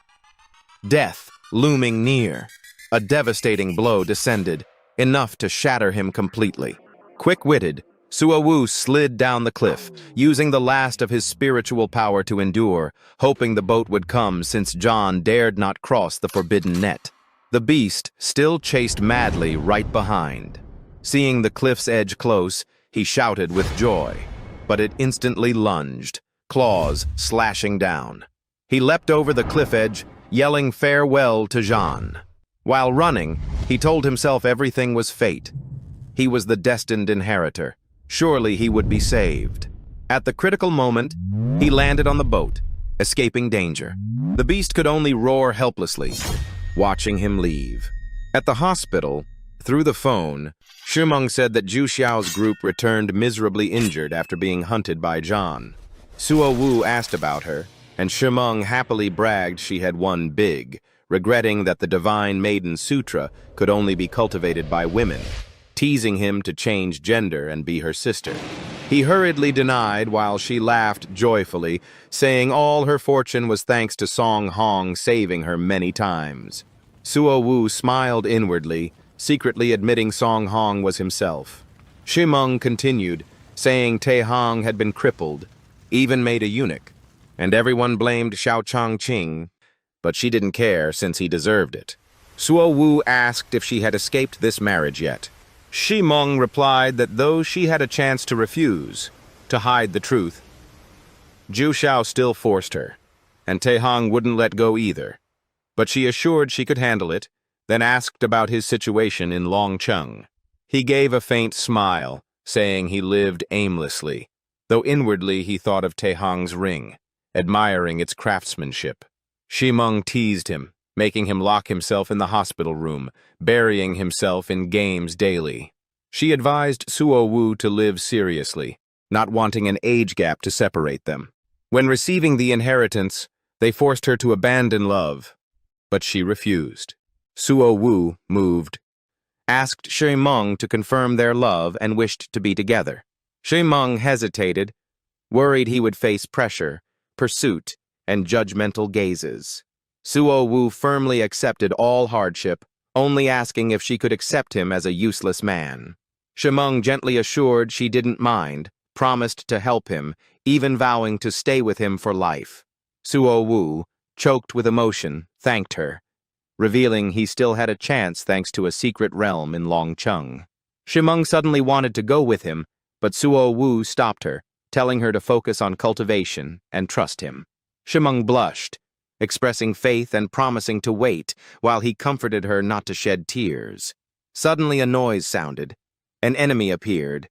Death looming near. A devastating blow descended, enough to shatter him completely. Quick-witted, Suo Wu slid down the cliff, using the last of his spiritual power to endure, hoping the boat would come since John dared not cross the forbidden net. The beast still chased madly right behind. Seeing the cliff's edge close, he shouted with joy, but it instantly lunged, claws slashing down. He leapt over the cliff edge, yelling farewell to Jean. While running, he told himself everything was fate. He was the destined inheritor. Surely he would be saved. At the critical moment, he landed on the boat, escaping danger. The beast could only roar helplessly, watching him leave. At the hospital, through the phone, Shimeng said that Zhu Xiao's group returned miserably injured after being hunted by Zhan. Suo Wu asked about her, and Shimeng happily bragged she had won big, regretting that the Divine Maiden Sutra could only be cultivated by women. teasing him to change gender and be her sister. He hurriedly denied while she laughed joyfully, saying all her fortune was thanks to Song Hong saving her many times. Suo Wu smiled inwardly, secretly admitting Song Hong was himself. Shimeng continued, saying Tae Hong had been crippled, even made a eunuch, and everyone blamed Xiao Changqing, but she didn't care since he deserved it. Suo Wu asked if she had escaped this marriage yet. Shimeng replied that though she had a chance to refuse, to hide the truth, Ju Xiao still forced her, and Tae Hong wouldn't let go either. But she assured she could handle it, then asked about his situation in Longcheng. He gave a faint smile, saying he lived aimlessly, though inwardly he thought of Tae Hong's ring, admiring its craftsmanship. Shimeng teased him, making him lock himself in the hospital room, burying himself in games daily. She advised Suo Wu to live seriously, not wanting an age gap to separate them. When receiving the inheritance, they forced her to abandon love, but she refused. Suo Wu, moved, asked Shimeng to confirm their love and wished to be together. Shimeng hesitated, worried he would face pressure, pursuit, and judgmental gazes. Suo Wu firmly accepted all hardship, only asking if she could accept him as a useless man. Shimeng gently assured she didn't mind, promised to help him, even vowing to stay with him for life. Suo Wu, choked with emotion, thanked her, revealing he still had a chance thanks to a secret realm in Longcheng. Shimeng suddenly wanted to go with him, but Suo Wu stopped her, telling her to focus on cultivation and trust him. Shimeng blushed, expressing faith and promising to wait while he comforted her not to shed tears. Suddenly a noise sounded. An enemy appeared,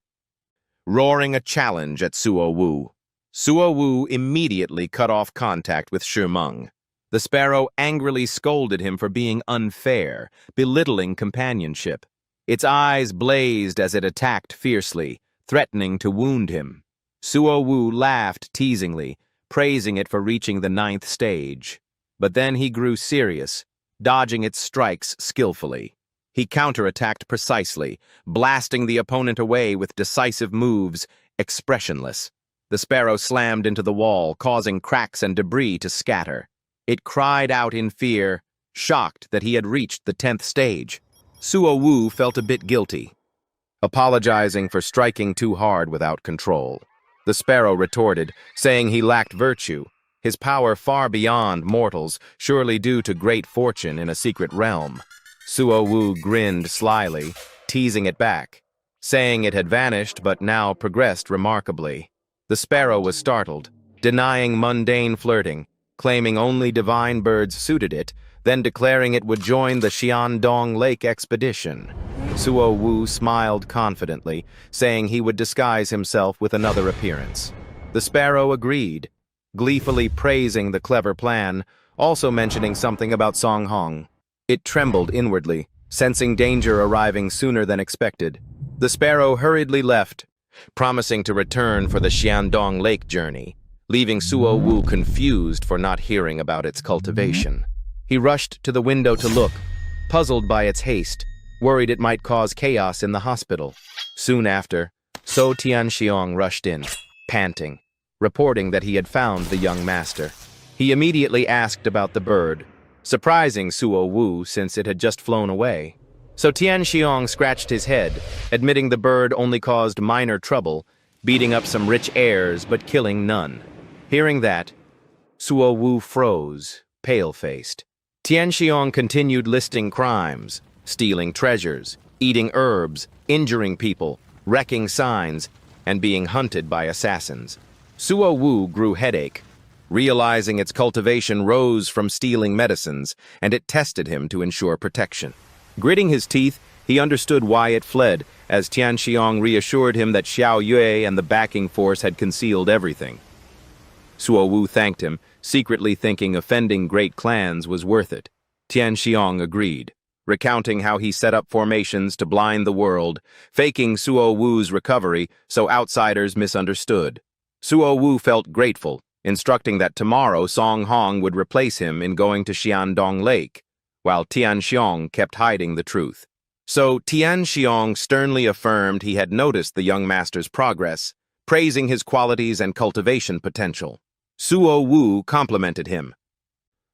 roaring a challenge at Suo Wu. Suo Wu immediately cut off contact with Shimeng. The sparrow angrily scolded him for being unfair, belittling companionship. Its eyes blazed as it attacked fiercely, threatening to wound him. Suo Wu laughed teasingly, praising it for reaching the 9th stage. But then he grew serious, dodging its strikes skillfully. He counterattacked precisely, blasting the opponent away with decisive moves, expressionless. The sparrow slammed into the wall, causing cracks and debris to scatter. It cried out in fear, shocked that he had reached the 10th stage. Suo Wu felt a bit guilty, apologizing for striking too hard without control. The sparrow retorted, saying he lacked virtue, his power far beyond mortals, surely due to great fortune in a secret realm. Suo Wu grinned slyly, teasing it back, saying it had vanished but now progressed remarkably. The sparrow was startled, denying mundane flirting, claiming only divine birds suited it, then declaring it would join the Xiandong Lake expedition. Suo Wu smiled confidently, saying he would disguise himself with another appearance. The sparrow agreed, gleefully praising the clever plan, also mentioning something about Song Hong. It trembled inwardly, sensing danger arriving sooner than expected. The sparrow hurriedly left, promising to return for the Xiandong Lake journey, leaving Suo Wu confused for not hearing about its cultivation. He rushed to the window to look, puzzled by its haste, worried it might cause chaos in the hospital. Soon after, So Tianxiong rushed in, panting, reporting that he had found the young master. He immediately asked about the bird, surprising Suo Wu since it had just flown away. So Tianxiong scratched his head, admitting the bird only caused minor trouble, beating up some rich heirs but killing none. Hearing that, Suo Wu froze, pale-faced. Tianxiong continued listing crimes, stealing treasures, eating herbs, injuring people, wrecking signs, and being hunted by assassins. Suo Wu grew headache, realizing its cultivation rose from stealing medicines, and it tested him to ensure protection. Gritting his teeth, he understood why it fled, as Tianxiong reassured him that Xiao Yue and the backing force had concealed everything. Suo Wu thanked him, secretly thinking offending great clans was worth it. Tianxiong agreed, recounting how he set up formations to blind the world, faking Suo Wu's recovery so outsiders misunderstood. Suo Wu felt grateful, instructing that tomorrow Song Hong would replace him in going to Xiandong Lake, while Tianxiong kept hiding the truth. So Tian Xiong sternly affirmed he had noticed the young master's progress, praising his qualities and cultivation potential. Suo Wu complimented him,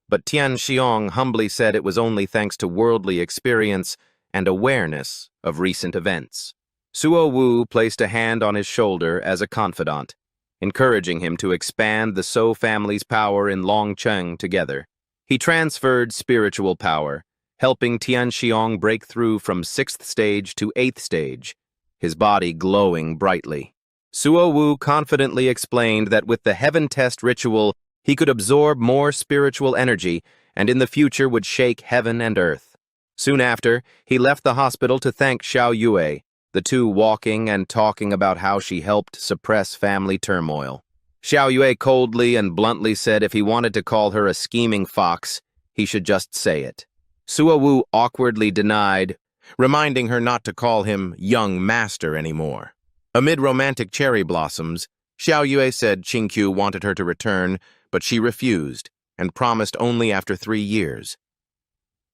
but Tian Xiong humbly said it was only thanks to worldly experience and awareness of recent events. Suo Wu placed a hand on his shoulder as a confidant, encouraging him to expand the So family's power in Longcheng together. He transferred spiritual power, helping Tian Xiong break through from 6th stage to 8th stage, his body glowing brightly. Suo Wu confidently explained that with the Heaven Test ritual, he could absorb more spiritual energy and in the future would shake heaven and earth. Soon after, he left the hospital to thank Xiao Yue, the two walking and talking about how she helped suppress family turmoil. Xiao Yue coldly and bluntly said if he wanted to call her a scheming fox, he should just say it. Suo Wu awkwardly denied, reminding her not to call him young master anymore. Amid romantic cherry blossoms, Xiao Yue said Qingqiu wanted her to return, but she refused and promised only after 3 years.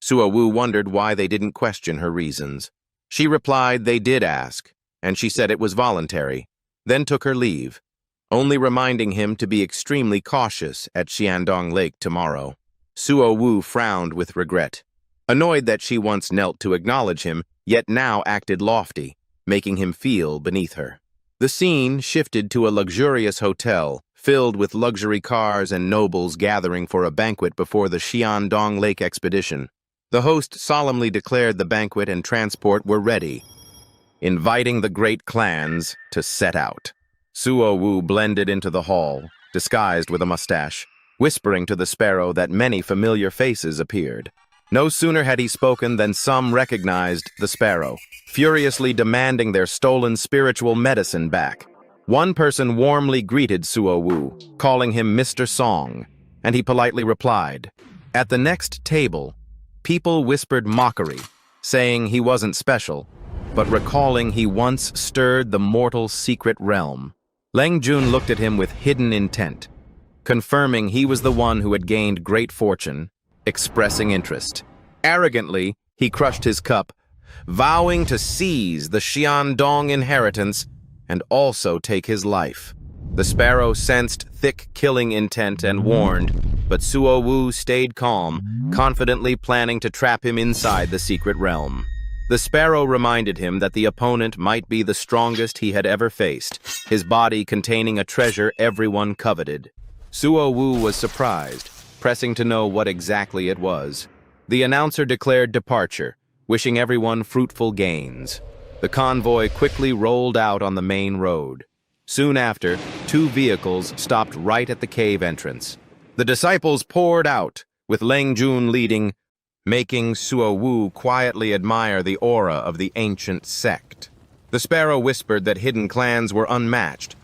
Suo Wu wondered why they didn't question her reasons. She replied they did ask, and she said it was voluntary, then took her leave, only reminding him to be extremely cautious at Xiandong Lake tomorrow. Suo Wu frowned with regret, annoyed that she once knelt to acknowledge him, yet now acted lofty, making him feel beneath her. The scene shifted to a luxurious hotel, filled with luxury cars and nobles gathering for a banquet before the Xiandong Lake expedition. The host solemnly declared the banquet and transport were ready, inviting the great clans to set out. Suo Wu blended into the hall, disguised with a mustache, whispering to the sparrow that many familiar faces appeared. No sooner had he spoken than some recognized the sparrow, furiously demanding their stolen spiritual medicine back. One person warmly greeted Suo Wu, calling him Mr. Song, and he politely replied. At the next table, people whispered mockery, saying he wasn't special, but recalling he once stirred the mortal secret realm. Leng Jun looked at him with hidden intent, confirming he was the one who had gained great fortune, expressing interest. Arrogantly, he crushed his cup, vowing to seize the Xiandong inheritance and also take his life. The sparrow sensed thick killing intent and warned, but Suo Wu stayed calm, confidently planning to trap him inside the secret realm. The sparrow reminded him that the opponent might be the strongest he had ever faced, his body containing a treasure everyone coveted. Suo Wu was surprised, pressing to know what exactly it was. The announcer declared departure, wishing everyone fruitful gains. The convoy quickly rolled out on the main road. Soon after, 2 vehicles stopped right at the cave entrance. The disciples poured out, with Leng Jun leading, making Suo Wu quietly admire the aura of the ancient sect. The sparrow whispered that hidden clans were unmatched,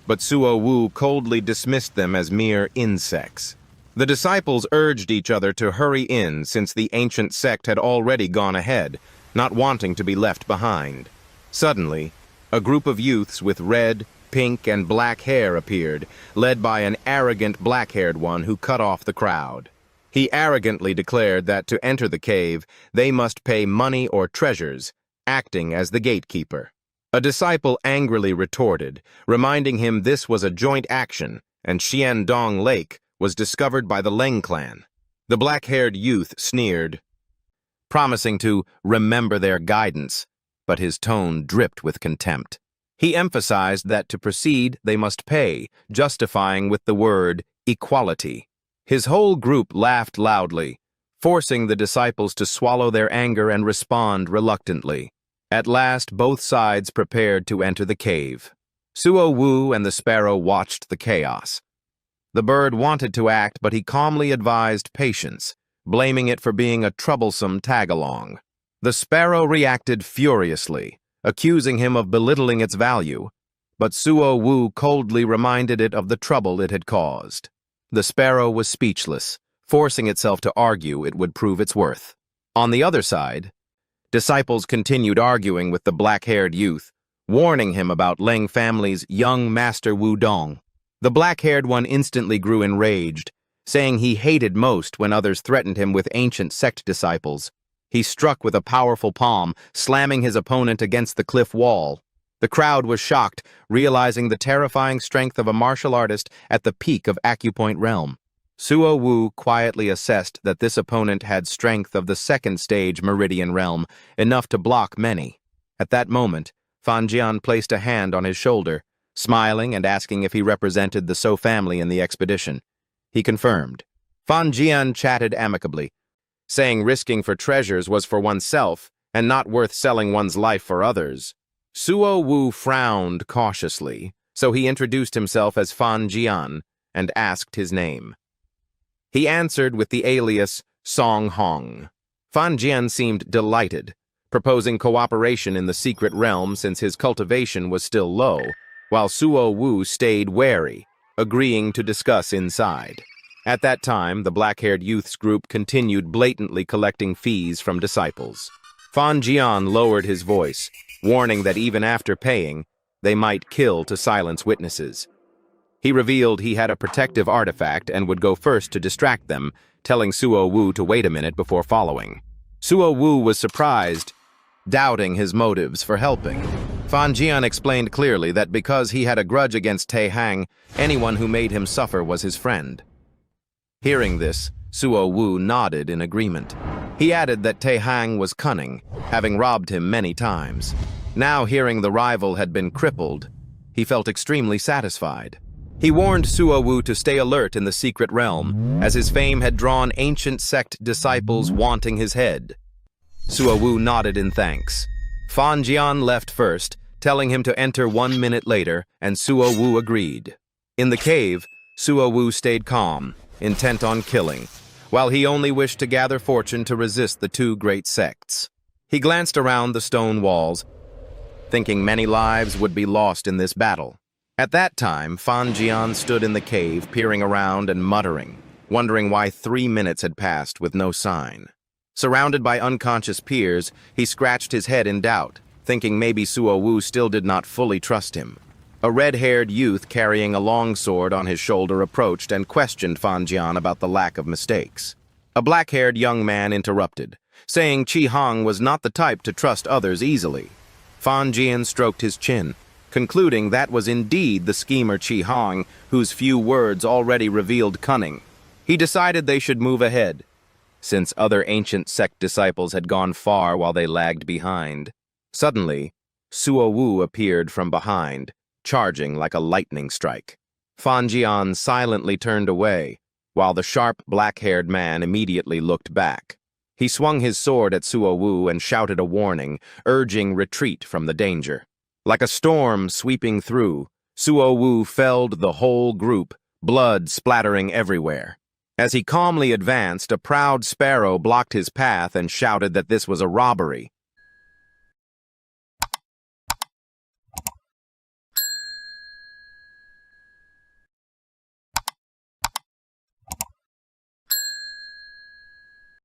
but Suo Wu coldly dismissed them as mere insects. The disciples urged each other to hurry in since the ancient sect had already gone ahead, not wanting to be left behind. Suddenly, a group of youths with red, pink, and black hair appeared, led by an arrogant black-haired one who cut off the crowd. He arrogantly declared that to enter the cave, they must pay money or treasures, acting as the gatekeeper. A disciple angrily retorted, reminding him this was a joint action, and Xiandong Lake was discovered by the Leng clan. The black-haired youth sneered, promising to remember their guidance, but his tone dripped with contempt. He emphasized that to proceed, they must pay, justifying with the word equality. His whole group laughed loudly, forcing the disciples to swallow their anger and respond reluctantly. At last, both sides prepared to enter the cave. Suo Wu and the sparrow watched the chaos. The bird wanted to act, but he calmly advised patience, blaming it for being a troublesome tag-along. The sparrow reacted furiously, accusing him of belittling its value, but Suo Wu coldly reminded it of the trouble it had caused. The sparrow was speechless, forcing itself to argue it would prove its worth. On the other side, disciples continued arguing with the black-haired youth, warning him about Leng family's young master Wu Dong. The black-haired one instantly grew enraged, saying he hated most when others threatened him with ancient sect disciples. He struck with a powerful palm, slamming his opponent against the cliff wall. The crowd was shocked, realizing the terrifying strength of a martial artist at the peak of acupoint realm. Suo Wu quietly assessed that this opponent had strength of the second stage meridian realm, enough to block many. At that moment, Fan Jian placed a hand on his shoulder, smiling and asking if he represented the So family in the expedition. He confirmed. Fan Jian chatted amicably, saying risking for treasures was for oneself and not worth selling one's life for others. Suo Wu frowned cautiously, so he introduced himself as Fan Jian and asked his name. He answered with the alias Song Hong. Fan Jian seemed delighted, proposing cooperation in the secret realm since his cultivation was still low, while Suo Wu stayed wary, agreeing to discuss inside. At that time, the black-haired youth's group continued blatantly collecting fees from disciples. Fan Jian lowered his voice, warning that even after paying, they might kill to silence witnesses. He revealed he had a protective artifact and would go first to distract them, telling Suo Wu to wait a minute before following. Suo Wu was surprised, doubting his motives for helping. Fan Jian explained clearly that because he had a grudge against Te Hang, anyone who made him suffer was his friend. Hearing this, Suo Wu nodded in agreement. He added that Te Hang was cunning, having robbed him many times. Now hearing the rival had been crippled, he felt extremely satisfied. He warned Suo Wu to stay alert in the secret realm, as his fame had drawn ancient sect disciples wanting his head. Suo Wu nodded in thanks. Fan Jian left first, telling him to enter 1 minute later, and Suo Wu agreed. In the cave, Suo Wu stayed calm, intent on killing, while he only wished to gather fortune to resist the two great sects. He glanced around the stone walls, thinking many lives would be lost in this battle. At that time, Fan Jian stood in the cave, peering around and muttering, wondering why 3 minutes had passed with no sign. Surrounded by unconscious peers, he scratched his head in doubt, thinking maybe Suo Wu still did not fully trust him. A red-haired youth carrying a long sword on his shoulder approached and questioned Fan Jian about the lack of mistakes. A black-haired young man interrupted, saying Chi Hong was not the type to trust others easily. Fan Jian stroked his chin, concluding that was indeed the schemer Chi Hong, whose few words already revealed cunning. He decided they should move ahead, since other ancient sect disciples had gone far while they lagged behind. Suddenly, Suo Wu appeared from behind, charging like a lightning strike. Fan Jian silently turned away, while the sharp, black-haired man immediately looked back. He swung his sword at Suo Wu and shouted a warning, urging retreat from the danger. Like a storm sweeping through, Suo Wu felled the whole group, blood splattering everywhere. As he calmly advanced, a proud sparrow blocked his path and shouted that this was a robbery.